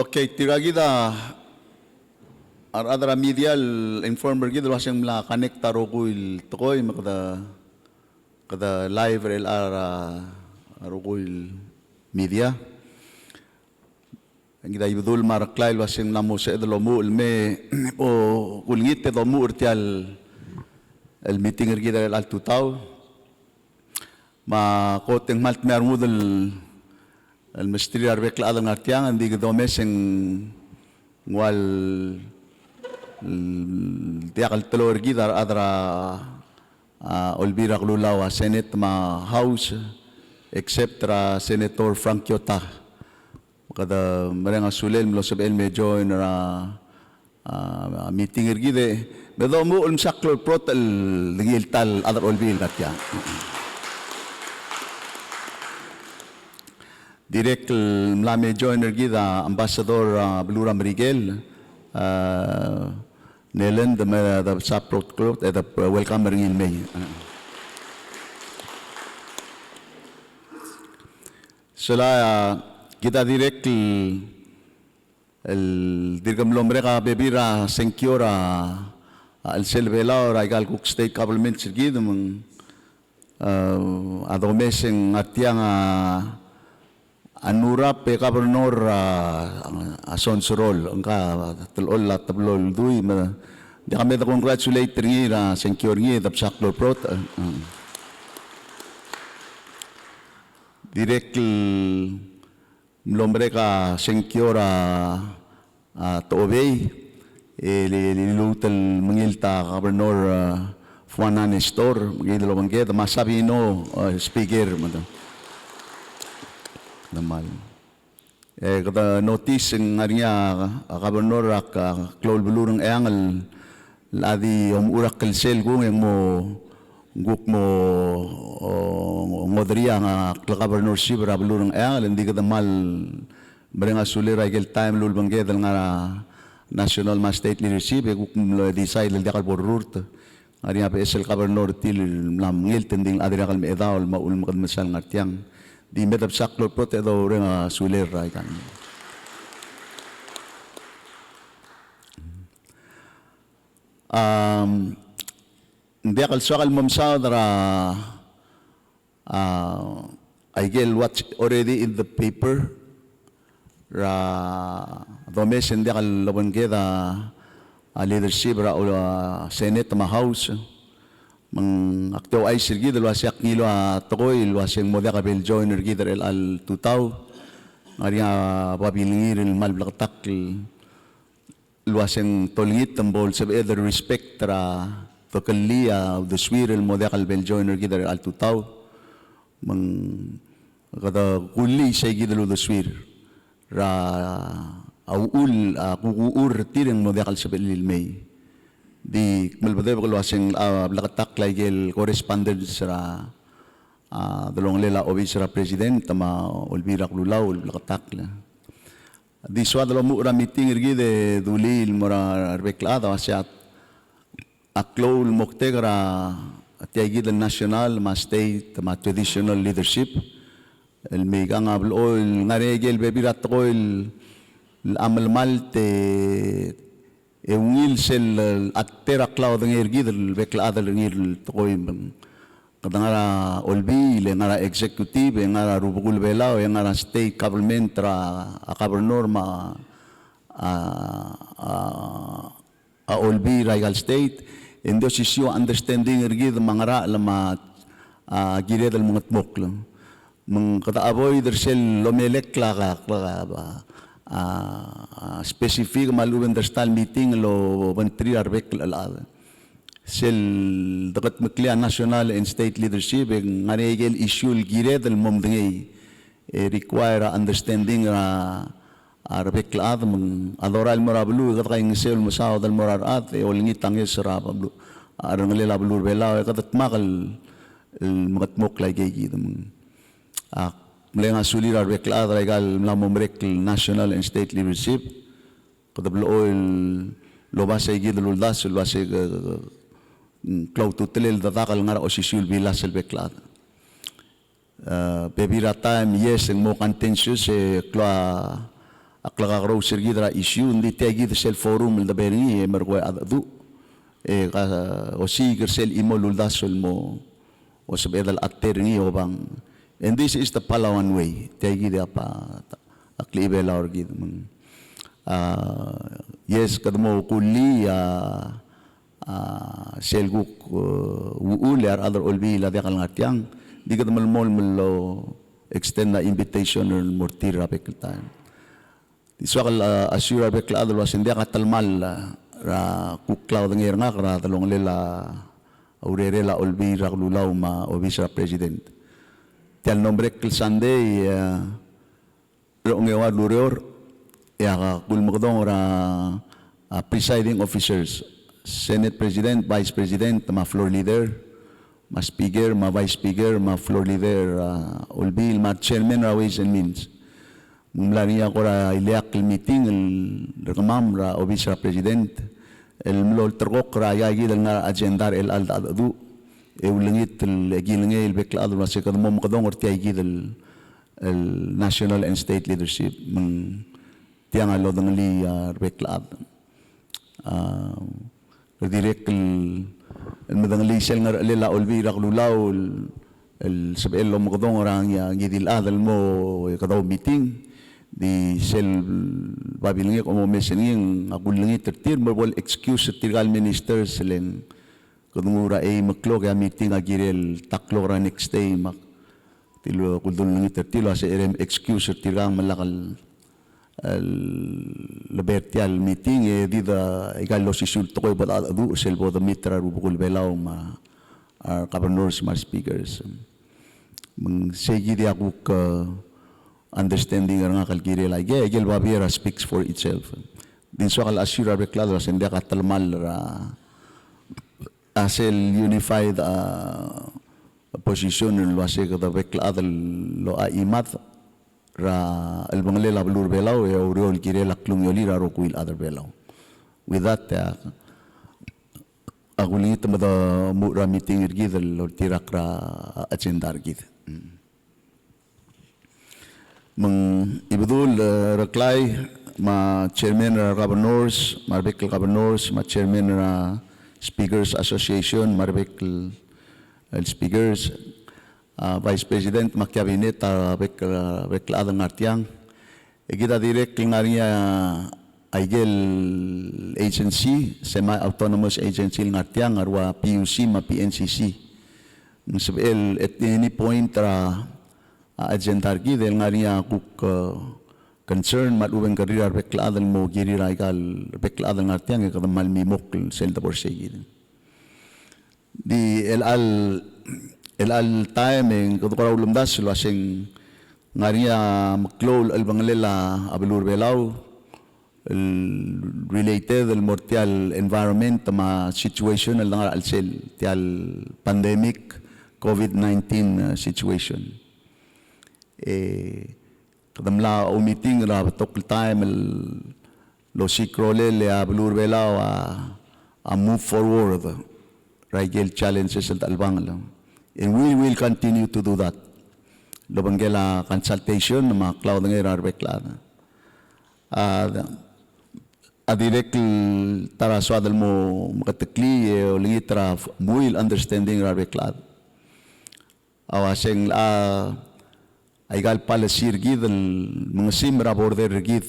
Okay, tiragida adara medial informer gid wasang mla connect taro kuil tokoy kada live rel aro kuil media. Ang gida ibudul maraklay wasang namo sa edlomu me o kulngit edomu urtial el meeting gida al tutaw ma koteng malt mermudel المستري أربك الأذن أرتيان عندي قدوميسن وال تياقل تلور جيدار أدرا أولبيرا قلولا وسينيت ما هاوس except سينيتور فرانك يوتا وكذا مرينا سوليل ملوسب إلمي جوين را meeting إرجيدة بدومو المساكلو البروت الجيل تال أدر أولبير أرتيان Direct mlame joiner gida ambassador Blura Miguel Nelen the support club the welcome ring in May. Sala kita direct el dirgam lombre ka bebira senkiora al selvela ora igal cook state government gida mang adomeseng atiang Anura pe gobernador Asonsorol angka telol la tablol dui ma di kami ta congratulate ringi ra secure ngi tap saklo prot direct mlombre ka secure toobey lilutel mangilta gobernador Fuanan Store ngidlo bangge masabi no speaker man namal kada notice ng ariya gobernador Claude Bulurong Engal ladi urak kalsel kung yang mo guk mo ngodriya nga gobernador Sibra Bulurong Engal hindi kada mal berenga sulira igel time lul banggedal nga national ma state leadership guk decide lal dakal borrurt ariya pa esel gobernador til lam ngil tending adira kal medawl maul makadmasal ngartiyang di medap saklo prote do renga suler rai kan dia kal sakal mamsa dara I get what's already in the paper ra domesen dia kal laban keda leadership ra senate ma house mang akto ay sirgi dalwa siyak nilo tokoy ilwaseng modya kabel joiner gidar el al tutaw ngaria pabilingir el malblaktak ilwaseng tolngit tambol sa either respect ra tokalia the swir el modya kabel joiner gidar el al tutaw mang kada kuli say gidalo the swir ra awul kukuur tireng modya kal sa belil di malbade ko wasing blakatak laigel correspondence ra dalong lela office ra president tama olbira klulaw blakatak la di swadalo mu ra meeting irgi de dulil mora reklada wasyat aklol moktegra atiagi del national ma state ma traditional leadership el megang ablo ngaregel bebirat ko el amal malte ungil sel atera cloud ng irgidel bekla adal ngil tokoy kadangara olbi le ngara executive ngara rubugul belaw ngara state government ra gobernador ma olbi regal state endo sisyo understanding irgid mangara lama giredal mga tmoklo mang kada avoid sel lomelek la specific maluwen der stal meeting lo bantri arbek alal sel dapat makliya national and state leadership ngaregel issue gire del momdngay require understanding arbek alal mang adoral morablu kat kay ngisel musaw dal morar at olingit tangis rablu arang lela blur bela katat makal magatmok lay gigi Mlenga sulir arbekla regal mlamomrek national and state leadership kadablo oil lobase gidul das lobase cloud tutelel datakal ngara osisul bilas albekla bebira time yes and more contentious kla aklaka raw sirgidra issue hindi tegi the sel forum da beri merko adu o siger sel imo luldasol mo o sabedal atter ni obang, and this is the Palawan way tegi dia pa aklibe laur gid yes kadmo kulli selguk uular other olbi la dia kalngatiang di kadmal mol melo extend na invitation or mortira pekiltan iswakal asura bekla other was india katalmal ra kuklaw ngir nga kra talong lela aurerela olbi ra lulaw ma obisra president tel nombre kel sunday ro ngewa lurior ya kulmagdong ra presiding officers, Senate President, Vice President, ma floor leader, ma speaker, ma vice speaker, ma floor leader, ulbil, ma chairman ra Ways and Means. Mula niya ko ra iliak meeting, rekamam ra obis ra President, el mlol terkok ra yagi dal nga agenda el al adu, ulangit el egilangay el bekla adu, kasi kadmo makadong or tiyagi dal national and state leadership, tiang alo dang li reklab direct el madang li sel ngar lela olbi rak lulaw el sabel lo makadong orang ya gidil adal mo kadaw meeting di sel babilangi ko mo mesening agulangi tertir mabol excuse tirgal minister seleng kadungura ay maklo kaya meeting agirel taklo ra next day mak tilo kudul ngi tertilo sa excuse tirgang malakal libertial meeting di da igalo si sulto ko bala adu selbo da mitra rubukul belaw ma governors ma speakers mang segi di ako ka understanding nga kalkiri la gel babira speaks for itself din so kal asura reklado sa india katalmal ra asel unified position lo ase ka da reklado lo aimat ra albangale la blur belaw e oriol kire la klung yoli ra rokuil other belaw with that agulit mada mura meeting irgid lo tirak ra agenda irgid mang ibudul reply ma chairman ra governors marbekal governors ma chairman ra speakers association marbekal speakers Vice President Makiabinet bekladang artiang kita direct ngariya Aigel agency semi-autonomous agency ngartiang arwa PUC ma PNCC sabel at any point ra agenda gidel ngariya kuk concern maluwen karira bekladang mo giri raikal bekladang artiang kadamal mimok sel da borsegid di el timing kudo ko lumdas lo asing ngaria maklol al banglela ablur belaw related al mortal environment ma situation al sel tial pandemic COVID-19 situation kadamla o meeting ra tok time lo sikrole le ablur belaw a move forward rigel challenges al albang and we will continue to do that. Lobanggela consultation ng mga cloud ng irarbeklada. Direct taraswadal mo makatikli o lingitra muil understanding irarbeklada. Awaseng ay gal pala sirgid mga simra border gid.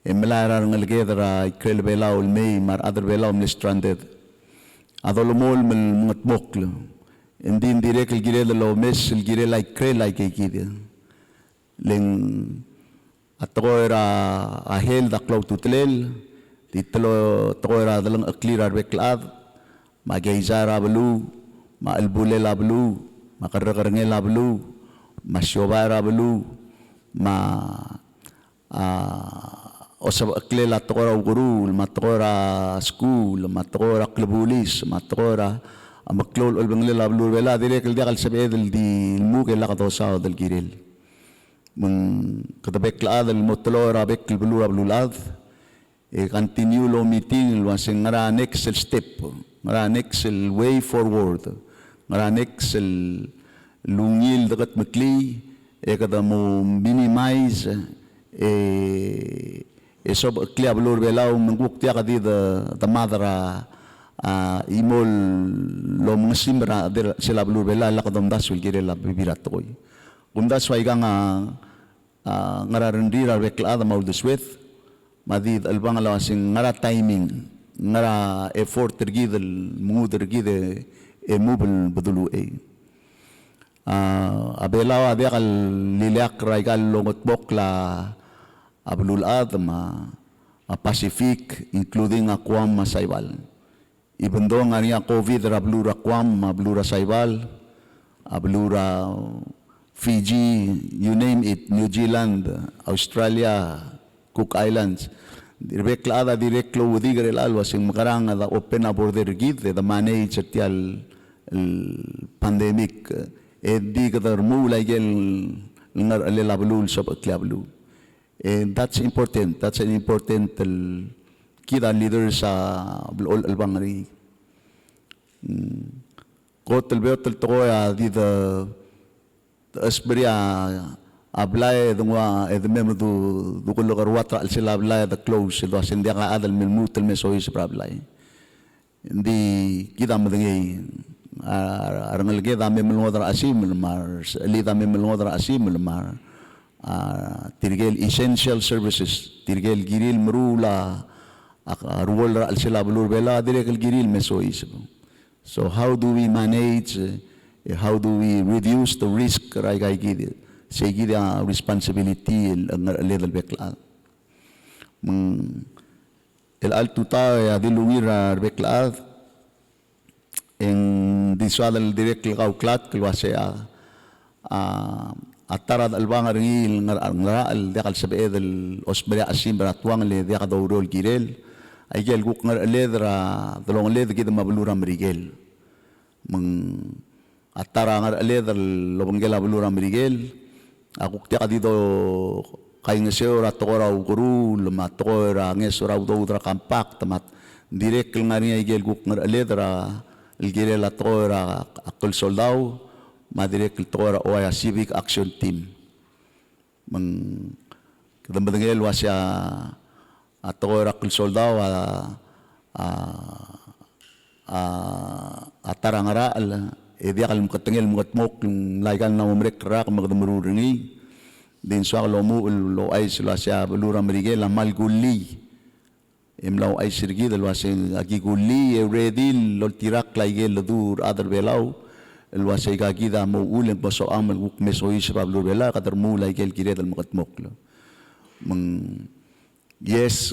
E malara ng algedra ikrel belaw may mar other belaw stranded. Adolomol mga tmoklo. Hindi direct el gire lo mes el gire like kre like kikid leng atko era ahel da cloud tutlel titlo tko era dalang clear arbeklad magaizara blu ma albule la blu ma karkarnge la blu ma shobara blu ma osab akle la tko ra guru ma tko ra school ma tko ra klubulis ma tko ra maklol ol banglela blur bela direk el dakal sabedel di muke la katosa del girel mun katabek la del motlora bek el blur ablulad continue lo meeting lo aseng ngara next step ngara next way forward ngara next lungil dakat makli kada mo minimize Eso klia blur belaw manguk tia kadi the mother imol lo mga simra sila blur bela la kadom dasul kire la bibirat toy. Kundas wa igang ngararendira bekla ada mau desweth madid albang la sing ngara timing ngara effort tergid mungu tergid mobile bedulu abelaw adekal liliak raigal longot bokla ablul adma Pacific including Aquam Masaybal. Even though nga niya COVID rablura Aquam, ablura Saybal, ablura Fiji, you name it, New Zealand, Australia, Cook Islands. Direkla ada direklo udigar el alwa sing makarang ada open a border gid the manage tial pandemic di kadar mula gel ngar alela blul sob klablu. And that's important. That's an important kita leaders sa blol albangari. Kotel beotel toya di the asberia ablay dungwa edmem du kullo karwata al sila ablay the close do asendia ka adal mil mutel mesoy sa ablay. Hindi kita madengi arangal ge dame melngodra asim mar ali dame melngodra asim mar tirgel essential services tirgel giril merula ruol al sila blur bela direkel giril mesois. So how do we manage how do we reduce the risk rai kai gid say gid responsibility level bekla el altuta ya diluwira bekla en disuadal direkel kauklat kelwase atarad albangar ngil ngaral dekal sabeed el osberia asim beratwang le deka daurol girel aigel guk ngar ledra dolong led gid mablura merigel meng atara ngar ledra lobongela blura merigel akuk tia kadido kay ngeseo ratokora uguru lematokora ngesora udra kampak temat direk ngari aigel guk ngar ledra ilgirel atokora akul soldau madirek tora oya civic action team mang kadambadangel wasya atora kul soldao atarangara dia kal mukatengel mukatmok laigan na umrek rak magdumururingi din so lomu lo ay sila siya belura merigel amal gulli imlaw ay sirgi dalwasin agi gulli ready lol tirak laigel dur adar belaw el wasay gagida mo ulen baso amal guk mesoy sa Pablo Bela kadar mulay kel kiret al makatmok lo mang yes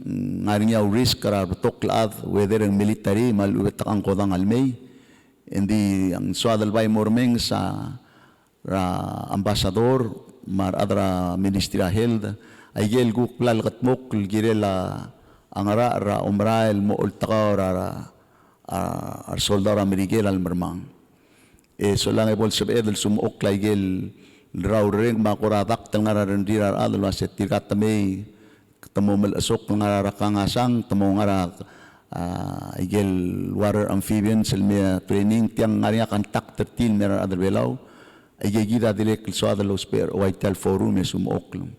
ngaring yaw risk karar betok laad whether ang military mal uwetak ang kodang almay hindi ang suadal bay mormeng sa ambasador mar adra ministry health ay gel guk plal katmok girela angara ra umrael mo ultaka ar soldar amerikel al mermang so lang ay bolsab edel sumuok laigel raw ring makuratak tangararendira adal waset tirkat tamay tamo malasok ngarakangasang tamo ngara igel water amphibian selmia training tiang ngaria kantak 13 meron adal belaw ay gida direk so adal osper white forum sumuok lang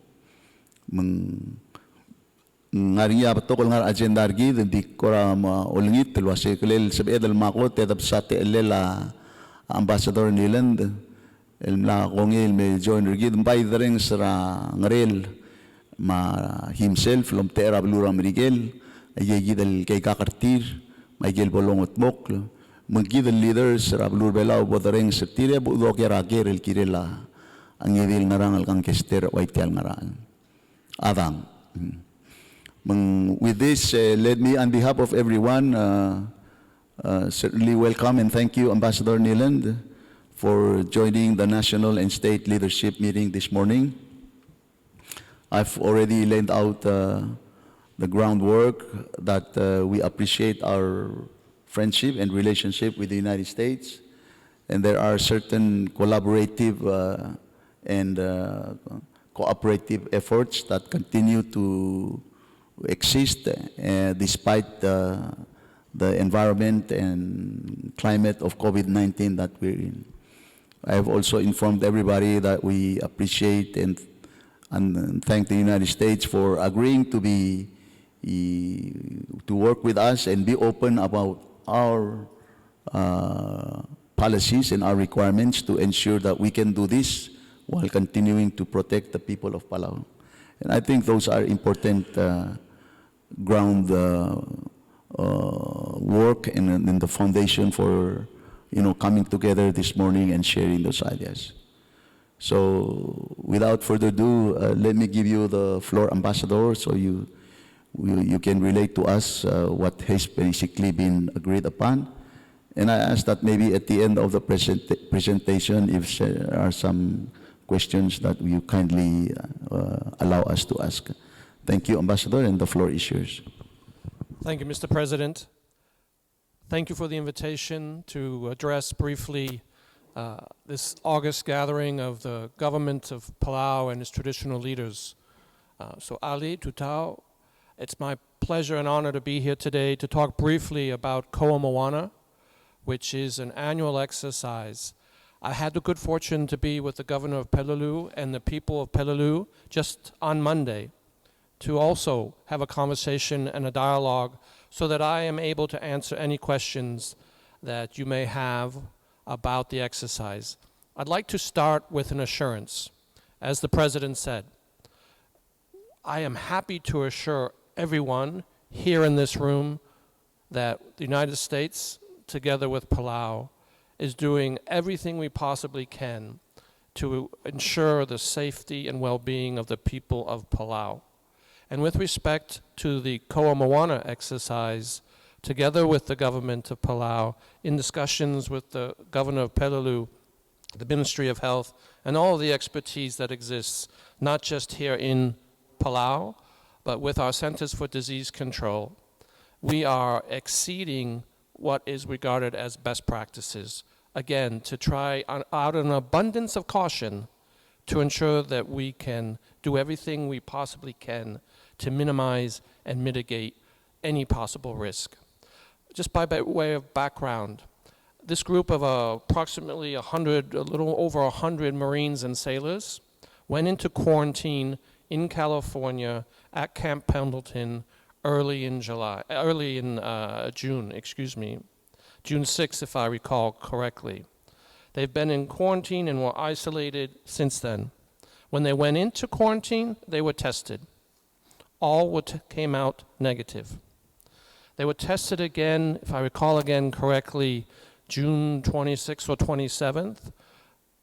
ngaria patokol ngar agenda gid di kora ulngit waset kelel sab edel makot tedap sate elela Ambassador Niland el mla kongil me join rigid by the rings ra ngarel ma himself lom tera blura merigel ay gidel kay kakartir may gel bolongot mok magidel leaders ra blur belaw bo the rings tire bu do kera gerel kirela ang idil ngarangal kang kester waitel ngaran adang with this let me on behalf of everyone certainly welcome and thank you, Ambassador Niland, for joining the national and state leadership meeting this morning. I've already laid out the groundwork that we appreciate our friendship and relationship with the United States, and there are certain collaborative and cooperative efforts that continue to exist despite the environment and climate of COVID-19 that we're in. I have also informed everybody that we appreciate and and thank the United States for agreeing to to work with us and be open about our policies and our requirements to ensure that we can do this while continuing to protect the people of Palau. And I think those are important ground work and the foundation for coming together this morning and sharing those ideas. So without further ado, let me give you the floor, Ambassador, so you can relate to us what has basically been agreed upon. And I ask that maybe at the end of the presentation, if there are some questions that you kindly allow us to ask. Thank you, Ambassador, and the floor is yours. Thank you, Mr. President. Thank you for the invitation to address briefly this August gathering of the government of Palau and its traditional leaders. So Ali, Tutau, it's my pleasure and honor to be here today to talk briefly about Koa Moana, which is an annual exercise. I had the good fortune to be with the governor of Peleliu and the people of Peleliu just on Monday to also have a conversation and a dialogue so that I am able to answer any questions that you may have about the exercise. I'd like to start with an assurance. As the President said, I am happy to assure everyone here in this room that the United States, together with Palau, is doing everything we possibly can to ensure the safety and well-being of the people of Palau. And with respect to the Koa Moana exercise, together with the government of Palau, in discussions with the governor of Peleliu, the Ministry of Health, and all the expertise that exists, not just here in Palau, but with our Centers for Disease Control, we are exceeding what is regarded as best practices. Again, to try out of an abundance of caution to ensure that we can do everything we possibly can to minimize and mitigate any possible risk. Just by way of background, this group of approximately 100, a little over 100 Marines and sailors went into quarantine in California at Camp Pendleton early in June, June 6th, if I recall correctly. They've been in quarantine and were isolated since then. When they went into quarantine, they were tested. All came out negative. They were tested again, if I recall again correctly, June 26th or 27th,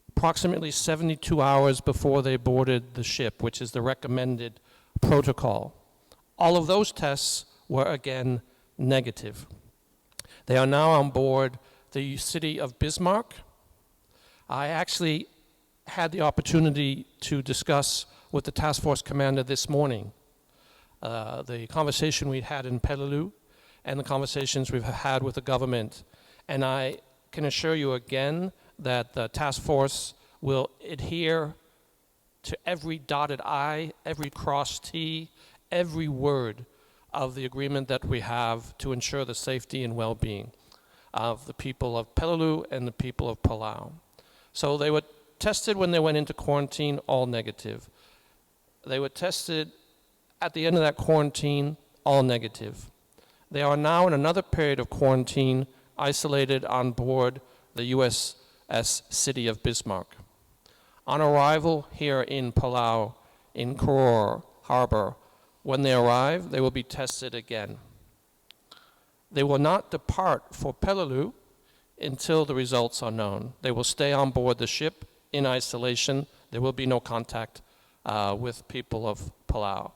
approximately 72 hours before they boarded the ship, which is the recommended protocol. All of those tests were again negative. They are now on board the city of Bismarck. I actually had the opportunity to discuss with the task force commander this morning the conversation we had in Peleliu and the conversations we've had with the government. And I can assure you again that the task force will adhere to every dotted I, every crossed T, every word of the agreement that we have to ensure the safety and well-being of the people of Peleliu and the people of Palau. So they were tested when they went into quarantine, all negative. They were tested at the end of that quarantine, all negative. They are now in another period of quarantine, isolated on board the USS City of Bismarck. On arrival here in Palau, in Koror Harbor, when they arrive, they will be tested again. They will not depart for Peleliu until the results are known. They will stay on board the ship in isolation. There will be no contact with people of Palau.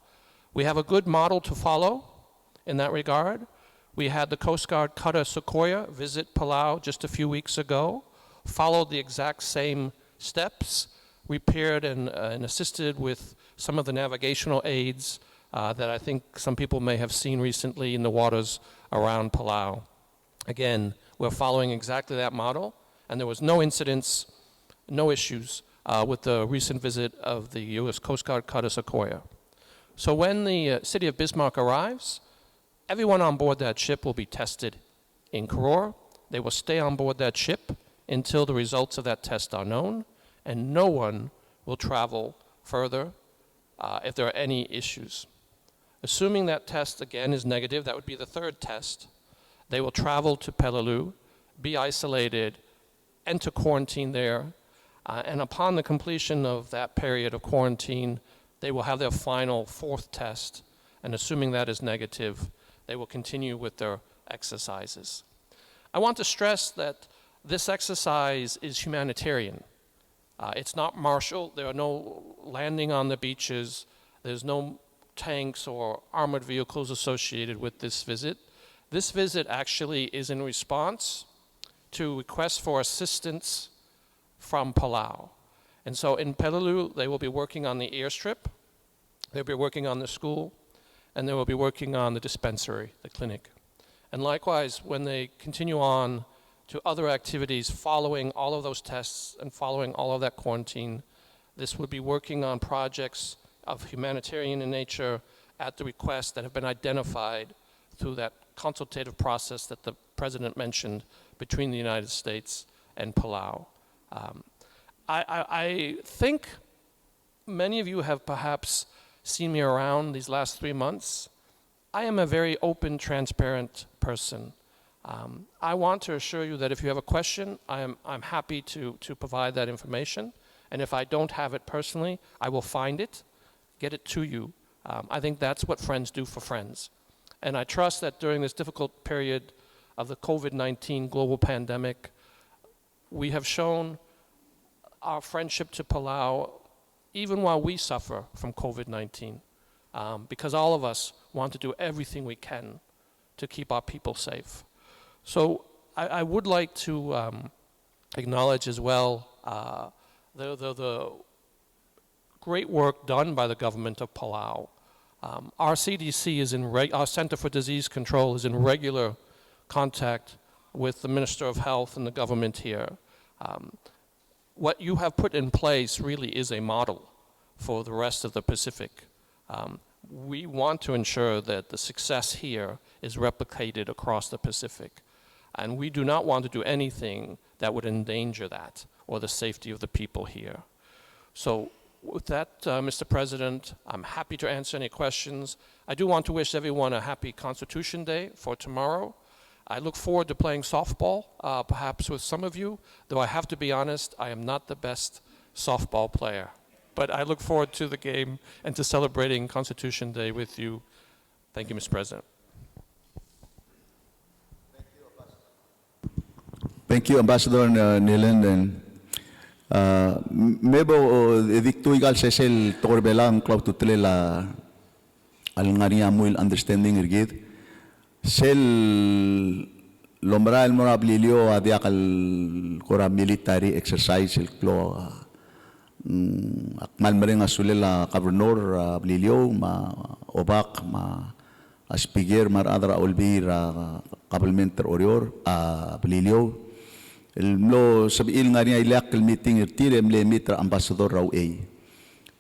We have a good model to follow in that regard. We had the Coast Guard cutter Sequoia visit Palau just a few weeks ago, followed the exact same steps, repaired and assisted with some of the navigational aids that I think some people may have seen recently in the waters around Palau. Again, we're following exactly that model, and there was no incidents, no issues with the recent visit of the U.S. Coast Guard cutter Sequoia. So when the city of Bismarck arrives, everyone on board that ship will be tested in Koror. They will stay on board that ship until the results of that test are known, and no one will travel further if there are any issues. Assuming that test again is negative, that would be the third test, they will travel to Peleliu, be isolated, enter quarantine there, and upon the completion of that period of quarantine, they will have their final fourth test, and assuming that is negative, they will continue with their exercises. I want to stress that this exercise is humanitarian. It's not martial. There are no landing on the beaches. There's no tanks or armored vehicles associated with this visit. This visit actually is in response to requests for assistance from Palau. And so in Peleliu, they will be working on the airstrip, they'll be working on the school, and they will be working on the dispensary, the clinic. And likewise, when they continue on to other activities following all of those tests and following all of that quarantine, this would be working on projects of humanitarian in nature at the request that have been identified through that consultative process that the President mentioned between the United States and Palau. I think many of you have perhaps seen me around these last 3 months. I am a very open, transparent person. I want to assure you that if you have a question, I'm happy to provide that information. And if I don't have it personally, I will find it, get it to you. I think that's what friends do for friends. And I trust that during this difficult period of the COVID-19 global pandemic, we have shown our friendship to Palau even while we suffer from COVID-19, because all of us want to do everything we can to keep our people safe. So I would like to acknowledge as well the great work done by the government of Palau. Our CDC is our Center for Disease Control is in regular contact with the Minister of Health and the government here. What you have put in place really is a model for the rest of the Pacific. We want to ensure that the success here is replicated across the Pacific. And we do not want to do anything that would endanger that or the safety of the people here. So with that, Mr. President, I'm happy to answer any questions. I do want to wish everyone a happy Constitution Day for tomorrow. I look forward to playing softball, perhaps with some of you, though I have to be honest, I am not the best softball player. But I look forward to the game and to celebrating Constitution Day with you. Thank you, Mr. President. Thank you, Ambassador Nilan. Mebo diktu igal sesel torbelang cloud to tlela al ngaria muil understanding irgid sel lombra el morabilio adiakal kora military exercise el klo akmal mereng asulela gobernador ablilio ma obak ma aspiger mar adra olbir kabelmenter orior ablilio lo sabiil nga niya ilak el meeting irtire mle mitra ambassador raw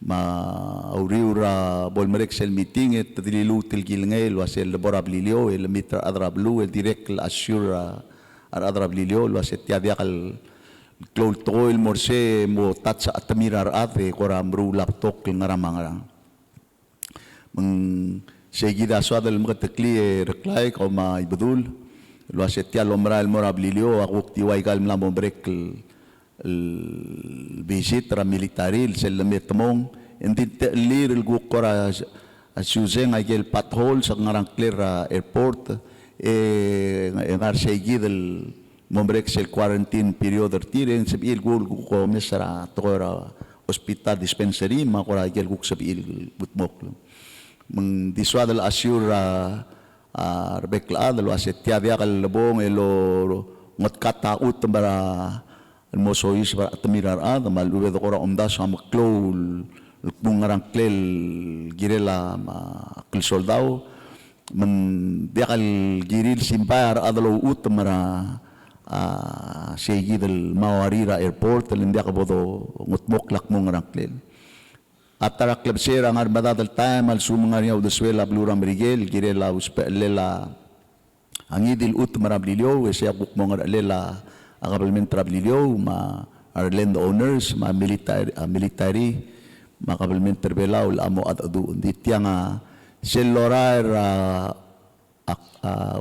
ma auriura bolmerek sel meeting et tadililu tilgilngel wasel laborablilio el mitra adrablu el direct assure adrablilio waset yadiakal klol to el morse mo tatsa atamirar ate koramru laptop ngaramang seguida suadel mkatekli reklay ko ma ibdul lo asetia lombra el morablilio akuk tiwai kal mlambo brek el visit ra military el selametmong indi lir el gukora asuzeng ay el patrol sa ngarang clear airport ngar seguid el mombrek sel quarantine period tiren sabil gul ko mesra tora hospital dispensary ma kora gel guk sabil butmok meng diswadal assure arbekla dalo asetia dia kal lebong elo ngot kata ut bara mosois bara temirar mal ube do ora omda sam klol bungarang klel girela ma kl soldado men dia kal giril simpar adalo ut mara seguid el mawarira airport el india ka bodo ngot moklak mungarang klel atara klebsera ang armada del time al sumangaria u deswela blura Miguel girela lela angidil ut marablilio esya buk mongar lela agabelment trablilio ma Arlendo owners ma military makabalment terbelaw amo at adu di tiang sellorar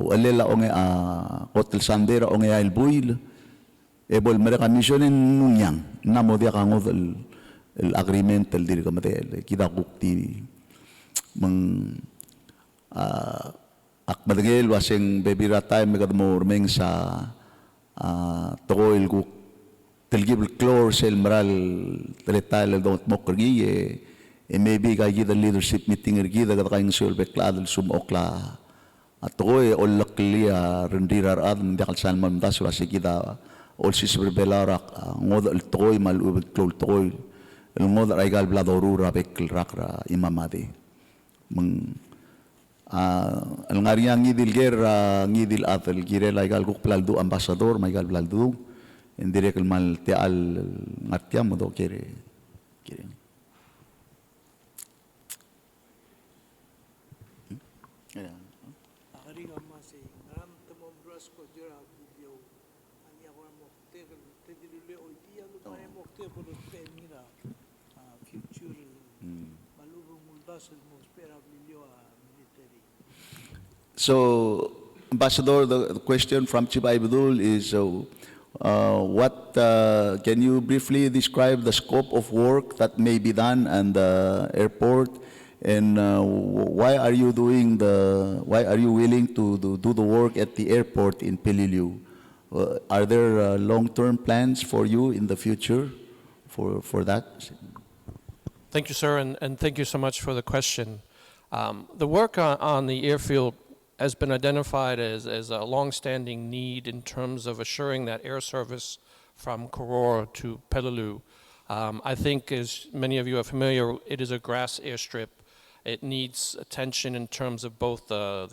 walela onge hotel sandera onge al buil ebol mereka misionen nunyang namo dia kangod el agreement el diri kamate kita bukti meng akmadagel waseng bebira time megadmo rumeng sa toil ku telgibel klor sel maral teletal dot mokrgi maybe kay gida leadership meeting ergida kada kayong sul bekladel sumokla at toy ol laklia rendirar ad ndakal san mamdas wasi kita ol sisber belarak ngod el toy mal ubet klol toy el ngod ay gal bladorura bekl rakra imamadi meng al ngariang ngidil guerra ngidil atel gire laigal kuk plaldu ambasador maigal plaldu endire kel mal teal ngatiam do kire So, Ambassador, the question from Chief Abdul is, can you briefly describe the scope of work that may be done at the airport, and why are you willing to do the work at the airport in Peleliu? Are there long-term plans for you in the future for that? Thank you, sir, and thank you so much for the question. The work on the airfield has been identified as a long-standing need in terms of assuring that air service from Koror to Peleliu. I think, as many of you are familiar, it is a grass airstrip. It needs attention in terms of both the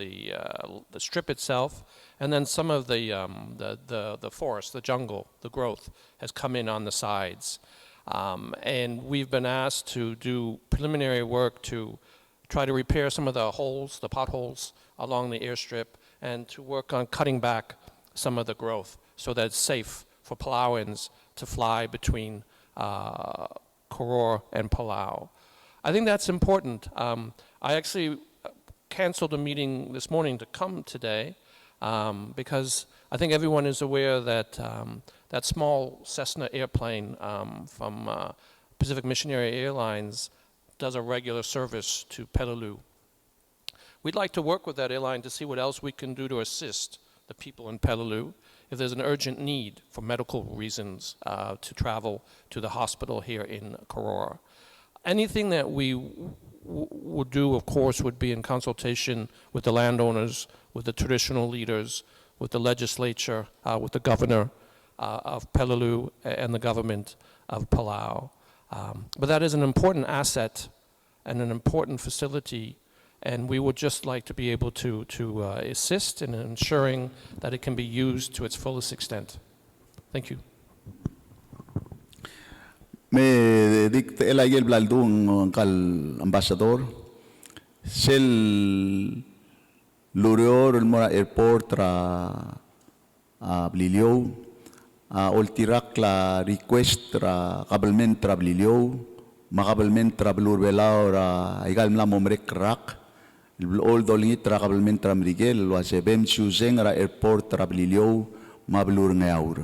strip itself, and then some of the forest, the jungle, the growth has come in on the sides. And we've been asked to do preliminary work to try to repair some of the holes, the potholes along the airstrip, and to work on cutting back some of the growth so that it's safe for Palauans to fly between Koror and Palau. I think that's important. I actually canceled a meeting this morning to come today because I think everyone is aware that that small Cessna airplane from Pacific Missionary Airlines does a regular service to Peleliu. We'd like to work with that airline to see what else we can do to assist the people in Peleliu if there's an urgent need for medical reasons to travel to the hospital here in Koror. Anything that we would do, of course, would be in consultation with the landowners, with the traditional leaders, with the legislature, with the governor of Peleliu and the government of Palau. But that is an important asset and an important facility, and we would just like to be able to assist in ensuring that it can be used to its fullest extent. Thank you. Me dik te elagel blandung kal ambassador sel lurior el mora airport ra blilio oltirak la request ra kabelment ra blilio makabelment ra blur belao ra igal mla momrek rak all dolingit ra kabelment ra mrigel wa se bem chuseng ra airport ra blilio mablur ngayaur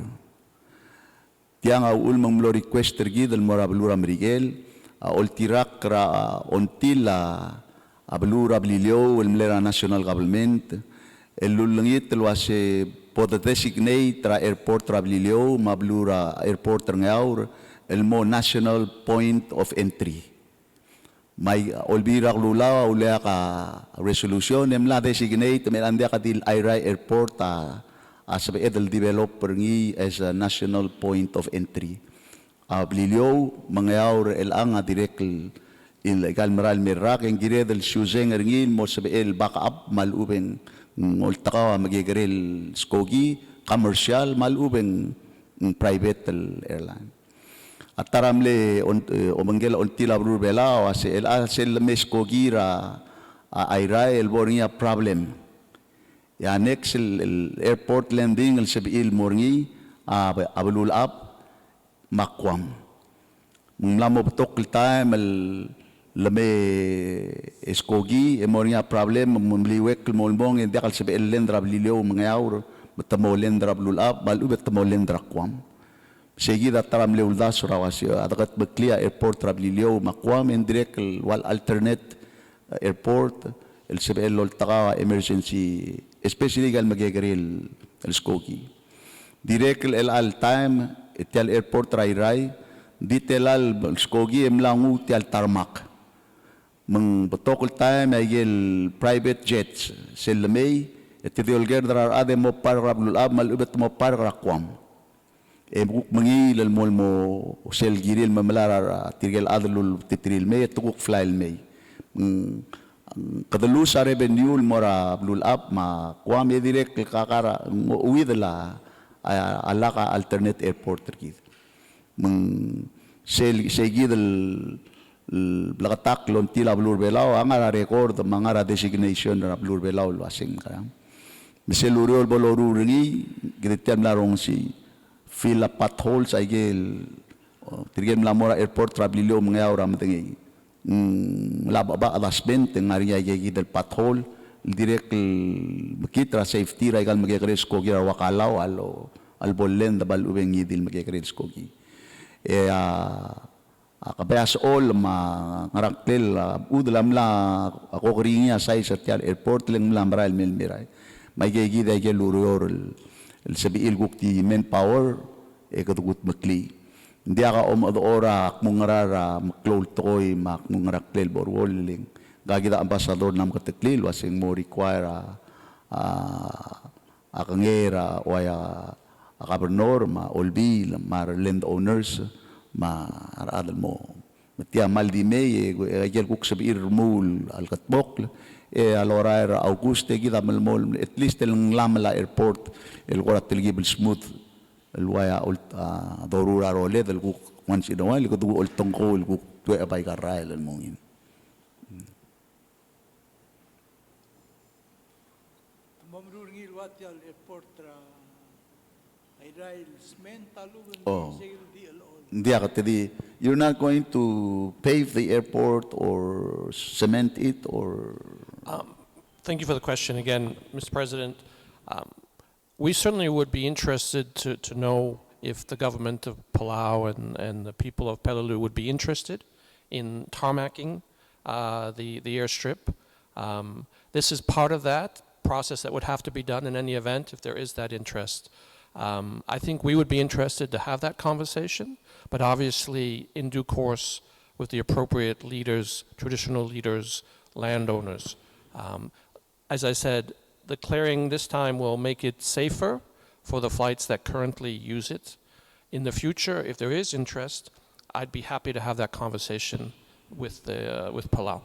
tiang ul mlo request tergi del mora blura mrigel oltirak ra ontila ablura blilio el mlera national government el lulungit el wase pod designate tra airport tra blilio mablura airport ngaur el mo national point of entry may olbira lula ulea ka resolution emla designate melandia ka dil IRA airport as a developer ngi as a national point of entry. Blilio mangayaur el anga direct illegal maral mirak en gire del shuzeng ngin mo sabe el backup malubeng ngoltaka magigerel skogi commercial malubeng private airline. At taramle omangel ontila brubela o se el asel meskogi ra IRA el bornia problem. Ya next el airport landing el sebil morngi abulul up makwam Mlamo betok time lame eskogi emoria problem mumliwek molmong hindi akal sabi elendra blilio mangayaur betamo lendra blulap balu betamo lendra kwam. Seguida taram leulda surawasio adakat beklia airport trablilio makwam en direct wal alternate airport el sabi el taka emergency especially gal magyagaril el skogi. Direct el al time itial airport rai detailal skogi emlangu tial tarmac. Mang betokul time ay private jets selamay itidiol gerdrar ade mo par rablulab mal ubet mo par rakwam. Buk mangil mol mo sel giril mamalara tirgel adlul titril may tukuk flyl may kadalu sa revenue mora blul up ma kwam direct kakara with la alaka alternate airport terkid mang sel segid blakatak lon tila blur belaw angara record mangara designation na blur belaw wasing karam miseluriol boloru ringi gitiam larong si fill up potholes ay gel tirgen mlamora airport trablilio mga ora matengi lababa adasment ngari ay gidel pothole direct makitra safety ray gal magekres ko gira wakalaw alo albollen dabal ubeng idil magekres ko gi kabayas all ngaraktel udalam la ako kringia say sa tial airport lang mlamral melmiray may gigida ay gelurior el sabiil gukti manpower katugut makli hindi aka ora akmungarara maklol toy makmungaraktel borwolling gagida ambasador nam kataklil wasing mo require akangera o gobernador ma olbi mar land owners ma aradal mo matia maldime agel kuk sabiir mul alkatbok alora auguste gida malmol at least el lamla airport el gorat tilgibel smooth الوايا قلت ضرورة رولد الجو وانش إدوان اللي كده قلت تنقول الجو توقع باي كرايل الموين. ممرور نيل واتي الإيربورت هيرايل سمين تالو Dia kata you're not going to pave the airport or cement it or. Thank you for the question again, Mr. President. We certainly would be interested to know if the government of Palau and the people of Peleliu would be interested in tarmacking the airstrip. This is part of that process that would have to be done in any event if there is that interest. I think we would be interested to have that conversation, but obviously in due course with the appropriate leaders, traditional leaders, landowners. As I said, the clearing this time will make it safer for the flights that currently use it. In the future, if there is interest, I'd be happy to have that conversation with Palau.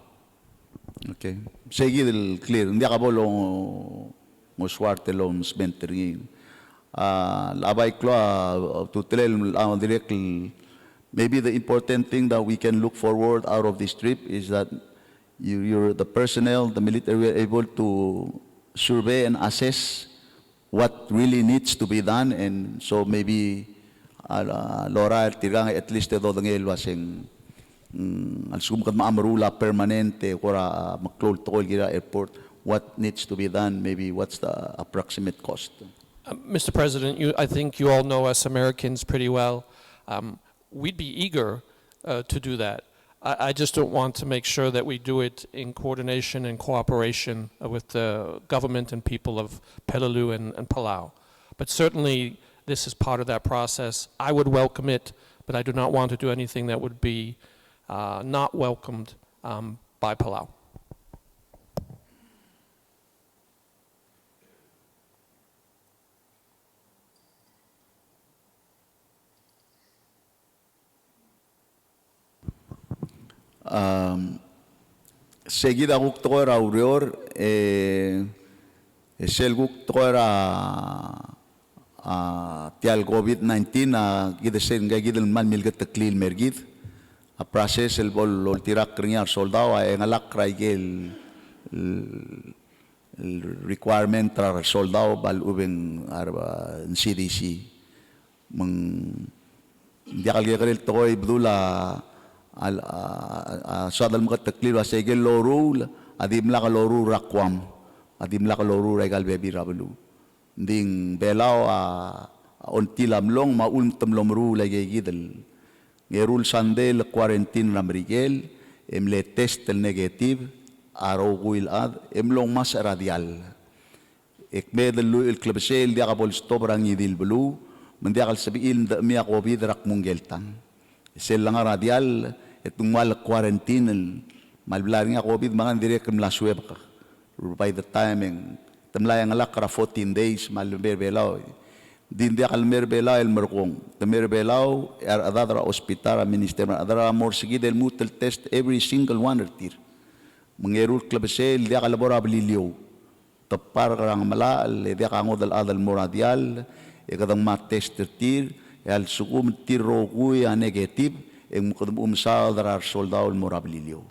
Okay. Sige del clear. Hindi ka bolong mo swarte lom smentering. Labay klo to tell direct. Maybe the important thing that we can look forward out of this trip is that you're the personnel, the military, were able to survey and assess what really needs to be done, and so maybe Laura tirang at least do dangel wasing al sumkat maamarula permanente kora maklol tokol gira airport what needs to be done, maybe what's the approximate cost. Mr. President, I think you all know us Americans pretty well. We'd be eager to do that. I just don't want to make sure that we do it in coordination and cooperation with the government and people of Peleliu and Palau. But certainly this is part of that process. I would welcome it, but I do not want to do anything that would be not welcomed by Palau. Seguida guk toera urior sel guk toera tial COVID-19 gidesen gidel man milgat taklil mergid a process el bol tirak ringar soldado ay ngalak raigel requirement tra soldado bal ubeng arba CDC mang diakal gerel toy bdula sadal mga taklil wa segel lorul adim la ka loru rakwam adim la ka loru regal bebi rabulu ding belaw on tilam long maul temlom ru lagi gidel ngerul sandel quarantine ramrigel emle test el negative araw kuil ad emlong mas radial ekme delu el klebsel dia ka bol stop rang idil belu mendia kal sabiil da mi ako bidrak munggeltang sel lang radial etong mal quarantine malblar nga COVID mga direct kem la suweb ka by the timing tamlayang alak kara 14 days malber belaw din dia kalmer belaw el merkong tamer belaw adadra hospital minister adadra more sige del mutel test every single one tir mengerul klebsel dia kalaborable liliw tapar karang malal dia kangod adal moradial e kadang ma-test tir el sukum tiro kuy negative ang mukadum sa darar soldado morabililio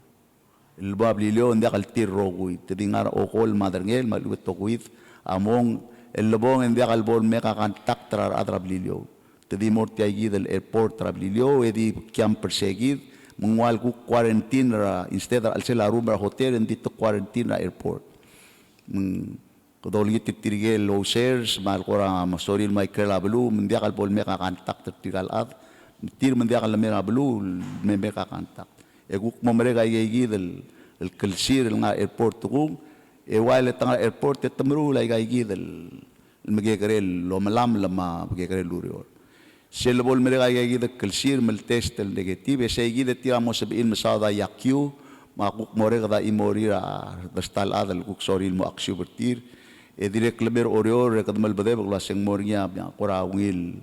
el babililio hindi akal tiro kuy tidingar okol maderngel maluwet to kuit among el lobong hindi akal bon me kakantak tarar adrabilio tidi morti ay del airport trabililio edi kiam persegid mungwal ku quarantine ra instead al sela room ra hotel hindi to quarantine ra airport Kodol git titirigel low shares mal korang masoril may kerablu mendia kal bol me kakantak tiral at tir mendia kal me rablu me kakantak e guk momere kay gidel el kalsir nga airport ko e wala tanga airport et tamru lay kay gidel megekerel lo malam lama megekerel lurior sel bol mere kay gidel kalsir mel test el negative e say gidel tiramo sabiin masada yakyu makuk more kada imorira dastal adal kuk soril mo aksyu bertir e direk leber orior kadmal bade bagla seng mornya kora wil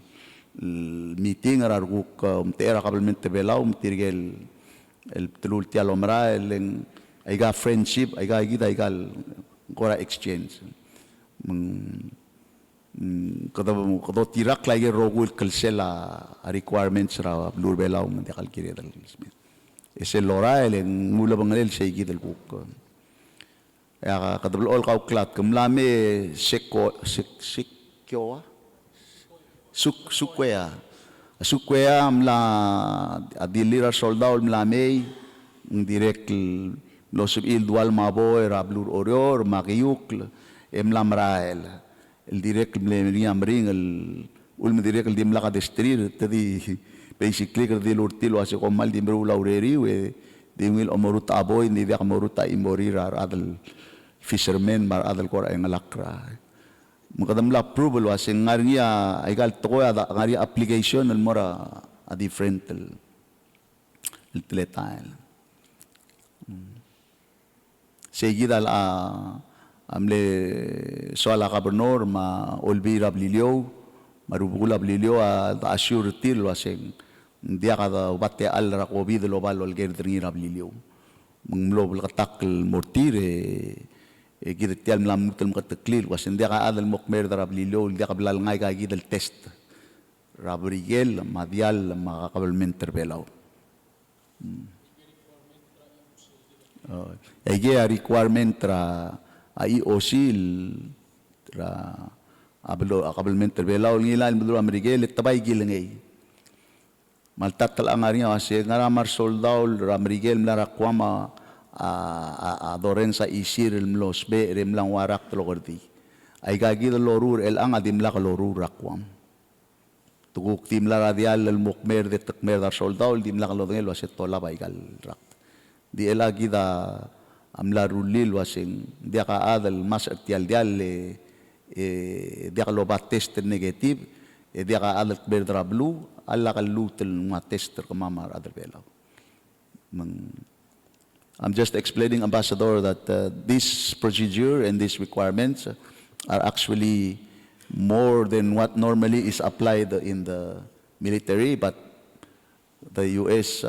meeting arar guk tera kabelmente belaw tirgel el tulul tial omra el aiga friendship aiga gida aiga kora exchange kado tirak lagi rogul kalsela requirements ra blur belaw mende kalkire dal ese lora el mula bangalel sey gidel guk ya kadablo all kauklat kumlame sikyo sukwea mla adilira soldado mlame direct los il dual mabo era blur orior makiyuk emlam rael el direct mle amring el ulm direct el dimla ka destrir tadi basically kadi lurtilo ase komal dimru laureri we dimil omorut aboy ni dia omorut imorira adal fishermen mar adal kora ang alakra mukadam la approval was ang ngaria ay gal to ada ngaria application al mora a different el teletail seguida amle soala gobernador ma olvira blilio marubula blilio a assure til was ang dia kada bate al ra covid lo balo al gerdringira blilio munglo katak mortire gida tial mlam mutal makataklir was hindi ka adal mokmer da rablilo hindi ka bilal ngay ka gidal test rabrigel madial makakabalmenter belaw ege a requirement tra a IOC tra ablo akabalmenter belaw ngilal mudro amrigel tabay gilengay maltatal angaria was ngaramar soldado ramrigel mlarakwama adoren sa isir el mlos be rem lang warak tlokordi ay gagi lorur el ang adim la lorur rakwam tuguk tim la radial el mukmer de takmer dar soldado dim la lodengel waset tola baigal rak di elagi da amla rulil wasing dia ka adal mas artial dial dia ka lobat test negative dia ka adal kber drablu alla kalutel ma tester kamamar adal belaw I'm just explaining, Ambassador, that this procedure and these requirements are actually more than what normally is applied in the military, but the U.S.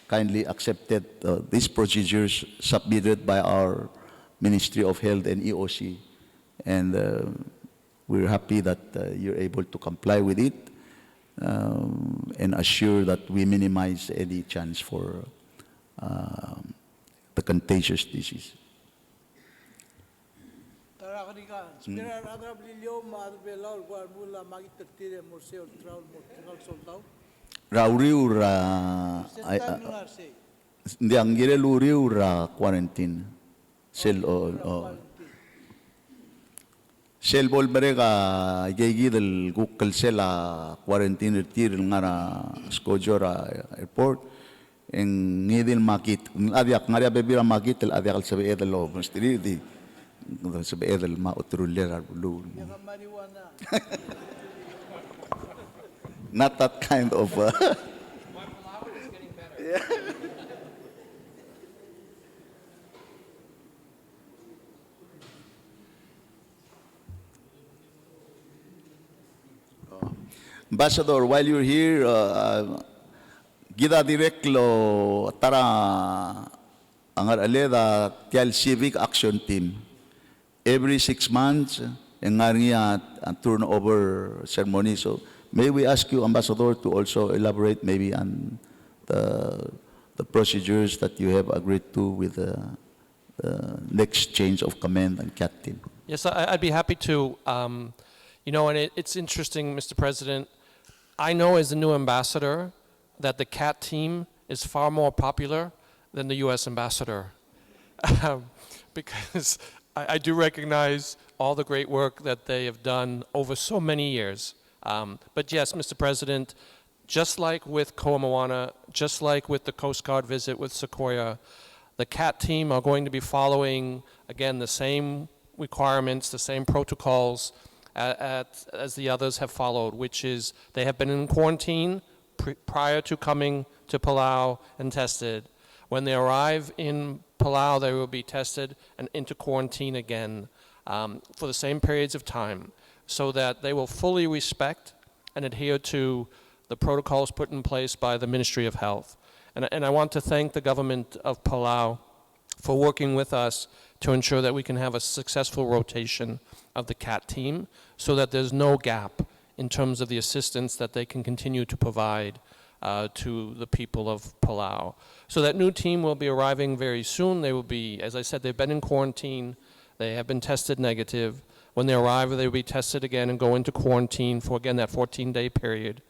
Kindly accepted these procedures submitted by our Ministry of Health and EOC, and we're happy that you're able to comply with it and assure that we minimize any chance for the contagious disease. Tarakanikan, spirar adrablilyo maadbelaw guarmula magitatire museo traul mortinal soldado. Rauriu ra ay, Sentan lunar say. hindi ang gireluriu ra quarantine. Sel o sel bol bare ka igigidel gukal sela quarantine tir nga ra skojora airport en ngidil makit adiak ngaria bebira makit el adiak al sabe edel lo mustiri di sabe edel ma utrulera bulu. Yung marijuana. Not that kind of Ambassador, while you're here, gida direklo tara angar aleda tial civic action team. Every 6 months, engaria turnover ceremony. So may we ask you, Ambassador, to also elaborate maybe on the procedures that you have agreed to with the next change of command and CAT team. Yes, I'd be happy to. You know, and it's interesting, Mr. President. I know as the new ambassador that the CAT team is far more popular than the U.S. ambassador. Because I do recognize all the great work that they have done over so many years. But yes, Mr. President, just like with Koa Moana, just like with the Coast Guard visit with Sequoia, the CAT team are going to be following, again, the same requirements, the same protocols as the others have followed, which is they have been in quarantine prior to coming to Palau and tested. When they arrive in Palau, they will be tested and into quarantine again for the same periods of time, so that they will fully respect and adhere to the protocols put in place by the Ministry of Health. And I want to thank the government of Palau for working with us to ensure that we can have a successful rotation of the CAT team so that there's no gap in terms of the assistance that they can continue to provide to the people of Palau. So that new team will be arriving very soon. They will be, as I said, they've been in quarantine. They have been tested negative. When they arrive, they will be tested again and go into quarantine for, again, that 14-day period.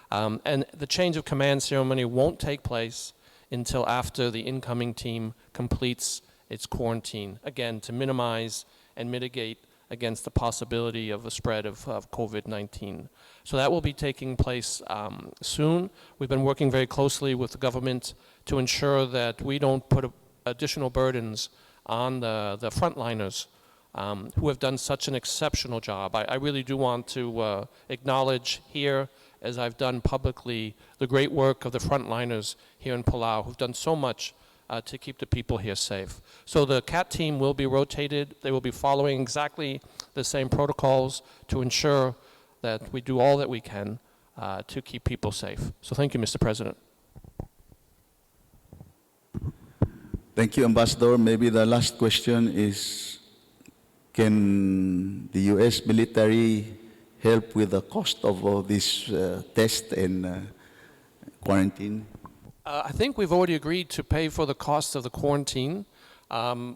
And the change of command ceremony won't take place until after the incoming team completes its quarantine, again, to minimize and mitigate against the possibility of a spread of COVID-19. So that will be taking place soon. We've been working very closely with the government to ensure that we don't put additional burdens on the frontliners who have done such an exceptional job. I really do want to acknowledge here, as I've done publicly, the great work of the frontliners here in Palau who've done so much to keep the people here safe. So the CAT team will be rotated. They will be following exactly the same protocols to ensure that we do all that we can to keep people safe. So thank you, Mr. President. Thank you, Ambassador. Maybe the last question is, can the U.S. military help with the cost of all this test and quarantine? I think we've already agreed to pay for the cost of the quarantine.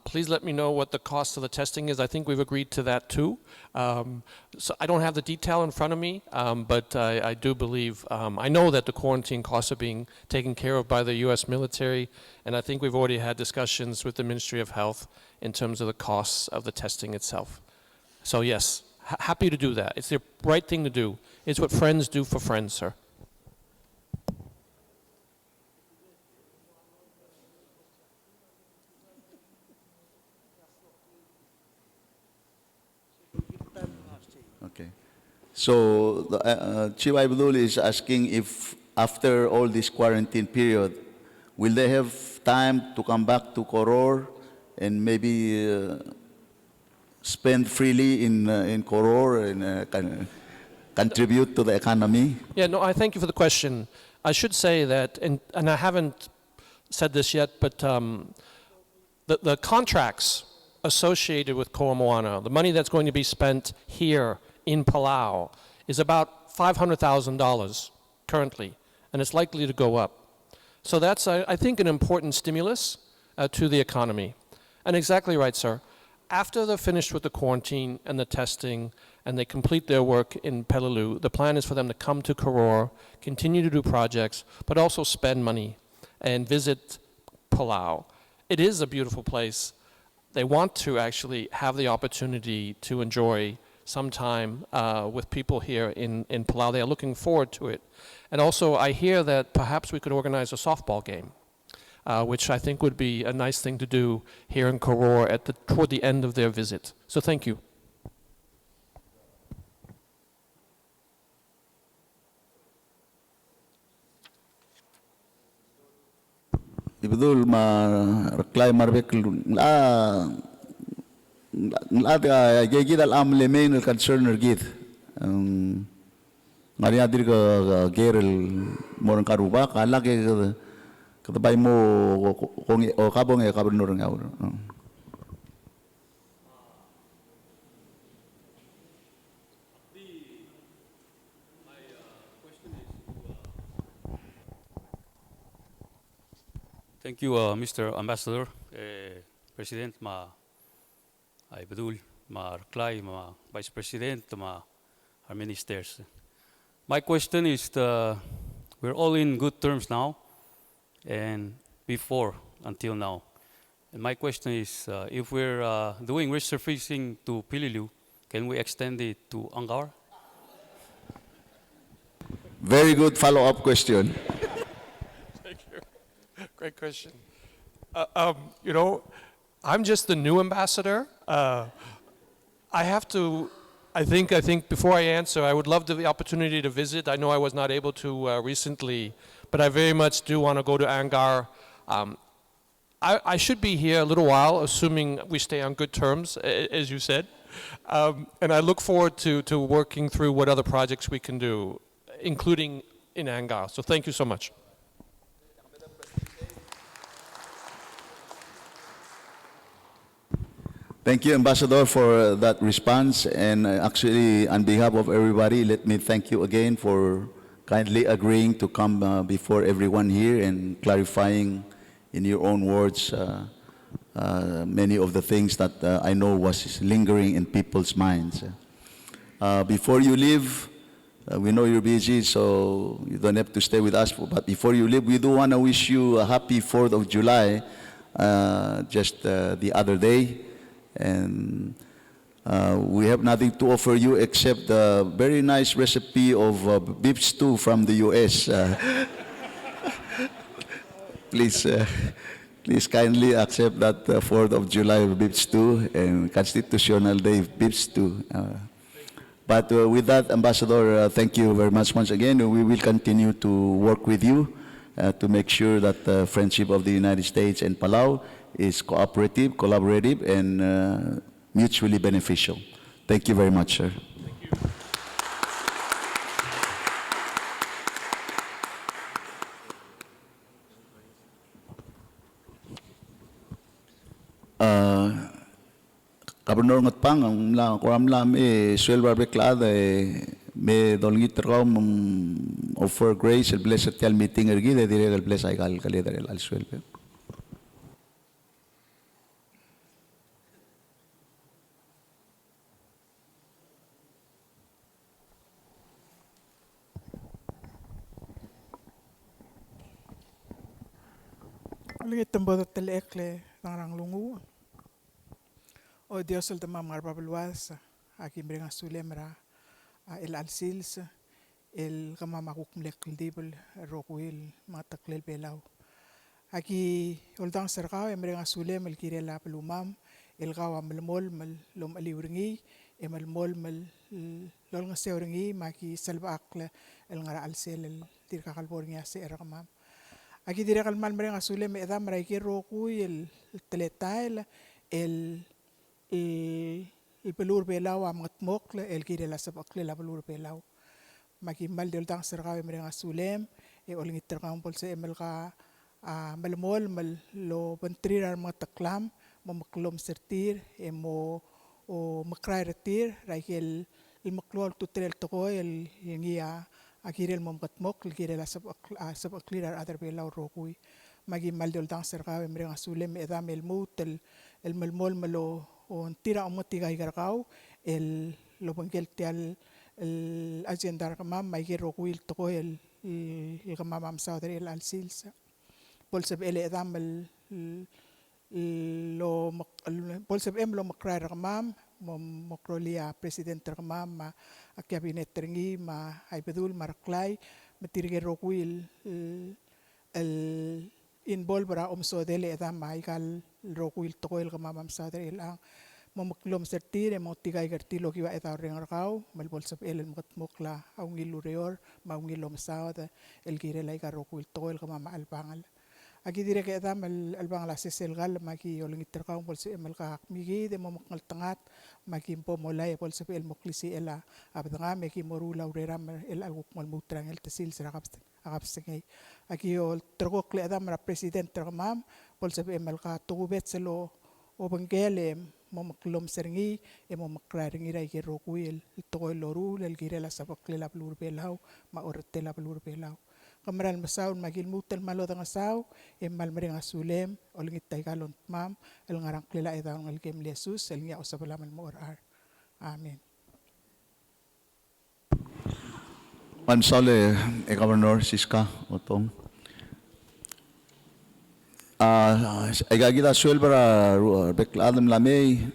Please let me know what the cost of the testing is. I think we've agreed to that too. So I don't have the detail in front of me, but I do believe, I know that the quarantine costs are being taken care of by the U.S. military, and I think we've already had discussions with the Ministry of Health in terms of the costs of the testing itself. So yes, happy to do that. It's the right thing to do. It's what friends do for friends, sir. Okay. So Chief Abdul is asking if after all this quarantine period, will they have time to come back to Koror and maybe spend freely in Koror and contribute to the economy? Yeah, no, I thank you for the question. I should say that, and I haven't said this yet, but the contracts associated with Koa Moana, the money that's going to be spent here in Palau, is about $500,000 currently, and it's likely to go up. So that's, I think, an important stimulus to the economy. And exactly right, sir. After they're finished with the quarantine and the testing and they complete their work in Peleliu, the plan is for them to come to Koror, continue to do projects, but also spend money and visit Palau. It is a beautiful place. They want to actually have the opportunity to enjoy some time with people here in Palau. They are looking forward to it. And also, I hear that perhaps we could organize a softball game, which I think would be a nice thing to do here in Koror toward the end of their visit. So thank you. Ibadul ma reklay marbek gigid al amle main el concern ergid. Ngari adir ka gerel morang karuba kala ke katabay mo kung o kabong e kabernur ngaw. Thank you, Mr. Ambassador, President, Ibadul, Clay, Vice President, our ministers. My question is, we're all in good terms now, and before, until now. And my question is, if we're doing resurfacing to Pililiu, can we extend it to Angar? Very good follow-up question. Thank you. Great question. You know, I'm just the new ambassador. I think before I answer, I would love the opportunity to visit. I know I was not able to recently, but I very much do want to go to Angar. I should be here a little while, assuming we stay on good terms, as you said. And I look forward to working through what other projects we can do, including in Angar. So thank you so much. Thank you, Ambassador, for that response. And actually, on behalf of everybody, let me thank you again for kindly agreeing to come before everyone here and clarifying in your own words many of the things that I know was lingering in people's minds. Before you leave, we know you're busy, so you don't have to stay with us. But before you leave, we do want to wish you a happy 4th of July, just the other day. And we have nothing to offer you except a very nice recipe of beef stew from the U.S. Please kindly accept that 4th of July beef stew and Constitutional Day beef stew. But with that, Ambassador, thank you very much once again. We will continue to work with you to make sure that the friendship of the United States and Palau is cooperative, collaborative, and mutually beneficial. Thank you very much, sir. Thank you. Gobernador Ngatpang, ang kuram lam swel barbeklada me dolngit raw offer grace el blessed tel meeting ergi de dire el bless ay gal kaleder el al swel. Lagi tembo telek le nang lungu. O Dios el tema mar babluas aquí bringa sulemra el alsils el kama makuk mlek dibel rokuil mataklel belau. Aquí oldang sergao bringa sulem el kirela pelumam el gawa melmol mel lom aliuringi emelmol mel lol ngaseuringi maki selba akle el ngara alsel el tirka kalborngi ase eramam. Aquí diré al mal mrenga sule me da mara que roku el teletail el pelur belau am ngatmok el kire la sabakle la pelur belau maki mal del dang serga mrenga sulem e olingit tergam polse emelga melmol mel lo pentrir mataklam maklom sertir e mo o makrai retir raikel el maklol tutrel toko el yengia akirel mom katmok kirel asab aklirar adar belau rokui magi mal del dang serga mrenga sulem edam el mut el melmol melo o tira omotiga igarkau el lo bangelti el agenda kamam mai gero kuil toko el kamam saudari el alsilsa bolseb ele dam lo bolseb lo makrar kamam mokrolia president kamam ma kabinet teringi ma ai bedul maraklai matirge rokuil el involvera sodele edam mai kal rokuil toko el kamam saudari el ang momaklom sertire mo tigay gertilo kiwa eta rengarkau mal bolsap el mokla aungil ureor maungilom saud el girela igarokul tol kama albangal aki dire ke eta mal albangala sesel gal maki olingit terkau bolsap mal ka migi de momakal tangat maki po molay bolsap el moklisi ela abdanga meki morula urera el alguk mal mutrang el tasil serakap sengay aki ol tergok le eta mara president terkamam bolsap mal ka tugubet selo o bangelem momaklom seringi momaklaringi rai ke rokuil to loru el girela sabakle la blur belau ma orte la blur belau kamaral masaun magil mutel malo danga sau mal meringa sulem olingit tay galon mam el ngarang klela eda ngal kem lesus el nya osabala mal morar amen. Mansale Governor Siska Otong. Agagita suel para bekladem lamay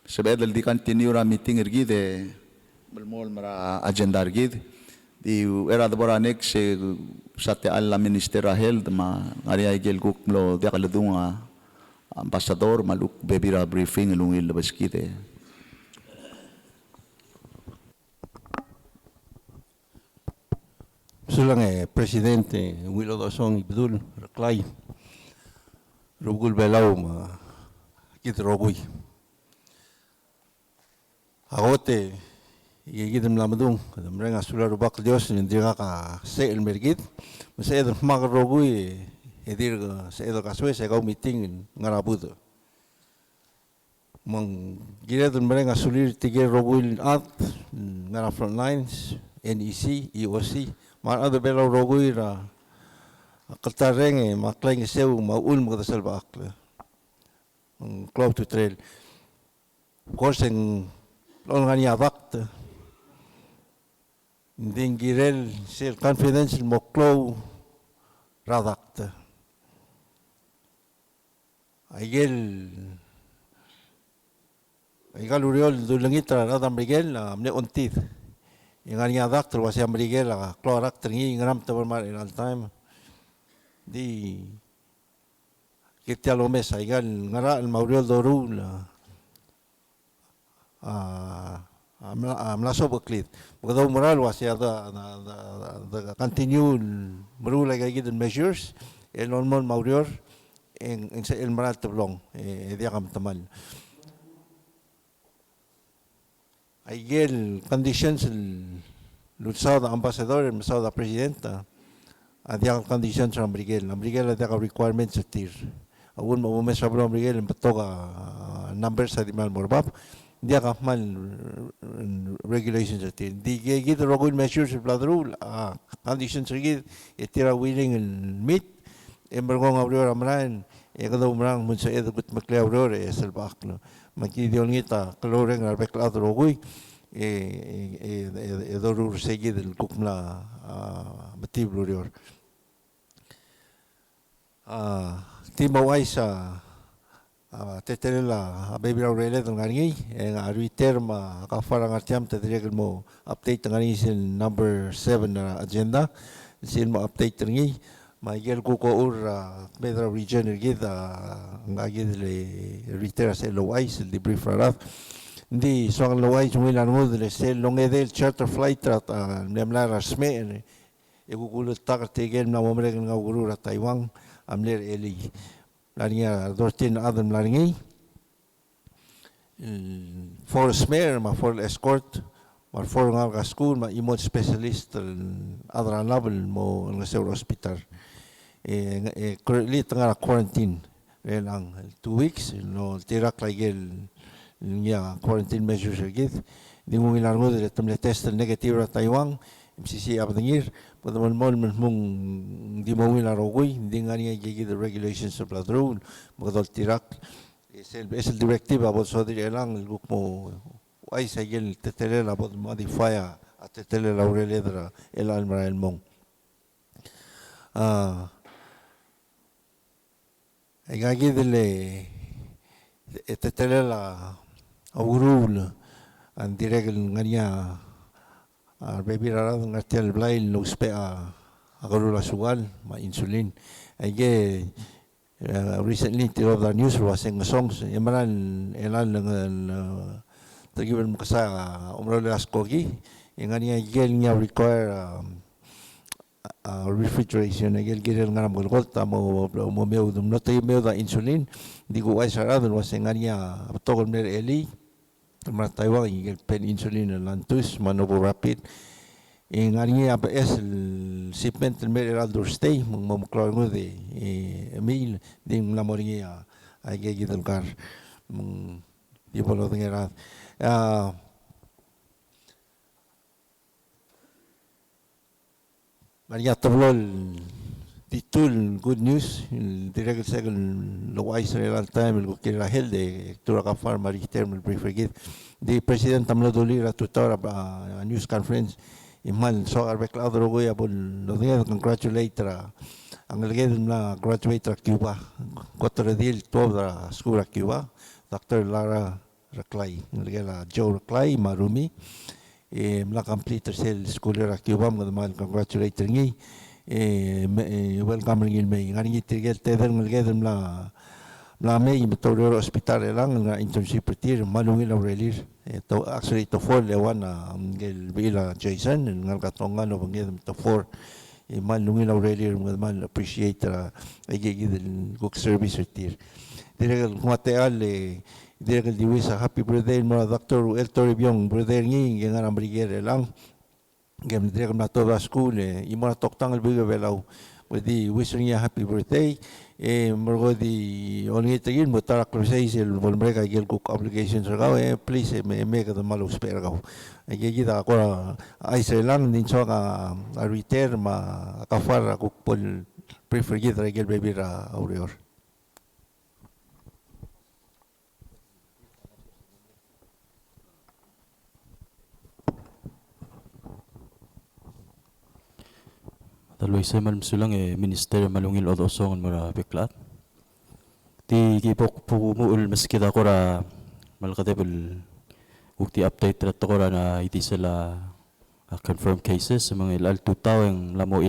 sebedel di continue ra meeting ergide belmol mara agenda ergid di era de bora next sate alla minister health ma ari agel kuklo dia kaludunga ambassador maluk bebira briefing lungil baskite. Sulang Presidente Wilo Dosong Ibdul Raklay Rugul Belau ma kit rogui agote igidem lamadung kadam renga sular rubak Dios nindiga ka se el mergit mase ed mag rogui edir se edo kaswe se gau meeting ngarabudo mang giredun merenga sulir tige rogui at ngara front lines NEC EOC maar ada belau rogui ra kaltareng maklaing seu maul mga salba akla club to trail korseng longani avakt dingirel sel confidential moklo radakt aigel uriol dulangitra radam rigel amne ontid yang ani adak terus yang berigel lah keluar teringi ngeram terbermar in all time di kita lomes aigan ngara el mauriol doru la melaso beklit begitu moral wasi ada continue meru lagi gitu measures el normal maurior en el moral terlong dia kam teman aigel conditions lutsao da ambassador el lutsao da presidenta adia conditions ram brigel ada requirements tir awun mo mes sabro brigel betoga numbers adi mal morbab dia ka mal regulations tir di gid rogul measures bladrul conditions gid etira willing meet embergong abrior amran ekado umrang munsa edut makle abrior esel bakno maki diol ngita kaloreng arbek lado rogui dorur segi del kukmla batib lurior timo waisa teterela baby raurele ngani en ariter ma kafarang artiam teterel mo update ngani sin number 7 agenda sin mo update ngi Maigel kuko ur Pedro region ergida ngagid le riteras el loais el debrief rarat ndi soang loais muilan mudle sel longedel charter flight rat nemlar asme egugul tagar tegel na momre ngaguru rat Taiwan amler eli lania dortin adam laringi for smear ma for escort maar for nga school ma imod specialist adra level mo nga sa hospital currently tengah quarantine lang 2 weeks no tirak lagi nya quarantine measures agit di mo ilargo de tamle test negative ra Taiwan MCC abdengir podemos mong di mo ilargo di ngani gigi the regulations of the rule mo tirak es el directiva about so dir elang guk mo ay sa gel tetelela about modify at tetelela ureledra el almara el mong ay gagi dele tetelela aurul an direct ngania baby rara ngartel blail no spea agarula sugal ma insulin ay ge recently tiro the news was in songs emaran elan ng tagiban mo kasa umrolo askogi ingani gel nya require refrigeration gel gel ngaram gol tamo mo meu dum no te meu da insulin digo ay sarado was ingani togol mer eli Taiwan gel pen insulin lantus manobo rapid ingani apa es el shipment el mer al stay mo klaro de email ding la moringa ay gigil kar di bolo ngera Maria Tablol titul good news direct second lo wise real time el que la hel de tura ka farm term prefer git the president tamlo dolira tutora news conference imal so arbek la dro goya bon lo dia congratulate ang leged na graduate Cuba quattro dil toda school Cuba Dr. Lara Raklay ngela Joe Raklay Marumi mla complete sel school Cuba mal congratulate ngi welcome ngil me ngani tigel teder ngel mla me imtorio hospital lang nga internship petir malungil aurelir to actually to for lewan ngel bila Jason ngal katongan no ngel to for malungil aurelir mal appreciate agigid cook service petir direk kumateal direk diwisa happy birthday mo Dr. El Toribong birthday ngi ngaram brigere lang gem direk na to school imo toktang el bigo belaw wedi wishing you happy birthday morgo di only tegin mo tara crusade el volbrega gel cook obligations ragaw please me ka malo spera gaw ay gida ko ay selang din so ka return ma kafar cook pol prefer gid regel baby ra aureor Taloy sa malmsulang minister malungil odosong mara beklat. Ti gipok pumuul maskita ko ra malkatebel ukti update rat ko ra na iti sila confirmed cases sa mga ilal 2,000 lamo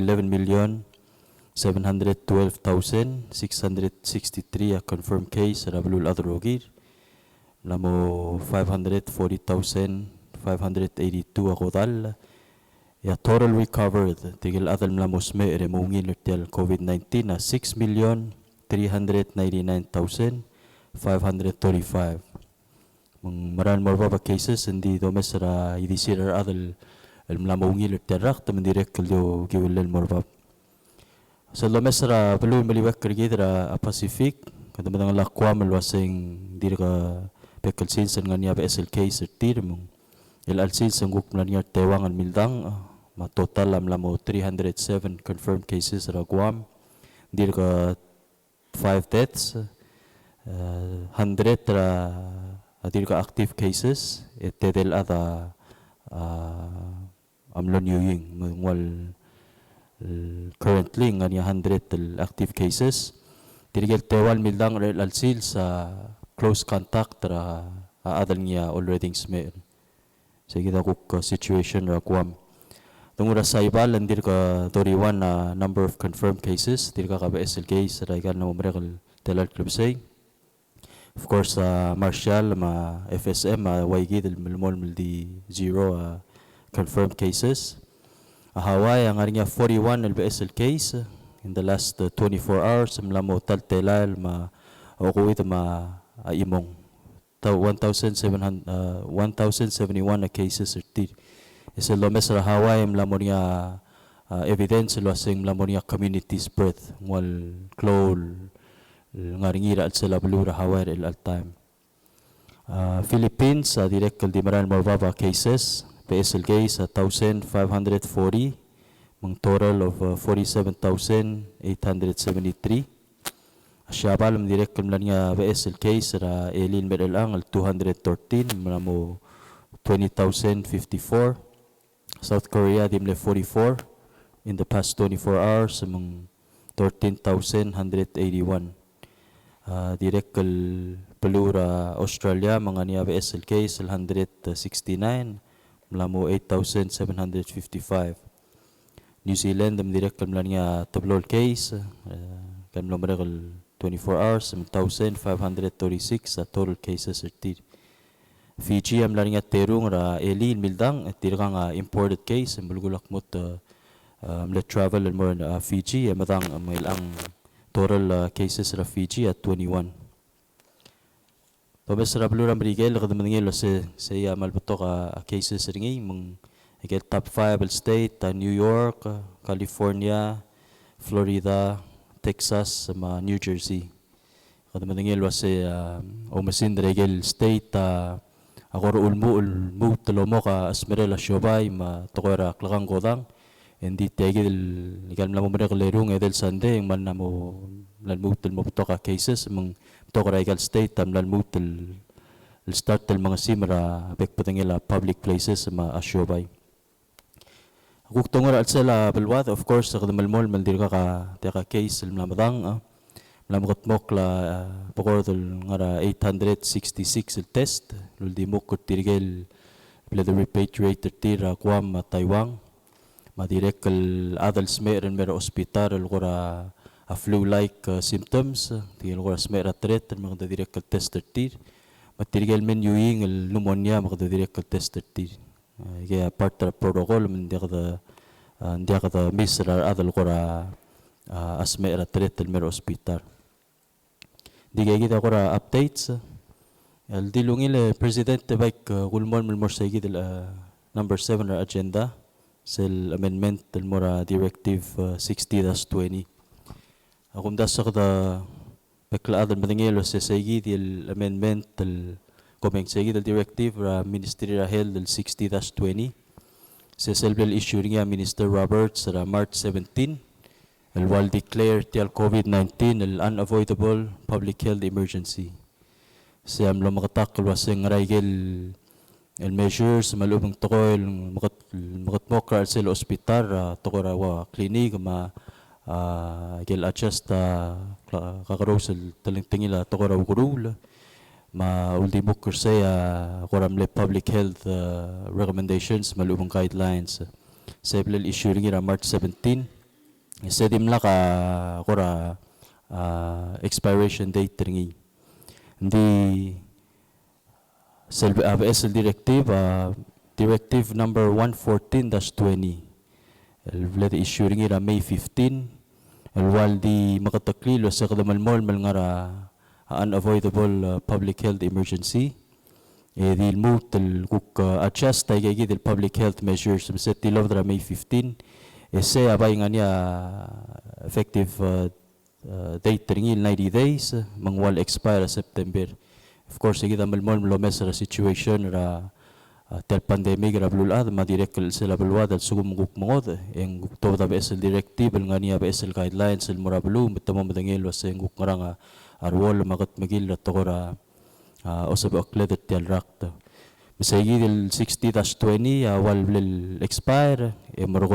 11,712,663 confirmed case sa bulul adrogir lamo 540,582 ako tal. Ya total recovered tigil adal mlamusme remungin lutel COVID-19 na 6,399,535. Maran morba cases hindi domesra idisir adal mlamungin lutel rak tamen direct kalyo giwilel morba. Sa domesra belum maliwak kergidra Pacific kadang lakwa malwasing dirka pekelsin san ngania BSL case tirmung el alsil sangguk melania tewangan mildang ma total lamo 307 confirmed cases ra Guam dir ka 5 deaths 100 ra dir ka active cases etedel ada amlon yuying ngwal currently ngania 100 active cases dirgel tewal mildang el alsil sa close contact ra adal niya already smer sige da kuk situation ra Guam tungura sa ibal andir ka 31 na number of confirmed cases dir ka BSL case ra ikan na miracle telal club say of course Marshall ma FSM YG del milmol mildi 0 confirmed cases Hawaii ang arinya 41 el BSL case in the last 24 hours mlamo tal telal ma okuit ma imong 1,071 na cases is lomes ra Hawaii mlamonia evidence luasing mlamonia community spread wal klol ngaringira at sila blura Hawaii al time Philippines direct kal dimaran mababa cases PSL case 1,540 mang total of 47,873 Siya direct kumlan nga BSL case ra elin medalang al 213 mlamo 20,054. South Korea dimle 44 in the past 24 hours among 13,181. Direct kal pelura Australia mga niya BSL case 169 mlamo 8,755. New Zealand direct kumlan nga tablol case kamlo medagal 24 hours, 1,536 total cases are Fiji am laring at terung ra elin mildang at tirang imported case bulgulak mot let travel and more Fiji matang ang total cases ra Fiji at 21. Pabes ra blura Miguel kada mangel se malbuto ka cases ringi mong igel top 5 state New York, California, Florida, Texas, New Jersey. Kada maningil wase omasin regel state akor ulmu talomo ka Esmeralda Shobay tokora klakang godang endi tegil igal mo mere lerung edel sande man namo lalmutel mo ka cases mong tokora igal state tam lalmutel start tel mga simra bek patangila public places Shobay. Kung tungor at sila balwat, of course, sa kadamalmol, maldir ka case, malamadang, malamakot mok la pakorotol nga 866 test, luldi mok kut tirigel, the repatriated tira kuam Taiwan, madirek kal adults meron mera hospital, kura flu-like symptoms, tigil kura smera threat, mga direk kal tester tir, matirigel men yuing pneumonia, mga direk kal tester tir. Kaya part of protocol hindi kada misra adal kora asme era tretel mer hospital. Di kaya kita kora updates. Al dilungil presidente baik gulmon melmor segi del number 7 agenda sel amendment del mora directive 60-20. Akum dasa kada bekla adal madingelo se segi del amendment del Komeng segi del directive Ministry Health del 60-20 se selbel issue nga Minister Roberts sa March 17 el wal declare tial COVID-19 el unavoidable public health emergency. Se amlo makatakal waseng raigel el measures malubang toko el makatmokar sel hospital toko rawa klinik gel adjust kakarosel talingtingila toko raw gurul ultimo kursaya koramle public health recommendations malubang guidelines seblel issue ringira March 17 sedim la ka kora expiration date ringi di selbe ABSL directive number 114-20 el issue ringira May 15 el waldi makataklilo sa kadamalmol malngara unavoidable public health emergency. Di move tel kuk adjust tayo del public health measures set tilov dra May 15. Se abay nga niya effective date ringil 90 days mangwal expire September. Of course kita malmol lomes ra situation ra tel pandemic ra blulad madirek sila bulwad at sugum guk mongod eng to da BSL directive nga niya BSL guidelines el morablu mitamo madangel was eng guk nga arwol magat magil tokora osab aklet tial rakta misagi del 60-20 wal blil expire morgo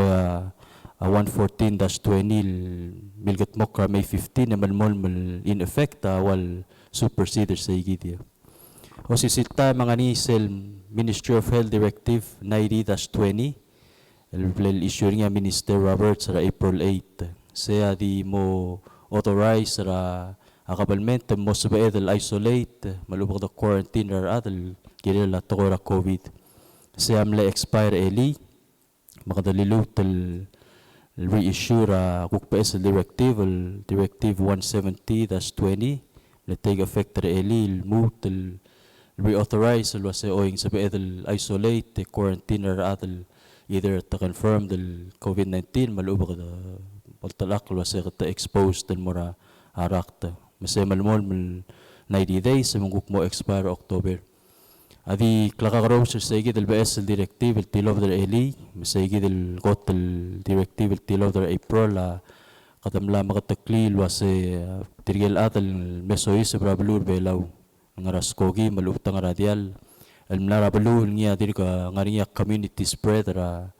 114-20 milgat mokra May 15 malmol in effect wal superseder sa igidia o sisita mga ni sel Ministry of Health Directive 90-20 el blil issue nga Minister Roberts sa April 8 saya di mo authorize ra akabalment mo sabae del isolate malubog da quarantine ra adal kirela tokora COVID se amle expire eli makadalilu tel reissue ra kukps directive 170-20 le take effect ra eli move tel reauthorize lo se oing sabae del isolate quarantine ra adal either to confirm del COVID-19 malubog da paltalak lo se ta exposed del mora arakta Masay malmol 90 days sa mungkuk mo expire October. Adi klakakaraw sa sige del BSL directive el tilov del eli, masay del got del directive el tilov del April kadamla makataklil wase tirgel atal mesois brablur belaw ngaraskogi malupta radial almlara balul ngia dir ka ngariya community spread ra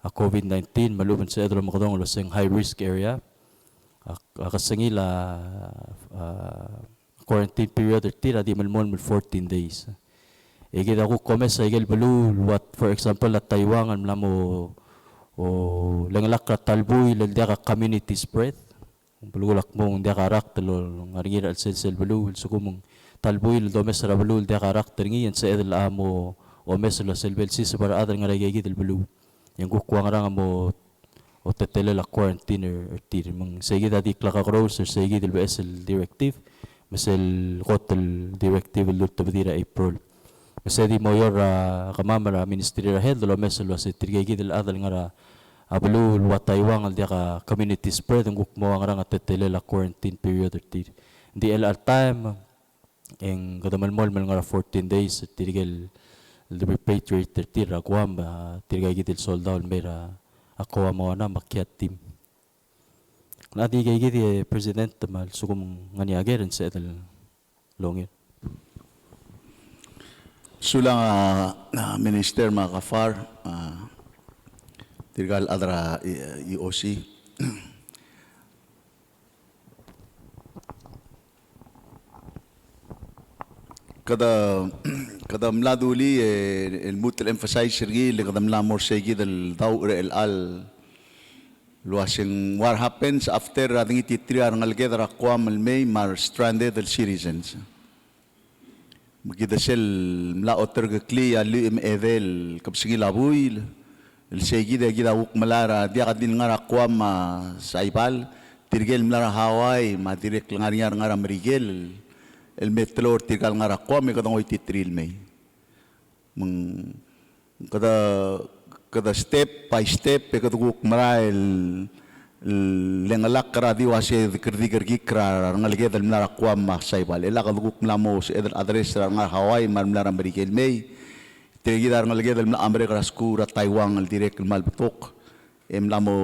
a COVID-19 maluban sa edro makadong lo sing high risk area akasangila quarantine period tira di malmon 14 days. Igid ako komes sa igel balul what for example at Taiwan ang lamo o langalak ka talboy laldia ka community spread bululak mo dia ka rak talo ngaringir al sel balul so kumong talboy lo mes ra balul dia ka rak tringi sa edel amo o mes lo selbel si sa para adal ngaray gid balul yang kukuha nga mo o tetele la quarantine or tir mong sige dati klaka cross or sige del BSL directive masel hotel directive lut tabdira April kasi di mayor kamamara ministry ra head lo mesel was tirgay del adal nga abulu wa Taiwan al dia ka community spread ang gukmo nga nga tetele la quarantine period or tir di LR time en kadamal mol nga 14 days tirgel the repatriate tira kuam tirgay del soldado mera ako mo na makiat team nadi kay gidi president mal sukum ngani agerin sa etal longir Sulang minister mga kafar, tirgal adra EOC. kada mladuli el mutel emphasize sergi le kada mlamor segi del daw el al luasing what happens after ading ititriar ngalgedra kwam el may mar stranded el citizens. Magida sel mla otter gakli ali im evel kapsigi labuil el segi de gida uk malara dia kadin ngara kwam sa ipal tirgel mlara Hawaii ma direk ngariar ngara merigel el metro tirgal ngara kwam kadang ititril may meng kada step by step kada uk mara el lengalak kara diwase kerdi kra ngalige dal mlara kwam ma saibal ela kaduguk mlamo sa edal address ra nga Hawaii mar mlara American may tigi dar ngalige dal Amerika skura Taiwan al direct mal betok mlamo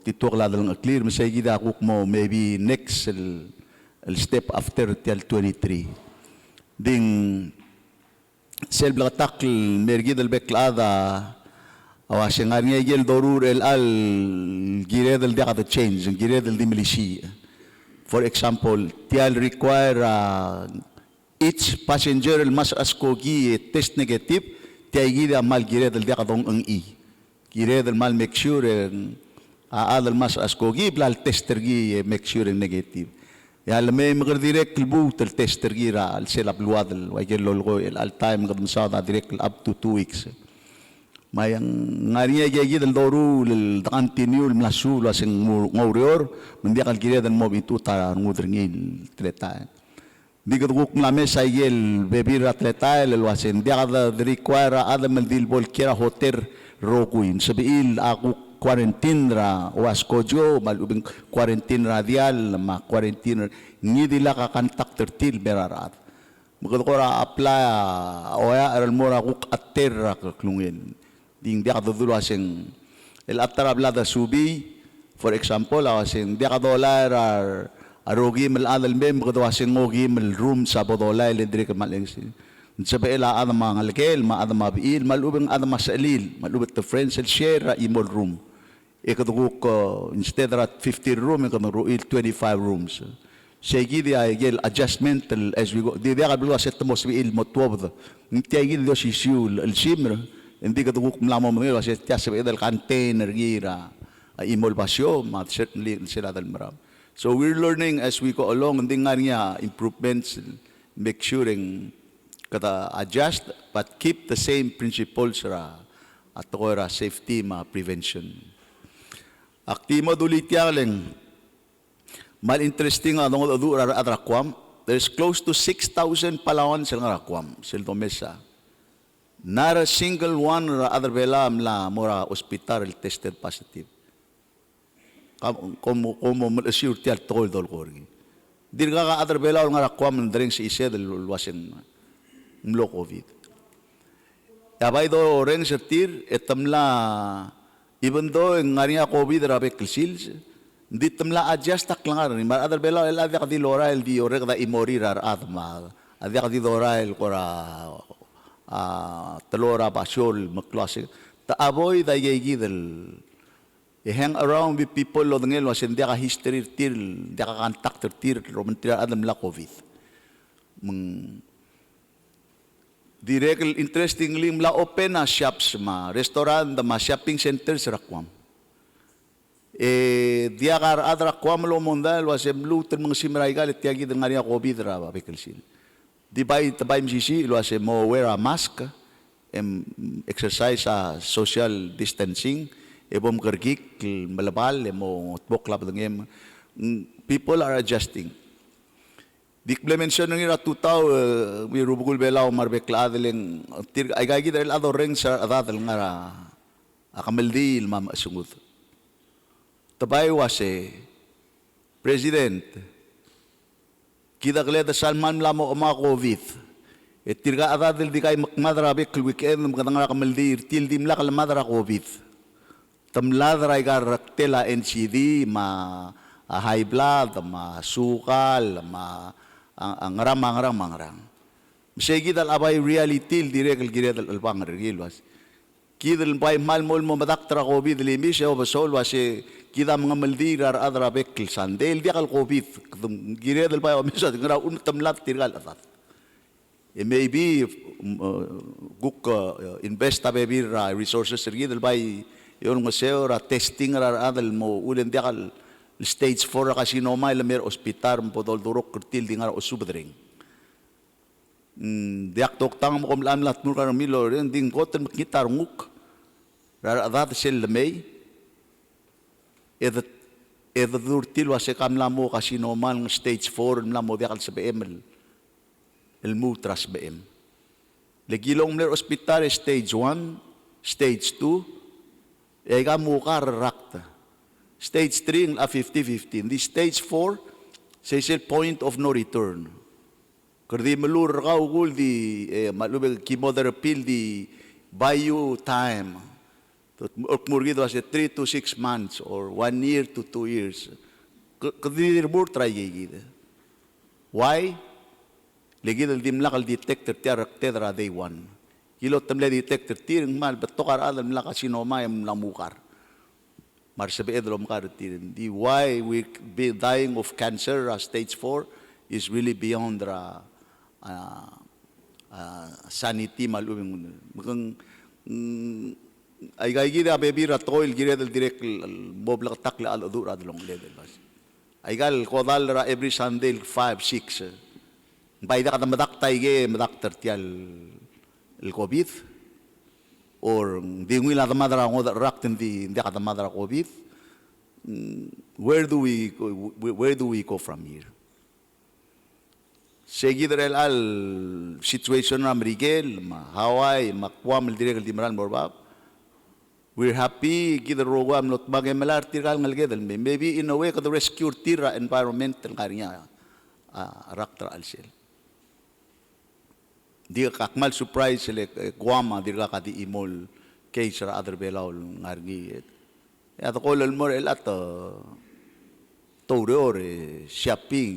titok la dal clear masay da kuk mo maybe next el step after till 23 ding sel blatak mergi dal beklada awasin nga niya igil dorur el al giredel dia kada change giredel di milishi for example tial require each passenger mas askogi test negative tiay gida mal giredel dia kadong ang giredel mal make sure adal mas askogi blal tester gi make sure negative ya lamay magar direct bu tel tester gi ra al selap luadel wa gel lolgo el al time kadum sa direct up to 2 weeks mayang ngariya gigi del doru el continue mlasu la sing ngorior mendia kal kire dan mob itu ta ngudringil tleta digat guk mlame saigel bebir atleta el wasen dia kada require adam el dil bol kira hotel rokuin sabiil aku quarantine ra waskojo malubing quarantine radial ma quarantine ngidila ka kontak tertil berarat magkora apply oya aral mora kuk atter klungin ding dia kadudulu asing el atara blada subi for example asing dia kadolar arogi mel adal mem kado asing ngogi mel room sa bodola le dire kamaleng sin sabe ela ada mangalkel ma ada mabil malubeng ada masalil malubet the friends el share imol room e kaduguk instead of 50 room e kaduguk 25 rooms segi dia gel adjustment as we go dia kablu aset mosbil motwobd ntia gil do sisiul el simra hindi ka tuguk mlamo mo kasi tiya sa edal container gira imol basyo mat certainly sila dal marab so we're learning as we go along hindi nga niya improvements make sure kata adjust but keep the same principles ra at ora safety ma prevention aktima dulit yaling mal interesting adong adura adrakwam there's close to 6,000 Palawan sa rakwam sildo mesa not a single one or other bela la mora hospital tested positive. Como assure tial tol dol korgi. Dirga ka other bela nga rakwam ndring si ise del wasen mlo COVID. Yabay do reng setir etamla even though ngariya COVID rabe kilsils Di tamla adjust tak langar ni mar adal bela el adia kadi lora el di ore kada imori rar atma adia kadi lora el kora telora basol maklase ta avoid da yegi del hang around with people lo ngel was dia ka history tir dia ka contact tir romantir adam la covid meng direct interestingly mla open na shops ma restaurant da ma shopping centers rakwam dia kar adra kwam lo mondal was blue ter mga simray galit tiagi dengan dia covid ra ba bekelsil di bay tabay msisi lo was mo wear a mask exercise social distancing bom kergik malabal mo boklab dengan people are adjusting dik mention ngira tutaw mi rubugul belaw marbekla adeleng tir ay gagi del ado reng sa adadel ngara akameldi mam asungut tabay wase president kita kelihatan Salman lamo oma covid tirga adadel di kay makmadra bek weekend mga kameldi til dimla kalmadra covid tamladra igar tela NCD ma high blood ma sukal ma angrang segi dal abay reality direct giredal albang regilwas kidal bay malmol mo madaktra covid limis o basol wase kita mga maldirar adra bekil sandel dia kal covid giredal bay o misad ngra tamlat tirgal atat maybe guk invest maybe resources sergidal bay yon ngaseo ra testing ra adal mo ulen dia kal stage 4 kasinoma ilamer hospital mo podol durok kertil di ngar osubdring diak toktang mo kumlaan lat nur kan milo ding koten kitar nguk ra adat sel may edat durtil wase kamla mo kasinoma ng stage 4 mla mo dia kal sa BM el mutras BM legilong mer hospital stage 1 stage 2 ega mo kar rakta Stage 3 ang 50-50. Di stage 4, sa point of no return. Kasi malur ka ugul di malubig chemotherapy di buy you time. Murgi do as 3 to 6 months or 1 year to 2 years. Kasi more try gigid. Why? Lagi dal dimlakal detector tiarak tedra day 1. Kilot tamle detector tirang mal batokar alam laka sinoma yung lamukar. Marsabe edrom kartirin. The why we be dying of cancer stage 4 is really beyond sanity maluming. Magang ay gida baby ratoil giredel direct moblak takla al udura dalong level bas. Ay gal kodal ra every Sunday 5 6. Bayda ka madak taige madak tertial el COVID. Or di ngila the mother ang other rock di kada mother COVID. Where do we go from here? Seguidrel al situation na Miguel, Hawaii, makwam direct di maran borbab. We're happy kita rogam not bagaimana tirgal ngalgedel maybe in a way kada rescue tira environmental karinya raktra alsel. Di kakmal surprise sila Guama dirga kati imol case ra other belaw ngargi at all more elat tore shopping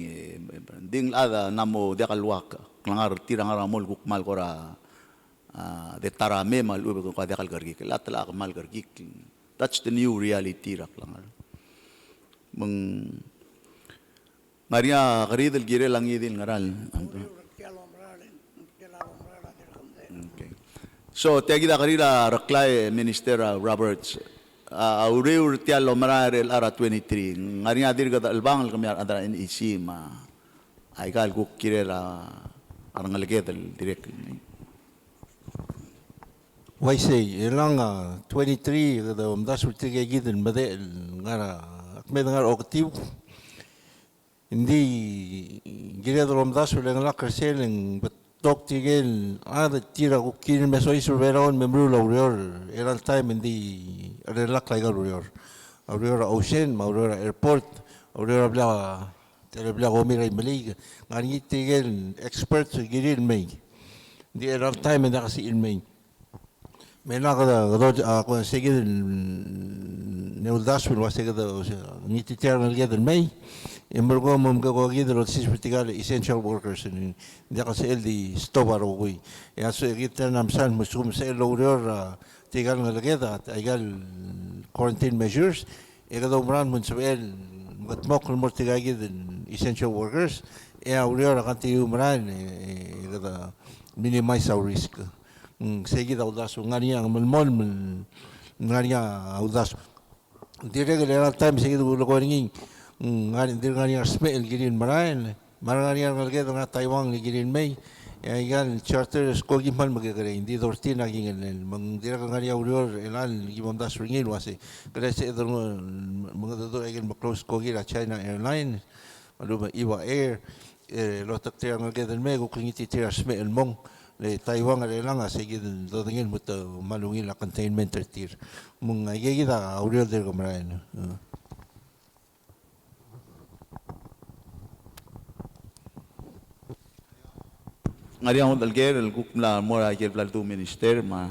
ding ada namo dia kalwak klangar tirang ramol gukmal kora de tarame mal ube ko dia kalgargi lat la mal gargi that's the new reality ra klangar meng Maria karidel gire lang idil ngaral. So, tiagida karila raklay Minister Roberts. Uriur tial lomrar el ara 23. Ngariya dirga albangal kami adara NEC ma. Ay kal kuk kirela arangalaged direct. Why say ilang 23 kada umdas ultige gidin made ngara akmed ngar oktiv hindi gireda umdas ulang la kerseling Dok tigel ada tira ko kin meso isurveron membru laurior era time hindi relak like laurior ocean maurior airport aurior bla bla gomira imelig ngani tigel experts girin may di era time hindi kasi in may mena kada ako sige neuldas pun wase kada ngiti tiar nalgeda may emergo mom ga go gida lo sis vertical essential workers ni dia ka sel di stobar oi ya so gita namsan musum se lo urior tigal nalgeda tigal quarantine measures egado umran mun sebel matmok mo tigal gida essential workers ya urior kanti umran egada minimize our risk seguida audas ngania mon ngania audas direct real time seguido lo koringin ngani ngania smell girin marain marangania ngalge nga Taiwan ni girin may yan charter skogi man magagare hindi dortina gingen mang direct ngania urior elan gimam das ringin wase kasi ito mga dodo ay close kogi la China airline maluma iwa air lo taktir ngalge may ko kingiti tira smell mong le Taiwan ale lang seguido do ngin muto malungin la containment tier mung ayegi da urior der kamarain Ngariang dalger el kukla mora kel platu minister ma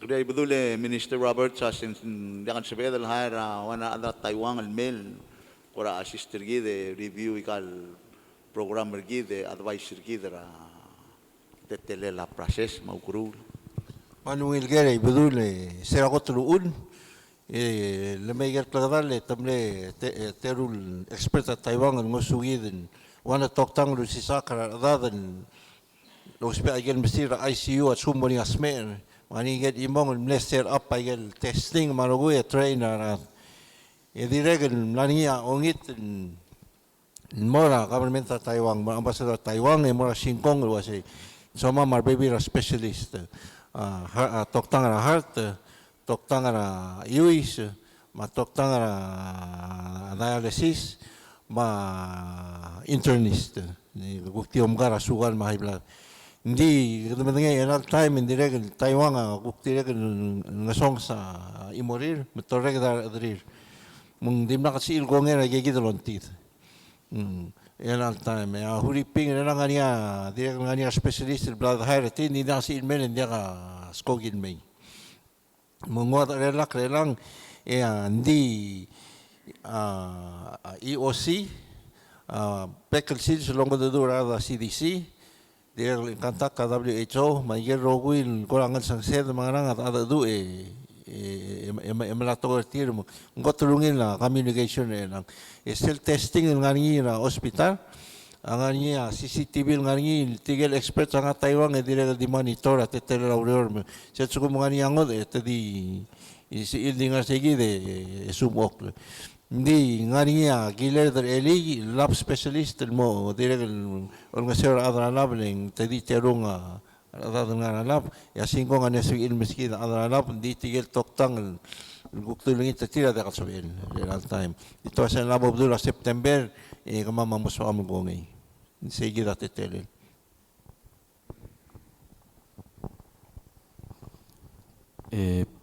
Kaya ibudule Minister Robert sa diakan sabi dal hara wana ada Taiwan al mail kora assister gide review ikal program gide advisor gide ra tetele la process maukuru manungil gere ibudule sera ko tuluun lemay ger plagdale tamle terul expert at Taiwan ngosugiden wana toktang lu sisakara dadan lo spe agel mesira ICU at sumoni asmer Mani get imong mlester up agel testing maruguya trainer direct lania ongit mora government of Taiwan ambassador Taiwan mora singkong wasi soma mar baby specialist toktang ra heart toktang ra UIS ma toktang ra dialysis ma internist ni guktiom gara sugal mahibla hindi kadang-kadang yan time hindi rin Taiwan kukti rin ngasong sa imorir matorek darir mung dim na kasi ilgong yan nagigit lontit yan ang time huriping na lang niya direk nga niya specialist blood hierarchy hindi na kasi ilmen hindi ka skogin may mungot relang hindi EOC Pekal Seeds along with the Durada CDC dia kontak ka WHO mayger roguin kurangan sang sed mga nang at ada du emalato tir mo ngotulungin la communication lang still testing ng ngani na hospital ang ngani CCTV ng ngani tigel expert sa Taiwan dire di monitor at telelaurior mo sa suko mga niangot di isi ilding nga sige de sumok hindi ngani giler der eli lab specialist mo dire ang sir adra lab ning tedi terung adra nga lab ya singko nga nesu ilmiski adra lab di tigel toktang guktuling tira da kasobel real time ito sa labo dula September kamama mo sa among gongay sige da tetele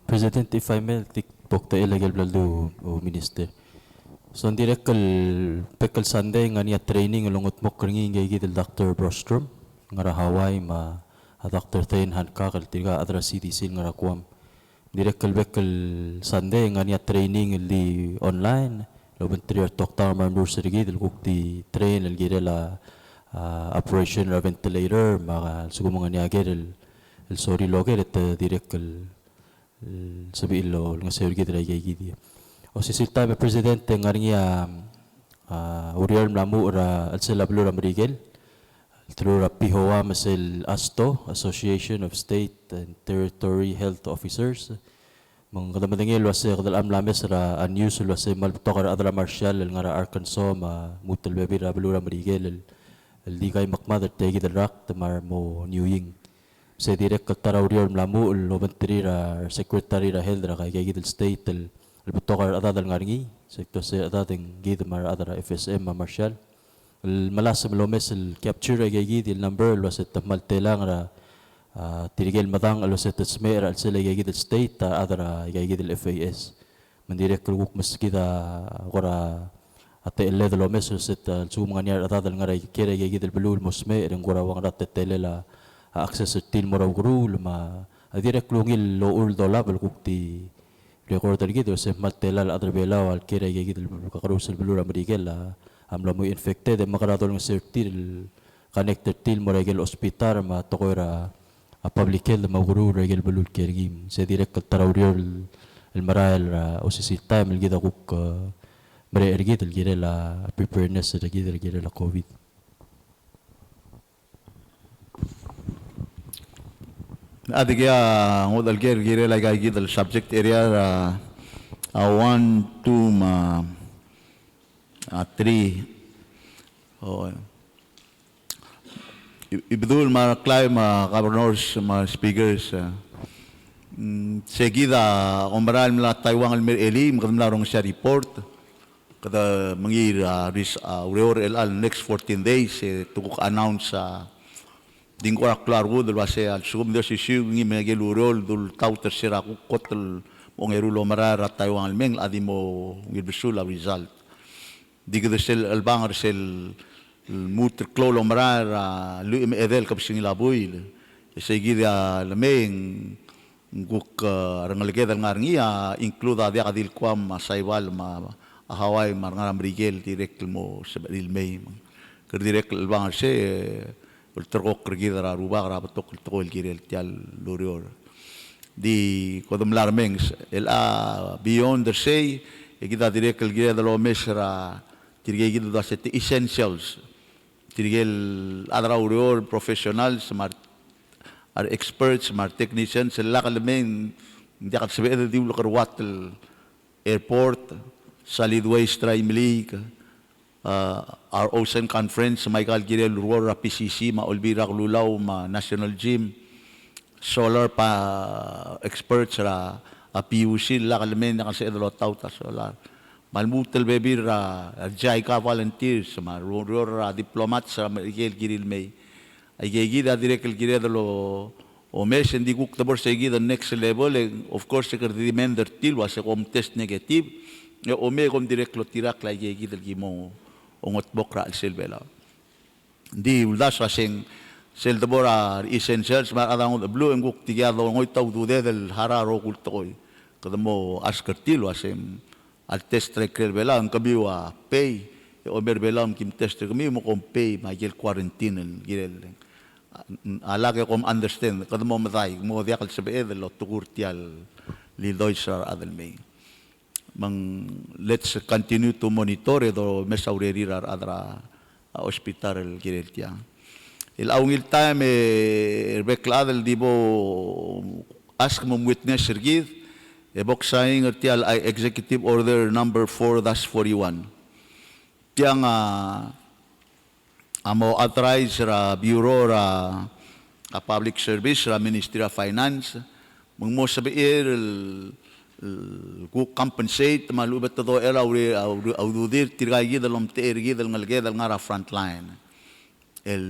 President, if I may tiktok ta illegal blaldo o minister. So direct pekal Sunday nga niya training ulungot mo kringi ngay gidil Dr. Brostrom nga Hawaii ma Dr. Tain Hancock al tiga adra CDC nga rakwam. Direct pekal Sunday nga niya training li online lo bentrier tokta member sa gidil kukti train al gidila operation ventilator ma sugo mga niya gidil sorry loger et direct sabi ilo nga sa gidila gidi. O si Silta Presidente nga niya uriar mlamu ra al sila blura marigel through PHOA masil ASTO Association of State and Territory Health Officers mga kadamadangil wasi kadalam lames ra news wasi maltokar adra marshal nga ra Arkansas ma mutal bebi ra blura marigel el di kay makmad at tegi dal rak tamar mo newing sa direct katara uriar mlamu lo menteri ra secretary ra health ra kay gidil state البطاقة أداة الغرقي سكتوسي أداة جيد مر أداة FSM مارشال الملاسم لومس الكابتشر جيد النمبر لو ست مالتيلان را تريجل مدان لو ست تسمير السيل جيد الستيت أداة جيد الFAS mendirek keluk mas kita gora ate elle de lo meso set sumanga niar atadal ngarai kere ge gidel belul mosme ren gora wang rat telela access til mora guru ma adirek lungil lo ul dola bel kukti record gitu se matela adar bela wal kere ge gidel kakarusel belul amerigela amla mo infected e makaradol ng sertil connected til mora gel hospital ma tokoira a public health ma guru regel belul kergim se direk tarawriol المراحل أساسي التايم اللي كده كوك مري رجيت الجيرة لا preparedness رجيت الجيرة لا كوفيد. Adi kaya ngodal gire like I give the subject area 1, 2, 3. Oh, ibidul mga klay mga governors, mga speakers. Seguida ombral mla Taiwan almer eli mkadmlarong siya report kada mangir ureor el al next 14 days tukuk announce dingko aklar wo dul wase al sugum de sisu ngi megel ureol dul tau tercera ku kotel mongerulo marara Taiwan almeng adimo ngir bisul result digde sel al bangar sel muter klolo marara lu edel kapsing labuil seguida lameng guk rangaligedal ngarngia include dia kadil kwam saibal ma Hawaii marngar Miguel direct mo sebil may ker direct bang se ultrok kergidara ruba rabatok tol girel tial lurior di kodum larmeng el beyond the say kita direct kergidal lo mesra tirge gitu da set essentials tirgel adra urior professional smart are experts, mga technicians, sila kalamin, hindi ka sabihin di ulo karwat airport, solid waste trimely, our ocean conference, may kalgirel Aurora PCC, maulbira lulaw, ma national gym, solar pa experts ra PUC, sila kalamin na kasi edalo tauta solar. Malmutal bebir JICA volunteers, ma Aurora diplomats, sa Miguel Giril May, ay gigida direct gigida lo o mes hindi kuk tabor sa gigida next level of course sa demander til was kom test negative o me kom direct lo tirak la gigida gimo ongot bokra al selbela di uldas waseng sel tabor essentials ma adang blue nguk tigado ngoy taw dude del hararo kultoy kadamo asker til wasem al test reker bela ang kabiwa pay o berbelam kim test kami mo kom pay ma gel quarantine gel alage kom understand kada mo matay mo dia kal sabe lo tukur tial li doisar adel me mang let's continue to monitor do mesaurerirar adra hospital gel tia il awngil time bekladel dibo ask mo witness sergid ebok saying tial executive order number 4-41 tiang amo authorize ra bureau ra public service ra Ministry of Finance mong mo sabiir ku compensate malubat to era aududir tirgai dalom tergi dal ngalge dal ngara frontline el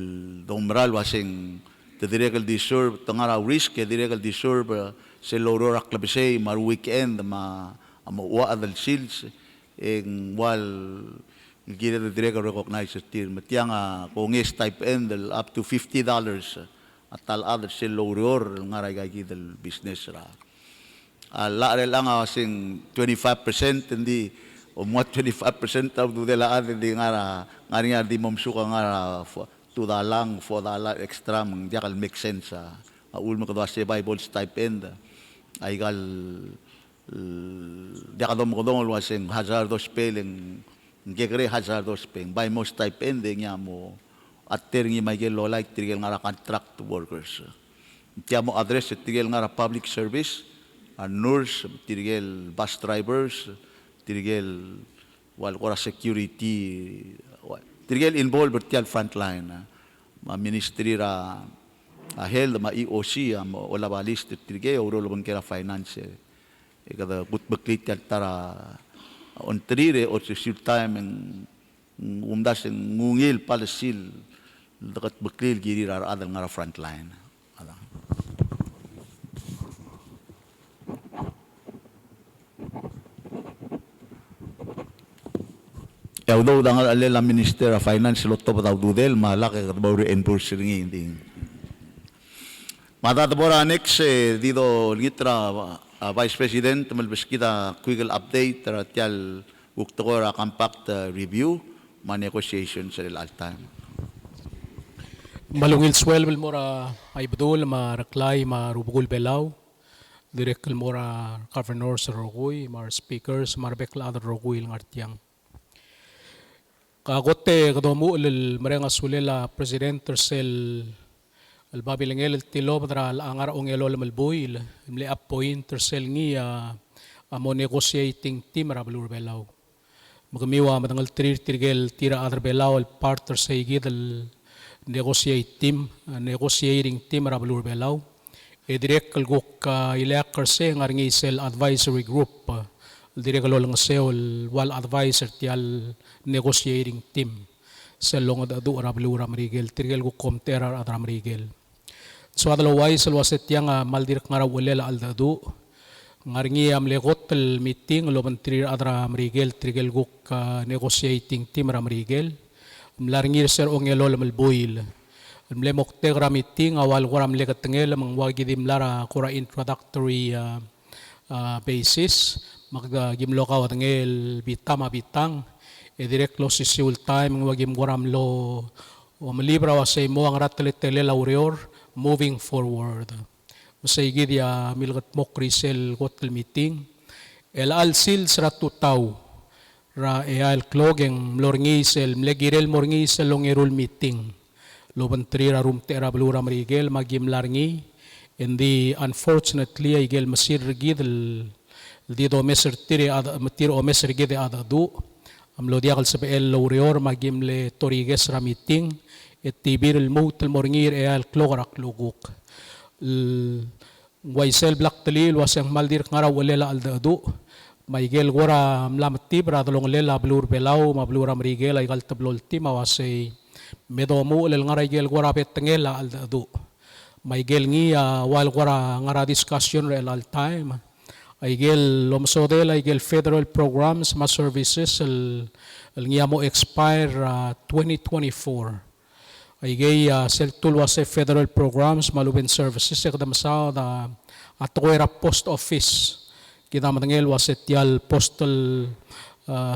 domral wasing te direct deserve tangara risk ke direct deserve se loro raklabse mar weekend ma wa dal shields en wal gira the direct recognize still matianga kongis type end up to $50 at tal other sel lorior ngaray gagi del business ra la lang asing 25% hindi o mo 25% of the la di ngara ngari di momsuka ngara $2 $4 extra mang diakal make sense ul mo kadwa se Bible type end ay gal diakadom kodong wasing hazardous spelling Gagre hazardous peng by most type ending niya mo at teringi may gelo like tigil nga contract workers. Tiya mo address tigil nga public service, nurse, tigil bus drivers, tigil wal kora security, tigil involved tiyan frontline. Ministry ra health, ma EOC, wala balis tigil uro lubang kira finance. Kada putbaklit yan tara on trire o sil time umdas ngungil palasil dekat beklil giri ar adal ngara frontline ala daw dangal alela Minister of Finance lotto pataw dudel malaki katbaw re-enforce ringi hindi. Matatabora next dito ngitra Vice President malbas kita quick update tial uktakora compact review ma negotiation sa all time. Malungil swell mora ay bedul ma reklay ma rubugul belaw direct mora governor sa rogoy mar speakers mar bekla adar rogoy ngartiang kagote kadomu el marenga sulela president tersel el babilengel el tilo padra al angar ongelo el malbuil mle appoint tersel ngi amo negotiating team rabulur belaw magamiwa madangal tirgel tira adar belaw el partner sa igid el negotiating team rabulur belaw direct kalgok ilakar se ngaringi sel advisory group direct kalol ng sel wal advisor tial negotiating team sel long adu rabulur amrigel tirgel go komtera ad amrigel so otherwise waset yang maldirek ngaraw ulela al dadu ngaringi am legot el meeting lo menteri adra amrigel tirgel go negotiating team ramrigel mlaringir ser ongelo malbuil mlemok tegra meeting awal waram legat tengel mangwagi dimlara kura introductory basis magda gimlokaw tengel bitama bitang direct lo sisul time wagim waram lo malibra wasay mo ang ratletele laurior moving forward masay gid ya milgat mokrisel gotel meeting el alsil sratutaw ra eal klogeng mlorngisel mlegirel morngisel longerul meeting lo bantri ra rumtera blura marigel magim larngi and unfortunately igel masir gid di do meser tire ad matir o meser gid ad adu amlo diakal sa el lorior magim le toriges ra meeting et tibir el mot el morngir eal klogarak luguk waisel black talil wasang maldir ngaraw lela al adu Maigel gora mlamati bradolong lela blur belaw mablur amrigel ay galtablol tim awase medomu lel ngaray gel gora betengela al dadu Maigel ngi wal gora ngara discussion rel all time ay gel lomsodel ay gel federal programs ma services el ngi mo expire 2024 ay gay sel tulwase federal programs maluben services ekdam sa da atoera post office kita matengel wasetial postal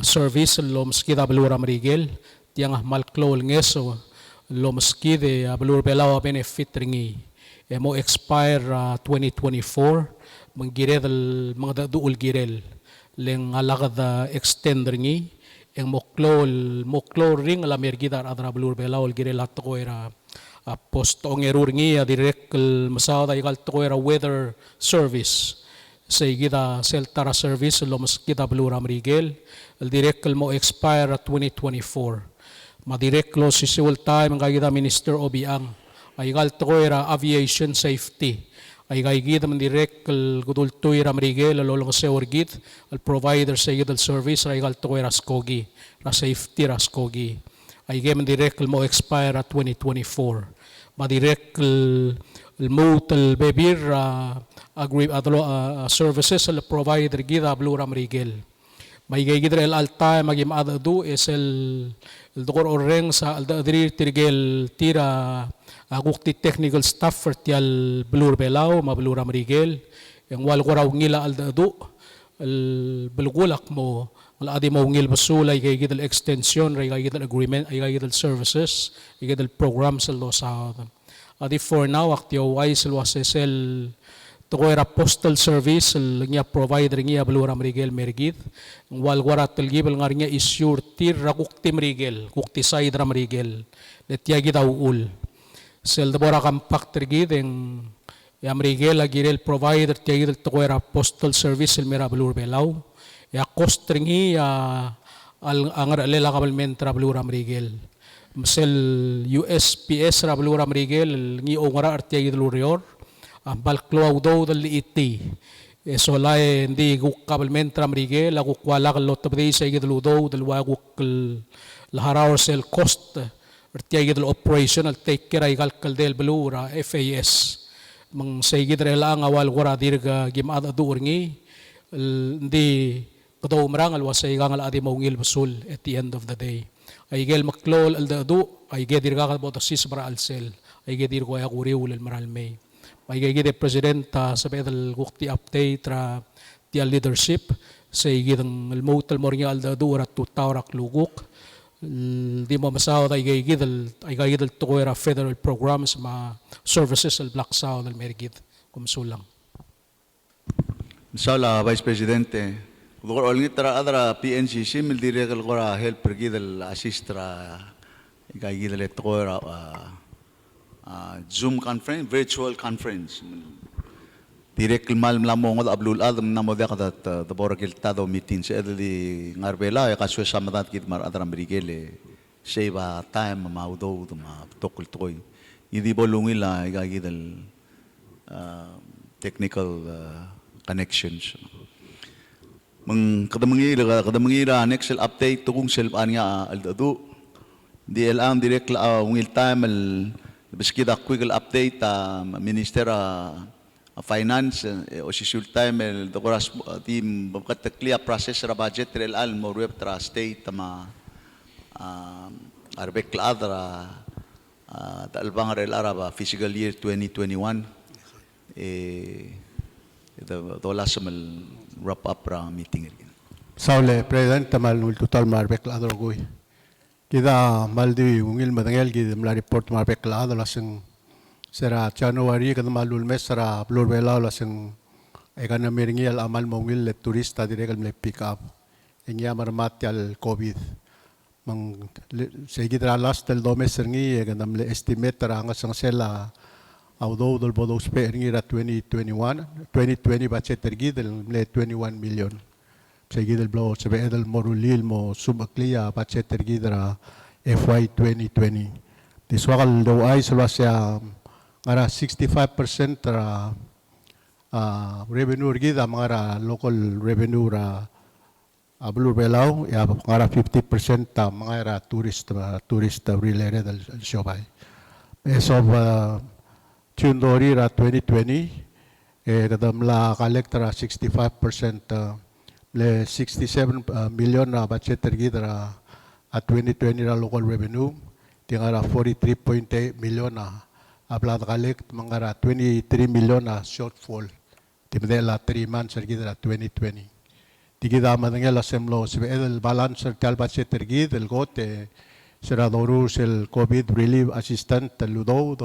service loms kita belura marigel tiang malklol ngeso loms kide belur belaw benefit ringi mo expire 2024 manggirel mga duul girel leng alagad extend ringi ang moklol ring la mergidar adra belur belaw girel at ko era post ongerur ngi direct masada igal to era weather service sa igida seltara service lomas kita belura marigel el direct mo expire 2024 madirect lo si siwal time ang gagida minister obiang ay gal era aviation safety ay gagida man direct gudul tuira marigel lolong sa orgid al provider sa igida service ay gal era skogi ra safety ra skogi ay gem direct mo expire 2024 madirect el motel bebir services el provider gida blura marigel may gidre el alta magim adadu es el dokor oreng sa aldadri tirgel tira agukti technical staff for tial blur belaw mablura marigel yang wal goraw ngila aldadu el bulgulak mo al adi mo ngil basula ay gidel extension ay gidel agreement ay gidel services ay gidel programs lo sa adi for now aktio wise wasesel Tokoera postal service niya provider niya belura marigel mergid wal warat telgibel ngar niya isure tir rakukti marigel kukti side ra marigel letya gida uul sel debora compact tergid en ya marigel agirel provider tiya tokoera postal service el mera belur belaw ya cost ringi ya al angar lela kabel mentra belura marigel sel USPS ra belura marigel ngi ongara artiya gidul rior balklo daw dal iti so lai hindi gukabel mentra marigel aku kwala kallo tabdi sa igidul daw dal waguk laharaw sel cost artiya igidul operational take care ay kalkal del belura FAS mang sa igidre lang awal gora dirga gimada duurngi hindi kadaw marangal wasay gangal adi maungil basul at the end of the day. Ay gel maklol al dadu ay gedir kakal boto sis mara alsel ay gedir ko ay akuriw lal maral may. Ay gedir president sa pedal gukti update tra ti leadership sa igidang almotal mornya al dadu rat tutawrak luguk. Di mo masaw ay gigidal tukoy federal programs ma services al Black South al merigid kumsulang. Sala Vice Presidente, kung olngit tara adra PNCC mil direkal ko ra help pergidal assistra ikagidal ito ko ra Zoom conference, virtual conference. Direct mal lamong od ablul adam na mo dekadat tabora kiltado meeting sa edli ngarbela kaswa samadat kit mar adra brigele save time maudo ma tokul toy. Hindi bolungila ikagidal technical connections. Kadamangira next update to kung self anya aldadu. DLang direct ungil time biskida quick update minister finance o si sul time dokoras team bakat clear process ra budget rel al mo rep tra state tama arbek ladra dalbang rel araba fiscal year 2021 the last wrap up ra meeting again. Saule President tamal total marbek ladro goy. Kita maldi ungil madangel kita mala report marbek ladro laseng sera January kada malul mes sera blur bela laseng ekana miringi al amal mongil le turista direkal mle pick up. Engya marmat al COVID. Mang segidra last del domes ngi ekana mle estimate ra ngasang sela although dol bodo spe ngi ra 2020 budget tergi del mle 21 million. Segi del blow sebe edel morulil mo subaklia budget tergi dra FY 2020. Diswakal do ay selwasya ngara 65% ra revenue gida mangara local revenue ra ablur belaw ya ngara 50% ta mangara tourist related al shobay. As of June ra 2020 kadam la collector 65% le 67 million na budget tergidra at 2020 ra local revenue tingara 43.8 million na abla collect mangara 23 million na shortfall timdela 3 months tergidra 2020 tigida madangela semlo sebe el balance tal budget tergid el gote será dorus el covid relief assistant ludo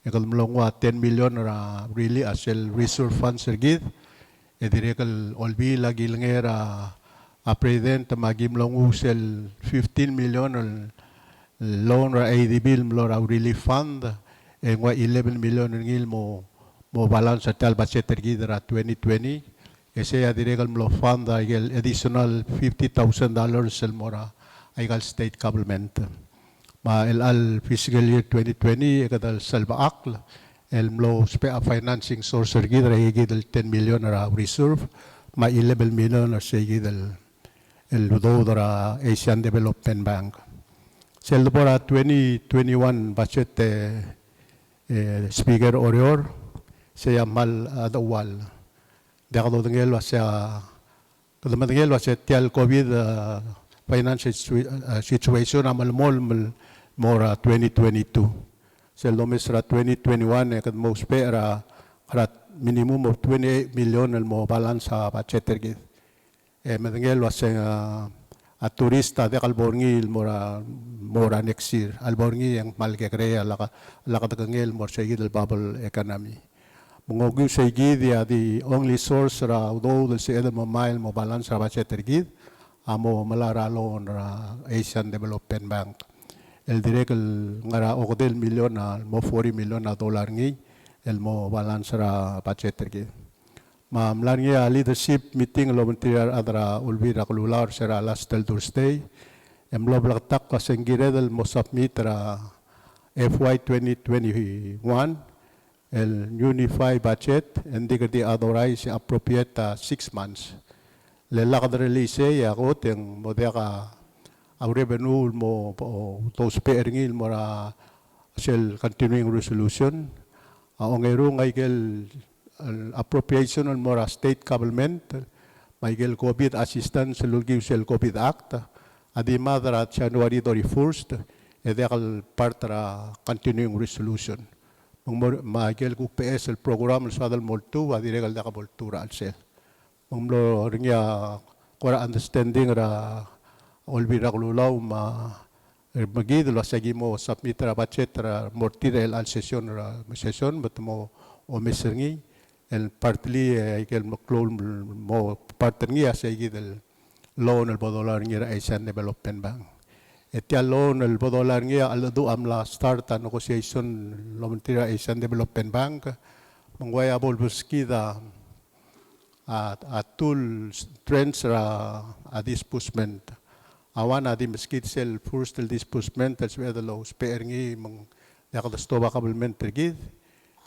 ekal mlongwa 10 million ra really as el reserve fund sergid edirekal olbi lagi langera a president magim longu sel 15 million loan ra ADB mlora relief fund engwa 11 million ngil mo balance tal budget sergid ra 2020 ese edirekal mlo fund agel additional $50,000 el mora aigal state government ma el fiscal year 2020 kadal salba akl el mlo spea financing source gidra gidel 10 million ra reserve ma 11 million ra gidel el ludodra Asian Development Bank sel bora 2021 budget speaker orior se mal adawal dakado dengel wasya kadamangel wasya tial covid financial situation amal mol mora 2022. Sel lomisra 2021 kad mo spera at minimum of 28 million el mo balance sa budget tergid. Madangel waseng a turista de kalborngi mora next year. Alborngi yang malke krea lakatagangel mor sa el bubble economy. Mungogu sa dia the only source ra although the say mo mile mo balance sa budget tergid amo malaralo ra Asian Development Bank. El direct el ngara okdel million na mo 40 million na dollar ngi el mo balance ra budget tergi ma mlangi leadership meeting lo mentir adra ulbira kulular sera last Thursday em lo blaktak ka sengire del mo submit ra FY 2021 el unified budget and digdi authorize appropriate 6 months le lakad release ya ko teng modeka ang revenue mo to sparingil mo ra sel continuing resolution ang ngero ngay kel appropriation mo ra state government Michael COVID assistance lulgiw sel COVID Act, adi madara January 31st, edekal partara continuing resolution. Michael kuk PS el program el sadal moltu, adi regal daka moltura al sel. Mlo ringya kora understanding ra olbira kululaw magid lo sagi mo submit ra budget ra mortira el al session ra session but mo o mesengi el partly el clone mo partneri asagi del loan el bodolar ngira Asian Development Bank. Etia loan el bodolar ngira al do amla start a negotiation lo mentira Asian Development Bank mangwaya bolbuskida a tool trends ra a disbursement. Awan adi meskit sel first el disbursement el sweda lo speringi mang yakadastoba kabelment tergid.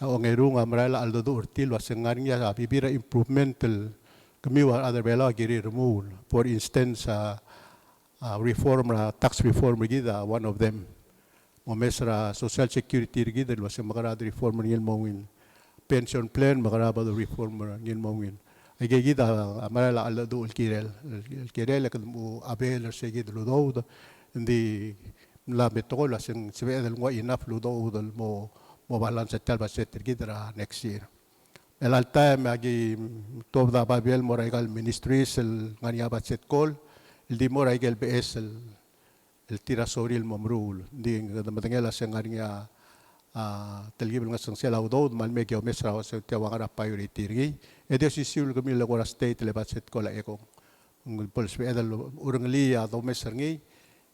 Ang erung amrala aldo do urtil wasengarnya bibira improvement el kamiwa other bela giri remove. For instance reform tax reform gida one of them. Momesra social security gida waseng makarad reform ngil mawin. Pension plan makarabado reform ngil mawin. Gida amrala aldo do kirel kadmu abel segid ludo hindi la betol waseng sweda ngwa enough ludo mo balance at budget gidra next year. El alta magi top da babel moraigal ministries el ngania budget call el di moraigal BS el tirasori el momrul di matengela sengania telgibel ngasang sela udod malme kyo mesra sa tiawangara priority ri edio sisul kami la kora state le budget call eko ngul spedal uranglia do meserngi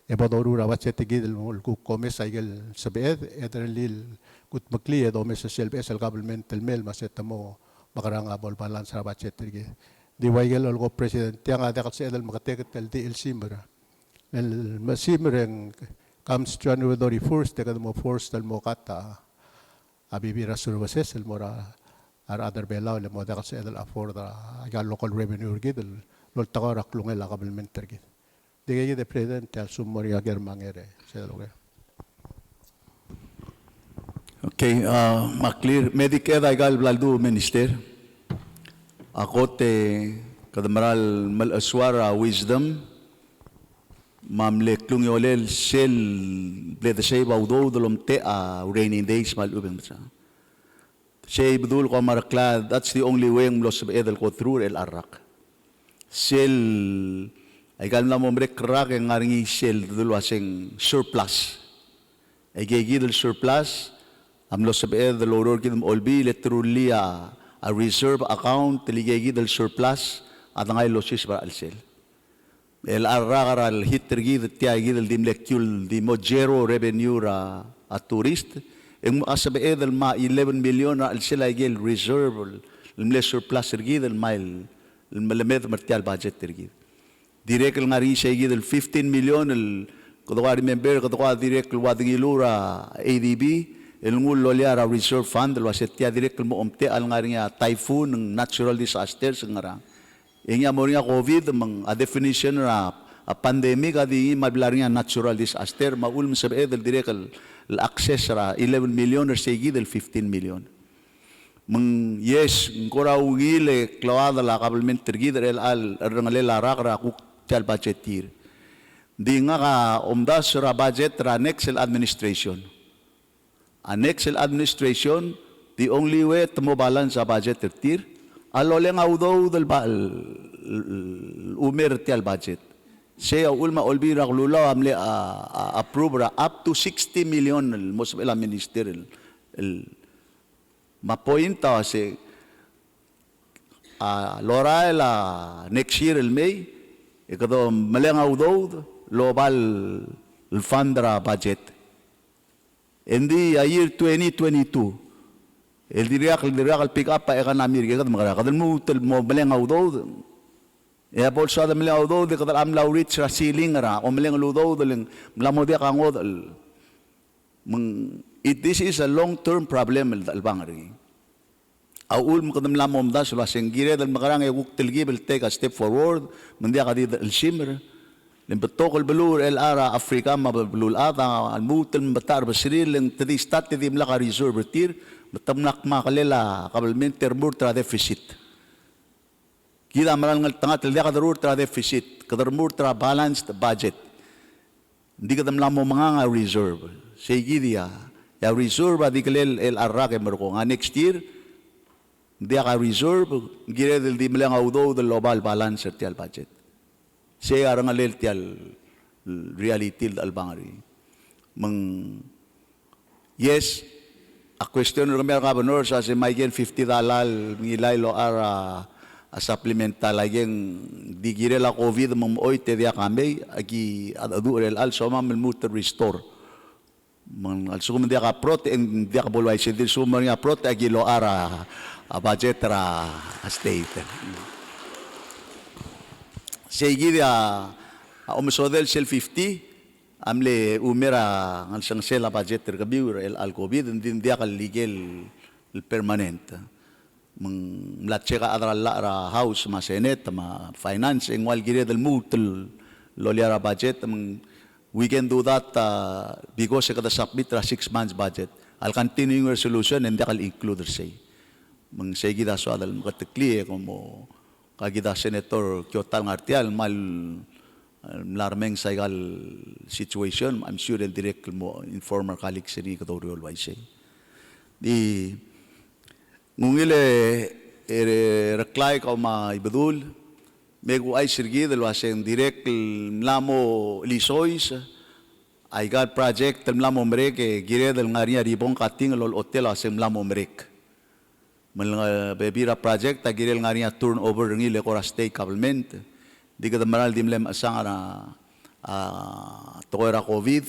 ebodorura budget gidel ku komesa igel sabed edrelil kut makli do mesa selbes el government el mel masetamo makaranga bol balance ra budget ri di waigel olgo president yang ada kasi edel makatek el di el simra el masimreng comes January 1st tekad mo force el mo kata abibira services el mora ar other bela el mo da kasi edel afford ga local revenue gidel lol tagara klungel government ri di de president el sumoria germangere sedelo. Okay, maklir Medicare igal blaldu minister. Ako te kadamaral malaswara wisdom mamle klung yolel sel bleda shay bawdo dolom te rainy days mal ubeng sa. Shay bedul ko marakla, that's the only way ng los edel ko through el arak. Sel igal na mo mrekrak ang ngaringi sel dul waseng surplus. Ay gigidel surplus amlo sabi the loror kidum olbi literally a reserve account tiligegi del surplus at ngay losses para alsel el arragar al hittergi the tiagi del dim lectul di mo zero revenue ra a tourist em asabi del ma 11 million ra alsel ay gel reserve el surplus ergi del mile el malamed martial budget ergi direct el ngari segi del 15 million el kodwa remember kodwa direct el wadingilura ADB el ngul lolia ra reserve fund lo asetia direct mo omte al ngaringa typhoon ng natural disasters ngara ingya mo ringa covid mang a definition ra a pandemic adi mablaringa natural disaster maul msabe del direct el access ra 11 million or segi del 15 million mang yes ngora ugile klawada la government tergider el al rangale la ra ku tal budgetir di nga ka omdas ra budget ra next administration. An Excel administration, the only way to mo balance sa budget tertir, alole nga udaw del umer tial budget. Siya ulma olbira klulaw amle approve ra up to 60 million most of minister mapointa si lora la next year el May ikado malenga udaw global fund ra budget. In the year 2022, el diriak pick up pa economy rigat magara kadal mo tel mo baleng awdo e apol sa dam law do de kadal am law reach ra ceiling ra o maleng ludo del mlamo de kangod this is a long term problem al bangari aul mo kadam lamom das la sengire dal magarang e wuk telgi bel take a step forward mandia kadid al shimmer Limbetokol belur el ara Afrika mabelul ata almutel batar basril leng tadi stat tadi mlaka reserve tir betamnak makalela kabelmen terbur tra deficit Kita maral ngal tanga tilya kadarur tra deficit, kadarmur tra balanced budget. Hindi ka damla mo mga nga reserve. Sige dia, ya reserve adi kalel el arra ke merko nga next year, dia ka reserve, gire del di mlang audo del global balance tial budget. Saya arang alel tial reality dal bangari. Yes, a question ng mga governor sa si Mike $50 ngilay lo ara a supplemental laging di gire la COVID mamoy te dia kami agi adu rel also mamel restore man also kung dia ka protein dia ka bolway si so mga protein agi lo ara a budget ra a state sige dia a umusodel sel 50 amle umera ngal sang sel a budget tergabiur el al COVID din dia ka legal permanent mlatche ka adra ra house ma senate ma finance engwal gire del mutul loliara budget we can do that because kada submit ra 6 months budget al continuing resolution and kal include say say gida so adal makatikli como kagida senator kyotal ngartial mal larmeng saygal situation I'm sure el direct mo informer colleagues ni kadoriol wai say di ngungile reklay ka ma ibadul megu ay sirgi del wasen direct mlamo lisois ay gal project mlamo mrek gire del ngaria ribong kating lol hotel asem mlamo mrek mal bebira project ta gire ngaria turnover ngile kora state government di ka maral dimlem asang ara toera covid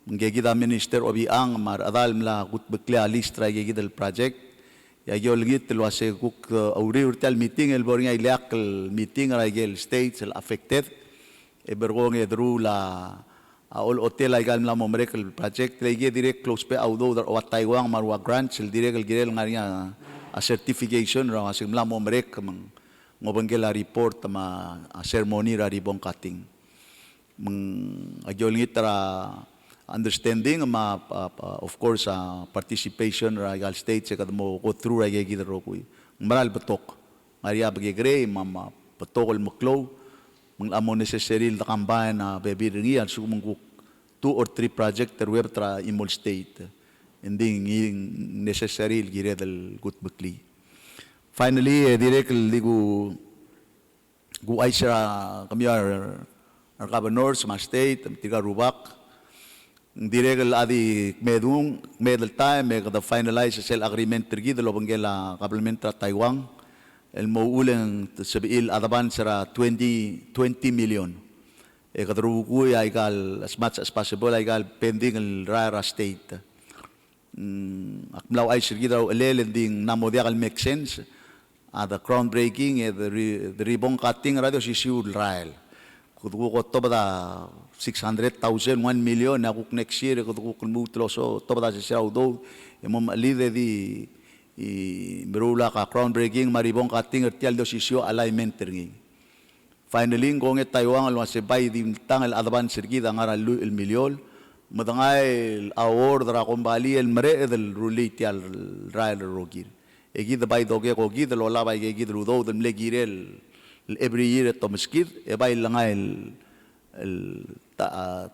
ngegida minister obi ang mar adal mla gut bekla listra gegidel project ya yol git lo ase kuk auri urtal meeting el boring ay lak meeting ra gel states el affected e bergong e dru la all hotel ay gal la momrek el project re ge direct close pe audo dar wat taiwan marwa grants el direct el girel ngaria a certification ra ase la momrek mang ngobengel la report ma a ceremony ra ribong cutting mang agyol ngit ra understanding of course participation ragal states kad mo go through ay gidro ko maral betok maria bagegre mama betokol muklo mang amo necessary la campaign na bebi ringi al sumung 2 or 3 project ter web tra imol state ending necessary gire del gut bekli finally direct ligu gu aisha kami ar governor sa state tiga rubak direct adi medal time the finalize sel agreement tergi de lobangela complement tra Taiwan el mo ulang sabil adaban sara 20 million e kadru ku ay gal as much as possible ay gal pending el rara state akmlaw ay sirgi daw elending namodial make sense the groundbreaking the ribbon cutting radio si siul rail kudu ko to bada 600,000 1 million na kuk next year kudu ko mutlo so to bada si do mo lide di berula ka groundbreaking maribong cutting ertial do sisyo alignment tergi finally ngong Taiwan alwa se bay di tangal advance sergi da ngara lu el million madangay award ra kombali el mare del rulitial rail rogir egi da bay doge ko gi del ola bay gi del do dem legirel every year to meskid e bay langay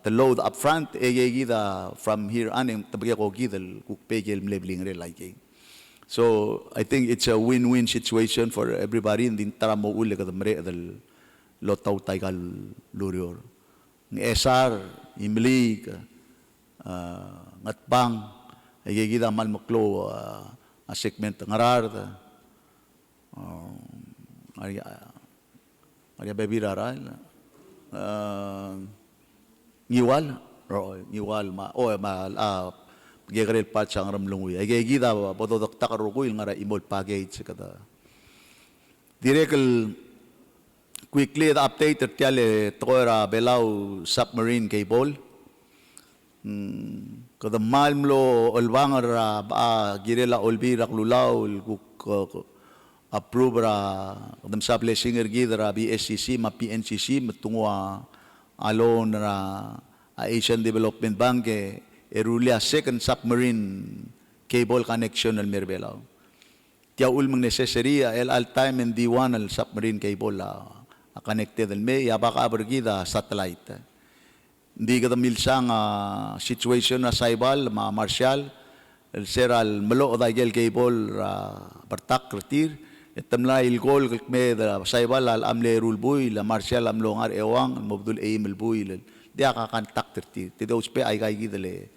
the load up front egida from here on tabagya ko gidel kukpegel mlebling relay so I think it's a win-win situation for everybody in tara mo uli ka mre del lotaw taigal lurior ng SR imli ngatbang egida mal maklo a segment ngarar Maria bebira ral ngiwal gegrel pat sang ramlungoy ay gida bododok takarugoy ngara imol package kada direkel quickly the update tiale toera belau submarine cable kada malmlo olwangar ba girela olbira klulaw approve ra kadam sa blessing gidra BSCC ma PNCC matungwa alon ra Asian Development Bank erulia second submarine cable connection al Merbelao tiyaul mang necessary el all time and D1 al submarine cable connected el me ya baka bergida satellite. Hindi ka milsang situation na saibal ma martial el seral melo da gel cable bertak retir etamla il gol me da saibal al amle rulbuy la martial am longar ewang mobdul aim el buy dia ka kontak retir tido uspe ay kay gidele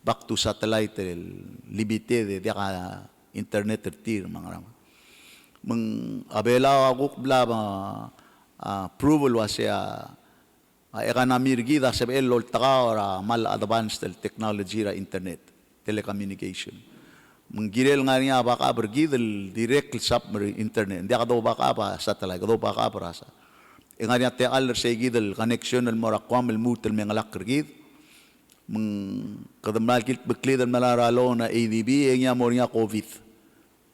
back to satellite limited dia ka internet retir mga mang abela aguk bla approval wasya economy gida sa el lol taka mal advanced technology ra internet telecommunication menggirel nga niya baka bergidel direct submarine internet dia kado baka pa satellite kado baka pa rasa nga niya te al sa gidel connection el morakwam el mutel mengalak gid meng kadamnal kit beklid el malaralo na ADB nya mornya covid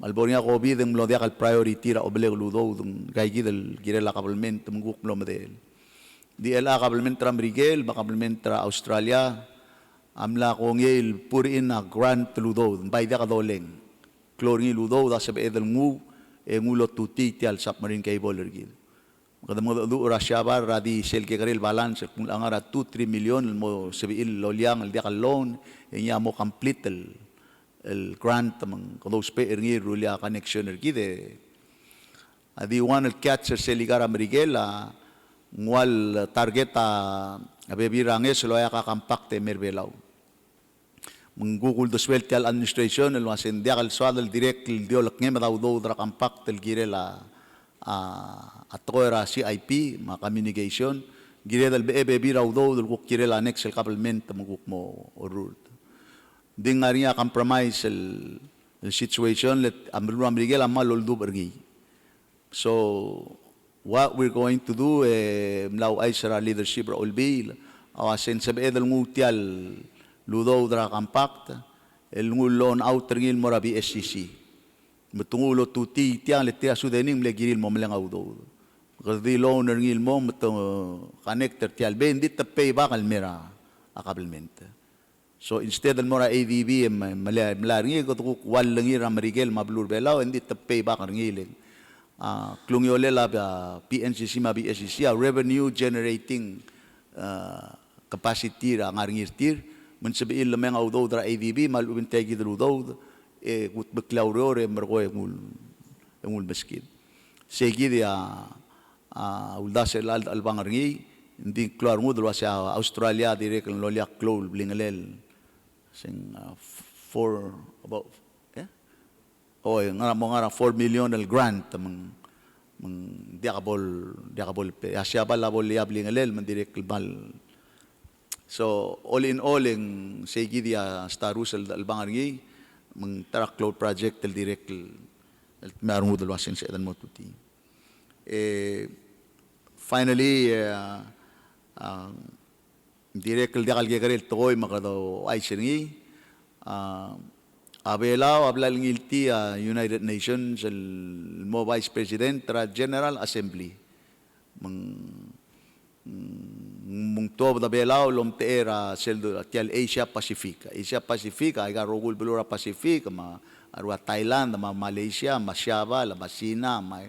Malbornya COVID ang melodia kal priority ra oble ludo dung gaigi del girela kabelment menguk belum del. Di ela kabelment tra Miguel, kabelment tra Australia. Amla ko ngel purin na grant ludo bay dia kadoleng. Kloring ludo da sabe edel ngu ngulo tuti tial submarine cable gid. Kada mo do Russia bar radi sel ke karel balance kung angara 2-3 million mo sabe il lolyang dia kal loan nya mo complete el grant among those pay erngir rulia connection ergide adi one el catcher se ligara Miguel ngwal targeta abebirange selo ya ka compacte merbelaw menggugul dos weltial administration el wasen dia kal swal direct el diolak ngem daw do dra compacte el girela atoera CIP ma communication girela el bebiraw do del kuk girela next el complement muguk mo orul ding ngaria compromise el situation let amru Miguel amal loldu bergi. So what we're going to do mlaw ay sara leadership ra ulbi awasen sabe edel ngutial ludo dra compact el ngulon outer ngil mora BSCC betungulo tuti tiang le tia sudening le giril mo mlang audo gadi loan ngil mo connector tial bendit pay bakal mera akabelmente. So instead del mora ADB malaringi ko tuk walangi Miguel mablur belaw hindi tapay ba karngilin klungyole la PNCC ma BSCC revenue generating capacity ra ngarngir tir mensabiil lamang audo dra ADB malubin tegi dro gut beklaurore mergo engul meskin segi dia uldasel albangarngi hindi keluar ngudro sa Australia direk loliak klol blingelel sing about ngara 4 million el grant meng diakabol pe asya bala bol liabling elel mendirek bal so all in all eng segi dia starus el bangargi meng tarak cloud project el direk el marung del wasin sa edan motuti finally direk el diakal gegarel toy makado ay siringi abelaw ablal ngilti United Nations el mo vice president tra General Assembly mung tob da belaw lom teera seldo tial Asia Pacific ay garogul belura Pacific ma arwa Thailand ma Malaysia ma Java ma China ma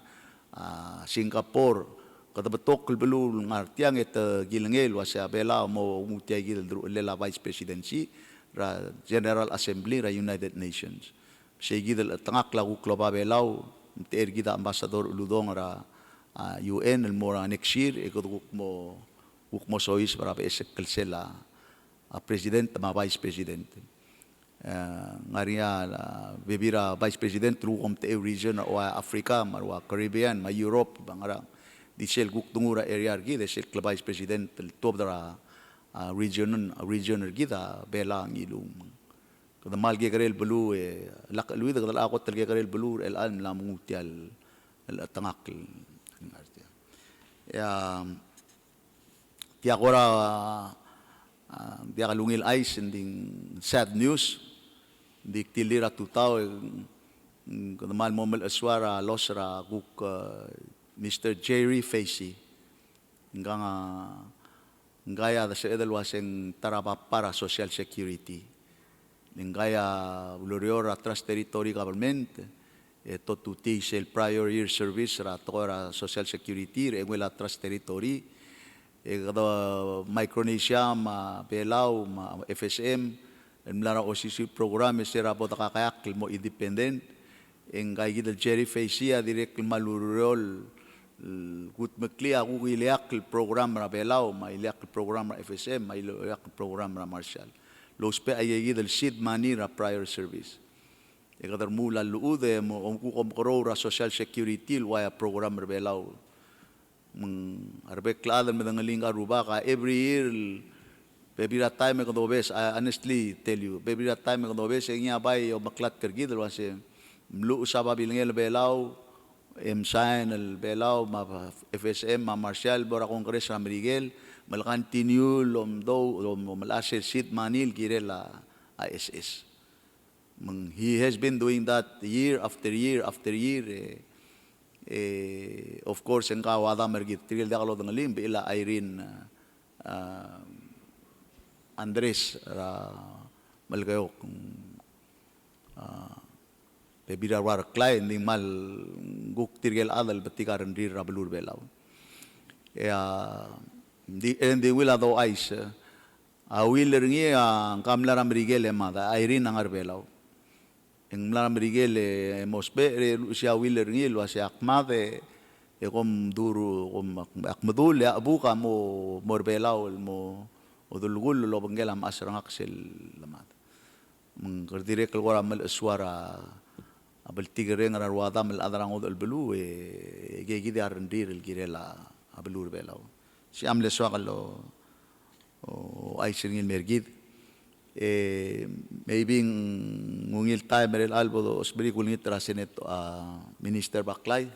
Singapore kada betok belul ngartiang et gilengel wasya belaw mo mutia gil lela vice presidency ra General Assembly ra United Nations segi del tangak lagu kloba belaw ter gida ambassador uludong ra UN el mora next year ekuduk mo sois para esek kelsela president ma vice president ngaria bebira vice president rukom te region o Africa marwa Caribbean ma Europe bangara di sel guk tungura area gi de sel vice president el top dara region gida bela ngilum kada mal ge garel belu lak lui da la ko tel ge garel belu el an la mutial el tangak ya ti agora dia kalungil ice ending sad news di tilira tutaw kada mal momel aswara losra guk Mr. Jerry Facey ngaya da sa edel waseng tarapa para social security ngaya ulurior trust territory government to sel prior year service ra tora social security re ngwela trust territory kada Micronesia ma Belau ma FSM mlara OCC program sera bota kakayak mo independent en kay gidal Jerry Facia direct malurol gut maklia ku iliak program ra Belau ma iliak program ra FSM ma iliak program ra Marshall los pe ay gidal seed money ra prior service kadar mula luude mo ku ra social security waya program ra Belau arbek kladan medangaling aruba ka every year baby that time ko dobes I honestly tell you baby that time ko dobes ngya bay o maklat kergi dal wase mlu usaba bilngel Belau sign el Belau ma FSM ma Marshall bora Congress ra Miguel mal continue lom do lom malase seat manil girela ISS he has been doing that year after year after year of course en kawada mergit tigil da kalo dangalim bila Irene Andres ra malgayo bebira war client ding mal guk tigil adal batikaran rir rabulur belaw di wila do ais a willer ngi kamla ramrigel emada Irene angar belaw en mlam rigele mosbe sia willer ngil wa sia akmade kom duru kom akmadul ya abuka mo morbelaw mo odulgul lo bangela masrang aksel lamat meng kardire kalwara mal aswara abel tigre ngara wada mal adrang odul belu ge gidi arndir el girela abelur belaw si amle swakalo o ay singil mergid maybe ngungil tayo merel albo do osbri kulingit rasenet Minister Baklay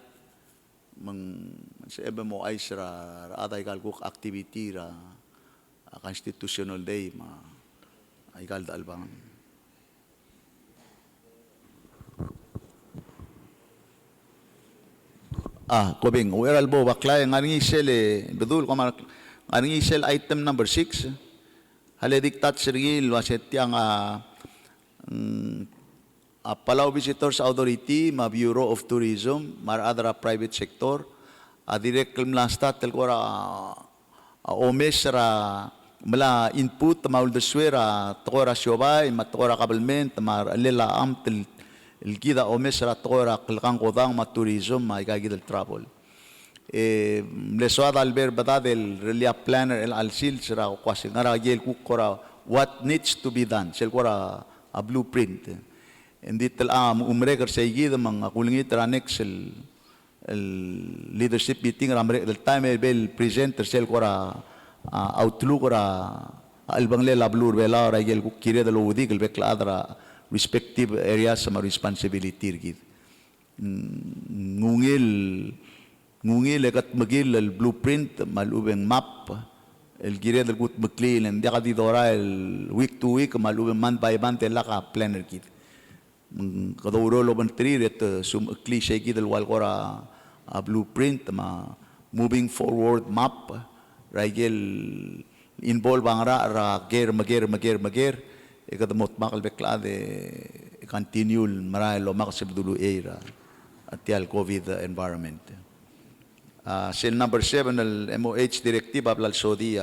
mang sebe mo ay sira aday kalkuk activity ra constitutional day ma ay kalda albangan kobing uwer albo Baklay ngaring isel bedul kamar ngaring isel item number 6 hale diktat sergil waset yang Palau Visitors Authority ma Bureau of Tourism mar adra private sector direct lasta tel kora omes ra mala input maul de suera tora siobay matora kabelment mar lela am tel الكذا أومسرا تقورا قلقان قضان ما tourism ما يقاعد الترابل ملسواد البير بدأ الريليا planner الألسيل سرا قاسي نرا جيل كورا what needs to be done سيل كورا a blueprint إندي تلام أمريكا سيجي ذم أقولني ترى next leadership meeting رامريك التايم بيل presenter سيل كورا outlook كورا البنغلي لابلور بلا راجل كيري دلو وديك البكل أدرا respective areas sama responsibility gitu. Ngungil lekat magil el blueprint malubeng map el gire del gut beklil en dia kadi dora el week to week malubeng month by month el ka planner gitu. Kadoro lo bantri ret sum cliche gitu el wal kora a blueprint ma moving forward map ragel involve bangra ra mager ikadamot makal beklade continue maray lo makasib dulu era atial COVID environment. Seal number 7 el MOH directive ablal Saudi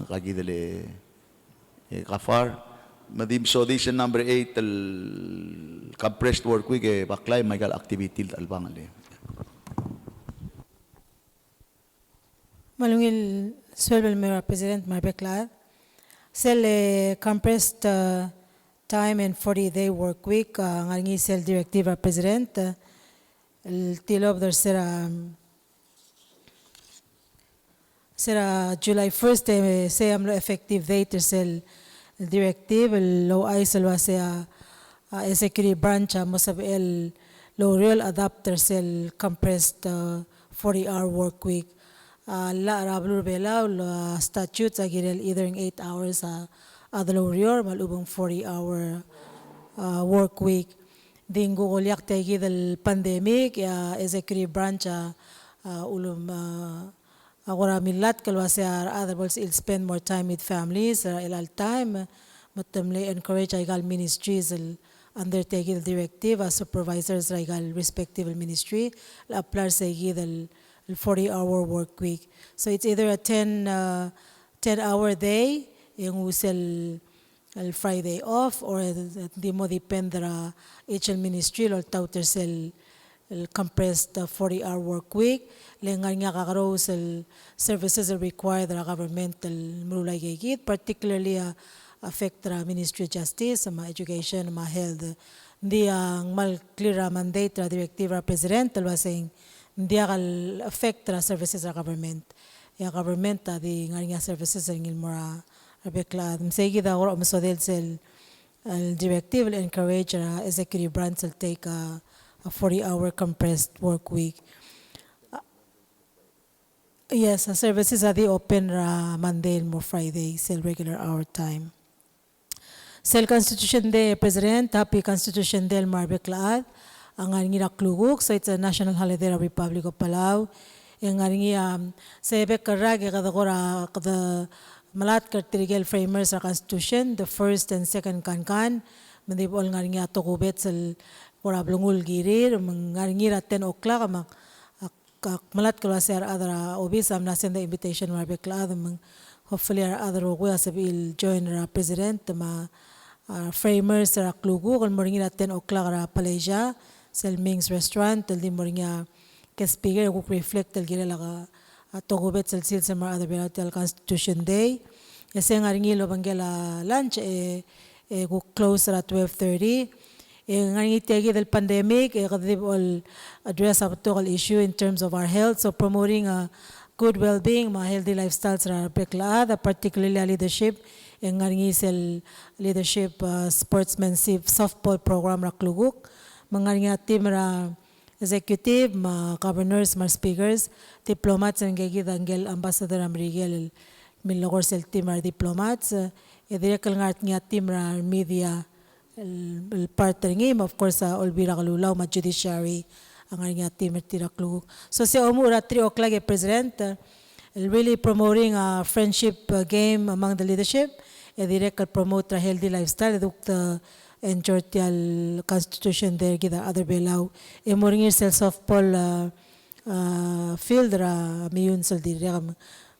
kagidele kafar madim Saudi seal number 8 el compressed work week baklay magal activity albangale. Malungil swelbel Mayor President Marbekla sel compressed time and 40-day work week ngaringi sel directive president el tilob der sera July 1st say amlo effective date sel directive lo aisel wase executive branch mosab el lo real adapter sel compressed 40-hour work week la rablur bela statutes agirel either in 8 hours adalorior malubong 40-hour work week dingo golyak tegi del pandemic executive branch ulum agora millat kalwase otherwise il spend more time with families il time matamle encourage igal ministries undertaking the directive as supervisors regal respective ministry apply sa the 40-hour work week. So it's either a 10-hour day yung usel el Friday off or di mo depende ra each ministry or tauter sel el compressed 40-hour work week lengan nga kakaro sel services are required ra governmental mulay gigit particularly affect ra Ministry of Justice ma education ma health hindi ang mal clear mandate ra directive ra president talwasing hindi akal affect ra services ra government ya government di nga services ang ilmora Rebecca, sige da oro masodel sel directive will encourage executive branch to take a 40-hour compressed work week. Yes, services are the open Monday and Friday, sel regular hour time. Sel Constitution Day, President, happy Constitution Day Marbeclaad. Ang ngilakluguk, so it's a national holiday of Republic of Palau. Ang sa ebek karag kada malat kartirigel framers sa Constitution, the first and second kankan, mandibol nga rin ato kubet sa kurablungul girir, nga rin 10 o'clock, malat kalwa sa other obis, am na send the invitation marbekla, hopefully our other okuya sabil join our president, framers sa klugu, kung mo rin 10 o'clock ra Palasia, sa Ming's restaurant, taldi mo rin speaker, kung reflect, talgira laka, togubet sa mga other bilateral Constitution Day. Kasi nga rin ilo banggela lunch, go close at 12:30. Nga rin itagi del pandemic, kadib all address a total issue in terms of our health. So promoting a good well-being, mga healthy lifestyles ra peklaad, particularly leadership. Nga rin isel leadership sportsmanship softball program ra kluguk. Mga rin team ra executive, mga governors, mga speakers, diplomats, ang gagidangel ambassador Amrigel, milogor sel team ar diplomats, direkal nga team ra media, partner ngim, of course, olbira kalulaw, ma judiciary, ang nga team at tiraklug. So si Omura 3 o'clock President, really promoting a friendship game among the leadership, direkal promote a healthy lifestyle, enjoy the Constitution there, kita other belaw. Moring yourself softball field ra miyun sal dire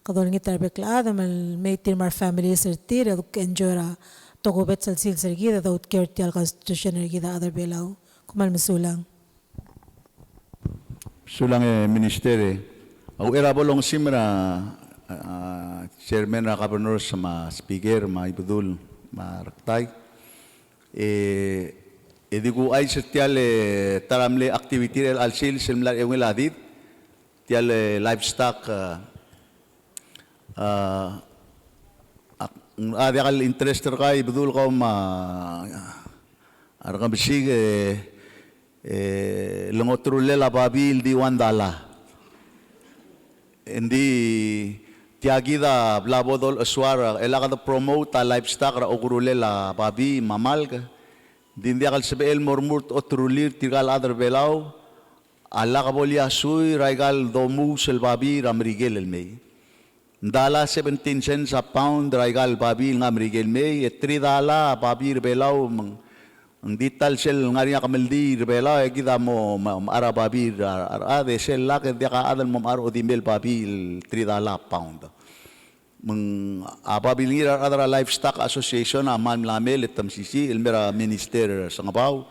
kadol ngi tarbekla adam may team our families tire enjoy ra togobet sal sil sergida daut care the Constitution kita other belaw kumal masulang ministere au era bolong simra chairman ra governor sama speaker ma ibudul ma raktay edigu ay setial taramle activity el alsil semlar yung ladit tial livestock adakal interest kay bedul ko arakam bisig lungotrule la babil di $1 hindi tiagida blabodol aswara elakada promote a livestock ra okurule la babi mamal ka dindi akal sebel mormurt otrulir tigal adar belaw ala kabolya sui raigal domu sel babi ramrigel el mei ndala 17 cents a pound raigal babi ngamrigel mei $3 babi belaw ang dital sel ngaria kameldi belaw gida mo ara babi ara de sel la ke dia ka adal mo aro dimel babi $3 pound apabilingira adara livestock association aman lamel etam sisi ilmera minister sangabaw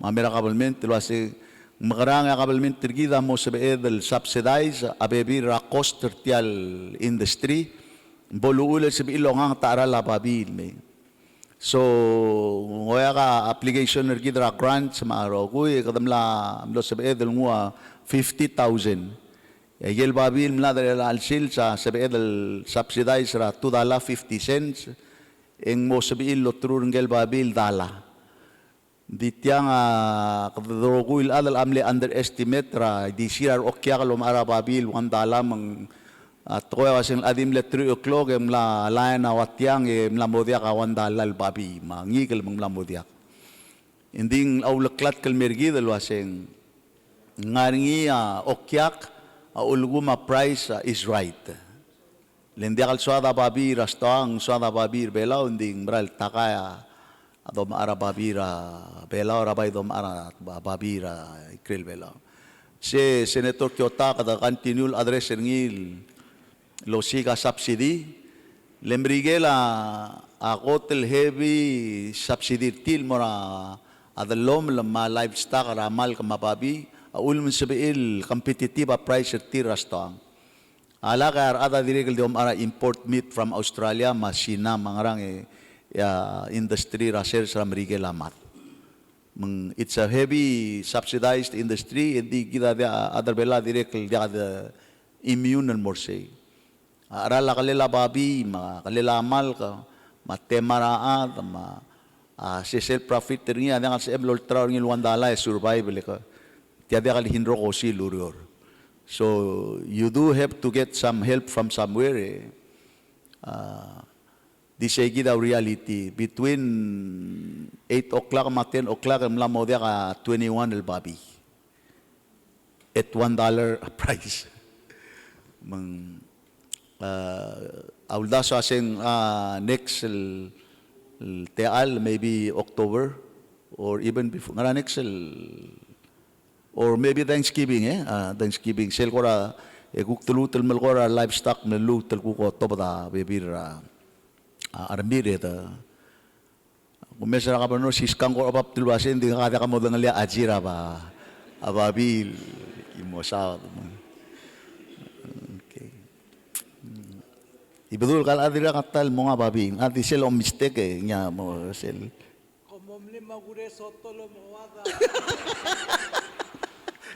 mamera government tilwase makaranga government tirgida mo sabeed el subsidize abebir a cost tertial industry boluule sabi ilongang taara la babil me so ngoya ka application ergidra grant sa maaro kuy kadamla amlo sabeed el ngua 50,000 Egel babil mladre alsil sa sabeed el subsidize ra $2.50 eng mo sabiil lo trur ngel babil dala dityang kadroguil adal amle underestimate ra di sirar okya kalom ara babil $1 mang toya wasin adim le 3 o'clock em la lain awatyang em la modia ka $1 al babi mangigel mang la modia inding aulaklat kal mergid al waseng ngaringi okyak ulguma price is right. Lendi akal suada babi rastang suada babi belaw nding bral takaya adom ara babira belao rabay dom ara babira krill belao. Si Senator Kyota kada continual address ngil lo siga subsidy lembrigela a hotel heavy subsidy til mora adalom lama livestock ramal kamababi ulmun sabiil competitive price tirastang ala kar ada dirigel dom ara import meat from Australia masina mangarang industry raser sa merigela mat. It's a heavy subsidized industry, hindi kita dia other bela directly dia ada immune and more say. Arala kalila babi, kalila amal ka, matemaraat, si self profit niya, dia kasi emlol trao ng $1 survival ka. Tiada kali hindro ko si lurior. So you do have to get some help from somewhere. This is the reality. Between 8 o'clock and 10 o'clock, mlamo dia ka 21 el babi. At $1 a price. Aulda sa asing next teal, maybe October, or even before. Ngara next or maybe Thanksgiving, Thanksgiving. Sel ko ra, kuktelutel mel ko ra livestock, melutel ko to bada, bebira. Armire ta kumesa ka pano siskang ko apap tilwasin di ka ka mo dangalia ajira ba ababil imosa okay ibudul kal adira katal mo nga babi ati sel o mistake nya mo sel komomli magure sotolo mo wada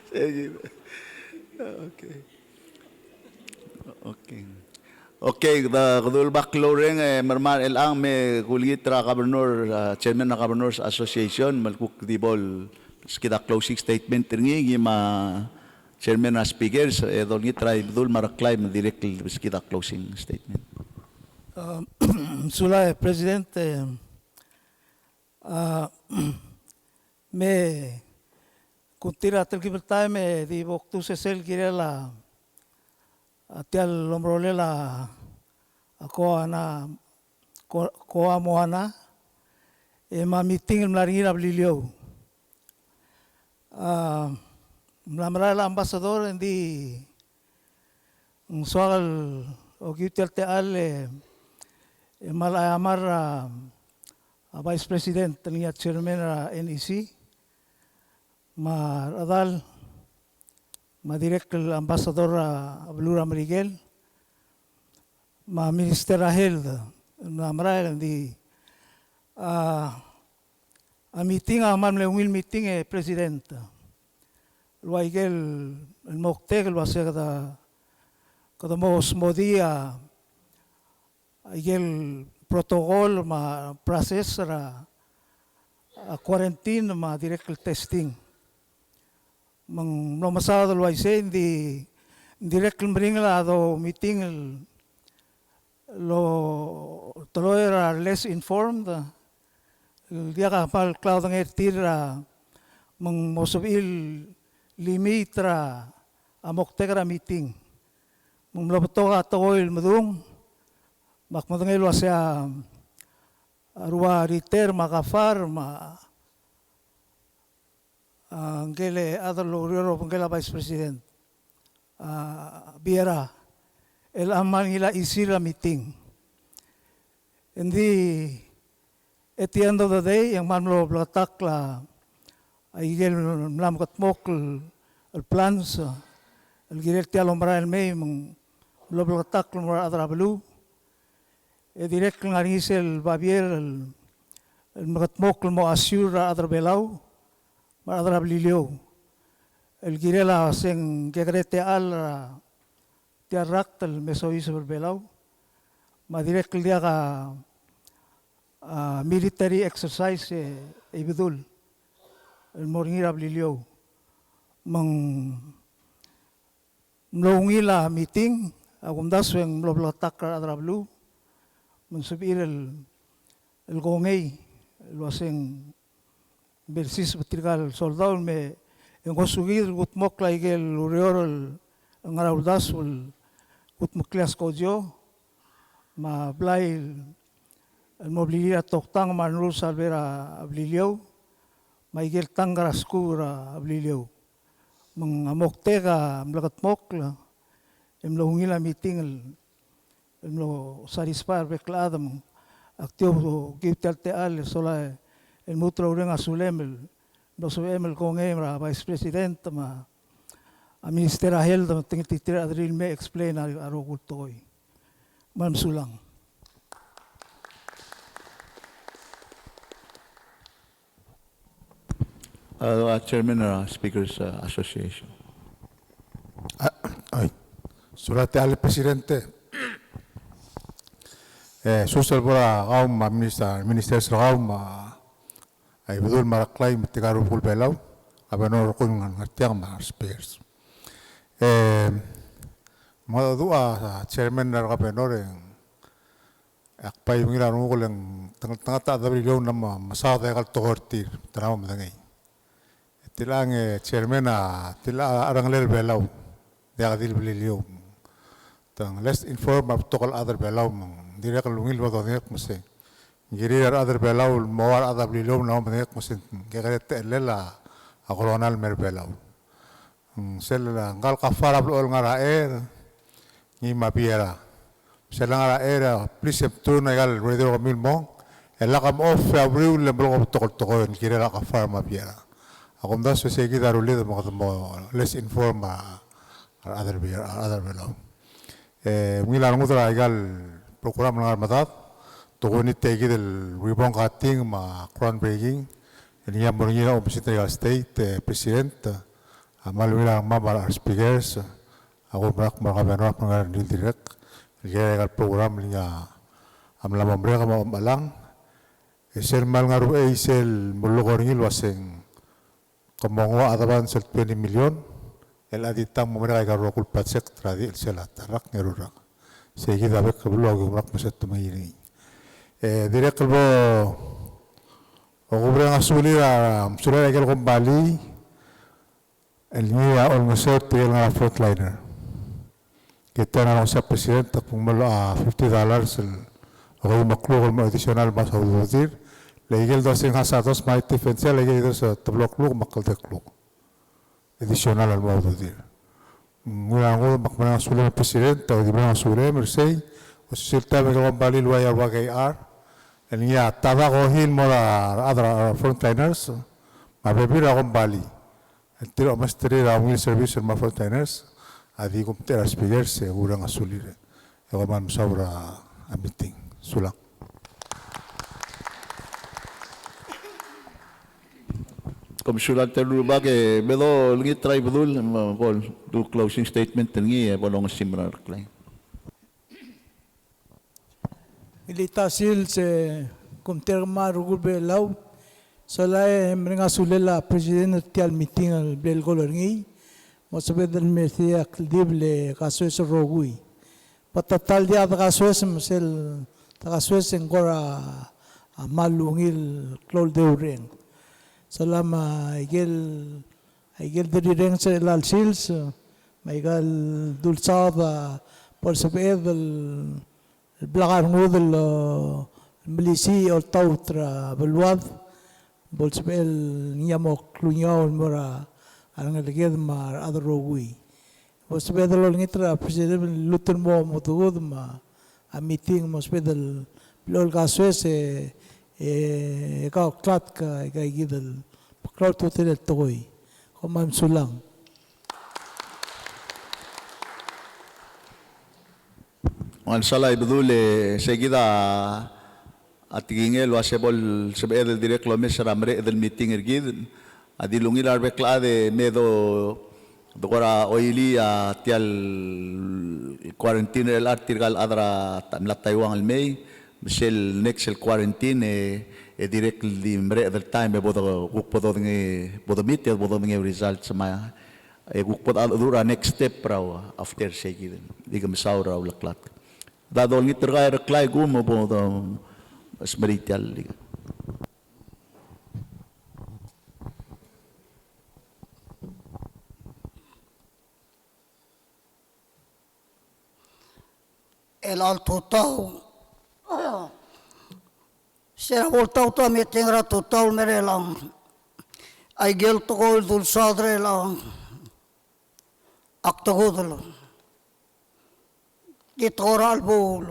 okay okay. Okay, kadul bakloreng marman elang me kulitra Governor Chairman ng Governors Association malkuk dibol kita closing statement ringi ma Chairman na speakers dol ni try dul maraklay directly kita closing statement. Sula President me kutira tel kibertay me di waktu sesel kirela tial lomrolela ako ana ko amoana ma meeting mlaringira blilio mlamrala ambassador ndi soal o kitel teal malayamar vice president niya chairman NEC radal direct ambassador Blura Miguel, minister Health, maral di meeting meeting president. Luaigel el moktek lo hace kada mosmodia igel protocol process quarantine direct testing. No masado lo hice direct bring do meeting lo todo era less informed el día que pal cloud ng tira mosobil limitra amoktegra meeting lo toga toil madung makmadang lo sa arwa riter makafar Angele Adalo Rio Angela Vice President Biera el aman nila isira meeting. Hindi at the end of the day yang manlo blatak la ay gel mlam katmok el plans el girel tialo mara el may mong lo blatak mara adrablu e direct ngarisel babier el katmok mo asura adrabelaw Madra Blilio, el girela sen gegrete al tiarractal mesoiso belau, ma direct dia ka military exercise ibidul el moringira Blilio, mlongila meeting, agumdas yang mloblatak adra blu, mensubir el gongay, lo hacen Bersis betrigal soldado me en consugir gutmok la igel urior ang araudas ul gutmoklas ko jo ma blay el mobilidad toktang manul salvera ablilio, maigel tangarasku ra ablilio. Mengamoktega mlakat mokla, emlo hungila meeting emlo satisfar beklada activo giftal te al sola el mutra urenga sulem no sabem con emra vice president ma a minister ahel da tingitira adril me explain aro gultoy mam sulang Chairman Speakers Association. Ay, surate al presidente. Social bora gaum minister gaum ay bedul maraklay mitigaru kul belau abanor kun ngartiang ma spears. Mga dua chairman na kabenor akpay ngira nungol ang tanga ta dabrigaw na masada kal tohortir tanaw madangay. Tilang chairman tila arang lel belau dia kadil beliliw. Tang let's inform of tokal other belau direct lungil ba donek mase. Giri other belau mawar other beliliw na madangay mase kaya lela akolonal mer belau. Sel ngal kafara bol ngaraer ni mapiera. Sel ngaraer please tu na gal radio mil mo. Ela kam off abril le blog tokol kira la kafara mapiera. Ako mdas se kita rulit mo let's inform other below. Mila ngutra igal program ngar matat to ni tegi del ribon cutting ma ground breaking ni ambornira obisita state president amal mila mabar speakers ako brak makabenor ngar ni direct igal program niya amla mambreka mo malang esel mal ngaru esel mulugorngil waseng Komongo adaban sel 20 million, el aditang mereka ikan rokul patsek tradi el selat rak ngerurak. Sehingga dapat kebeluang rak meset tumairi. Direct kelbo, aku berang asuli sudah ikan kembali, el ni all meset tinggal ngara frontliner. Kita nak usap presiden tak pungmelo $50 el, aku makluk el additional mas auditor. Legal dosing hasados mai defense legal dos tablok lu makal teklu additional al modo dir ngula makmana sule president o dibana sule mersei o silta me bali luaya wagai ar enia tada gohil mora adra frontliners ma bebira bali entero masteri ra un service ma frontliners adi comptera speaker se urang asulire e man sabra a meeting sulang. Komisioner terluba ke bedo lagi try bedul pol do closing statement tengi bolong simrar klay. Ilitasil se kumterma rugul belau solai mrenga sulela president tial meeting al bel golorngi mosabedal mesia dible kasos rogui patatal dia kasos mesel kasos engora malungil klol deureng Salama igel direng sa lal sils maigal dulsada por saber el blagar ngudel milisi o tautra belwad bol saber niamok lunyaw mora ang leged mar adrogui bol saber lo ngitra president luton mo motugod ma a meeting mo saber lol gaswes ikaw klat ka ikay gidal paklaw to tinet tokoy kumam sulang Ang salay bedule seguida atigingel wasebol sebel direct lo mesra mre del meeting ergid adilungil arbeklade medo dokora oili tial quarantine el artigal adra tamla taiwan al mei Michelle next el quarantine direct di mre del time bodo gukpodo ngi bodo meet bodo ngi results ma gukpod adura next step raw after seguida diga misaura ulaklat dadol ngi tergay reklay gumo bodo smerital diga el alto tau Sera voltau to mi tingra to tol mere lang. Ai gel to ko dul sadre lang. Ak to go dul. Di toral bol.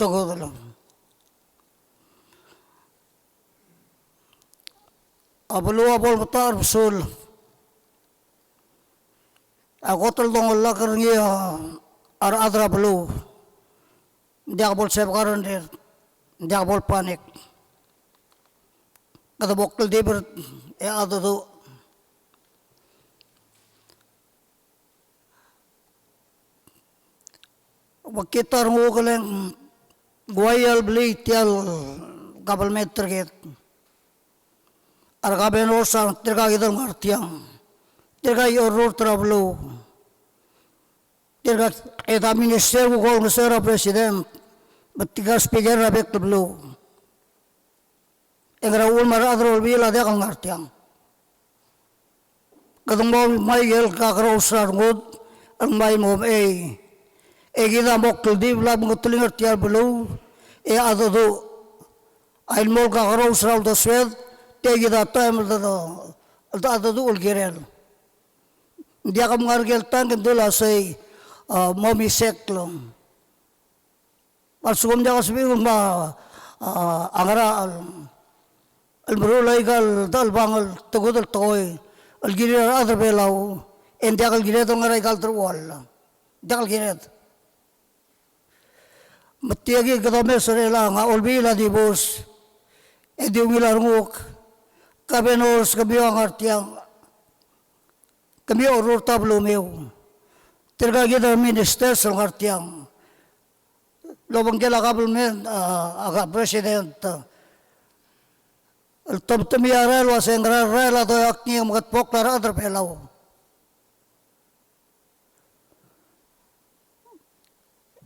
To go dul. Abulu abol matar sul. Ako tol dong lakar ngia ar adra bulu. Dia bol sep karon dir. Dia bol panik. Kata bokal dia ber ada tu. Wakitar mo kaleng guayal beli tial kapal meter ket. Ar kaben osan terka kita ngartiang. Terka yorur terablu. Terka eta minister ko ngusera presiden. Betiga speaker rabek terablu. Engra ul maradro bila dia kal ngartiang. Kadang mau mai gel kakro usar ngud ang mai mo kita mokul di bila mengutuling artiar belu ada tu ail mol kakro usar do swed te kita time ada tu ulgerel dia kam ngargel tang kendula sei momi seklo Alsugum dia kasbi ma angara Almarulay kal dalbangal tugudal toy algirir adar belau endia kal giret ngarai kal terwal dakal giret matiagi kadame serela nga olbila di bos edi wilarnguk kabenos kabio ngartiang kabio urur tablo meu terga kita minister sel ngartiang lobang kela kabel men aga president Tom yarel was engra rela to yakni magat poklar adar pelau.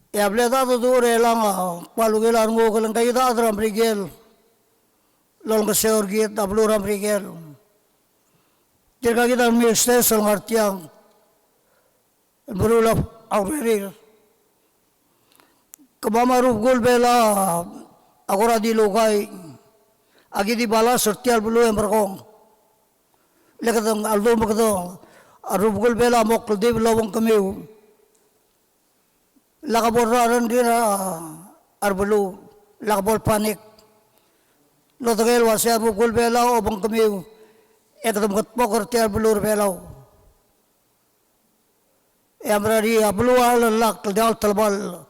Ya bleda to dure lang palugilar ngo kalang kayo da adram rigel. Lol ngaseur git abluram rigel. Tirga kita minister sel ngartiang. Berulap aurerir. Kemamarup gul bela agora di lugai. Agi di bala sertial bulu yang berkong. Lekatang aldo makatong arubgul bela mokul di belawang kamiu. Lakaboraran dira arbulu lakabol panik. Lotagel wasi arubgul bela o bang kamiu. Ekatong katpok sertial bulu belaw. Amrari abulu alak dal talbal.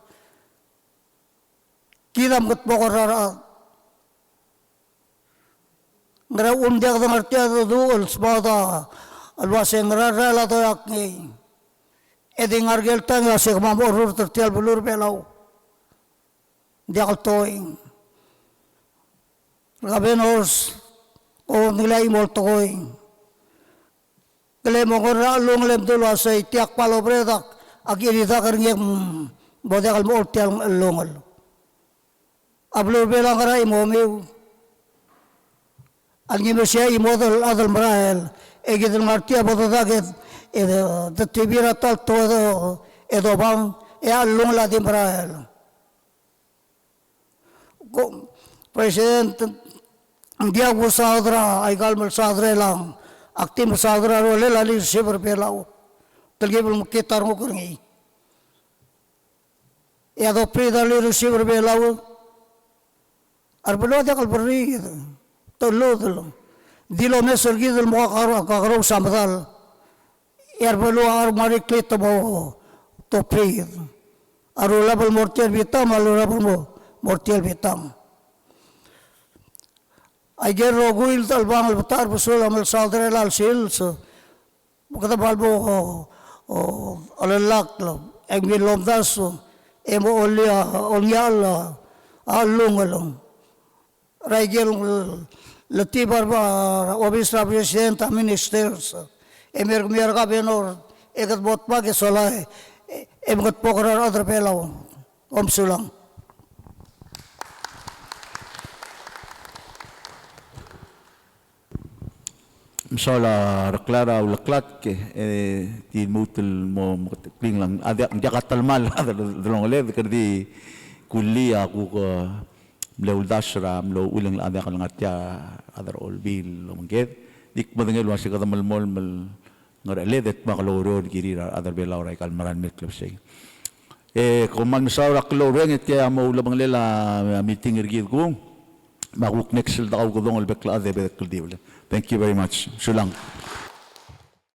Kita katpok rara. Ngara undiak da ngartia tu alsbada alwase ngara la to yakni edi ngargel tang ase kmam urur tertial bulur belau diak toing rabenos o nilai mol toy kele mongora lung lem tu ase tiak palo bredak agiri da karngem bodakal mol tial longal ablur belang ngara imomeu Alguien me decía y model adal marael que del martia boda que de tibira tal todo edoban alung la de marael presidente dia gusadra ay galmal sadre lang aktim sadra role la li seber pelau telgebul mukitar ngokurni do prida li seber pelau arbelo de kalbri Tolo dilo me sergi del mo karo samdal erbelo ar mari klit mo to pray arula bal mortier bitam alura mo mortier bitam ayer roguil tal bang batar busul amal saldre lal sils kata balbo alalak lo engin lomdas emo olia alung Raigel letibar obis presidenta ministers emer ka benor ekat bot pa ke solai emat pokrar adar pelau om sulang Inshallah reklara ulaklat ke di mutul mo ping lang ada jakatal mal ada dolong le kerdi kuliah aku mleu dasra mleu ulang ada kal ngatya adar all bil mangket dik madengel wasi kada malmol mal ngar ledet makaloro girira adar belaw rai kal maran mit club say kuman misawra kloreng etya mo ulabang lela meeting irgid ko maguk next daw ko dong albekla ade bekl diwle. Thank you very much. Sulang.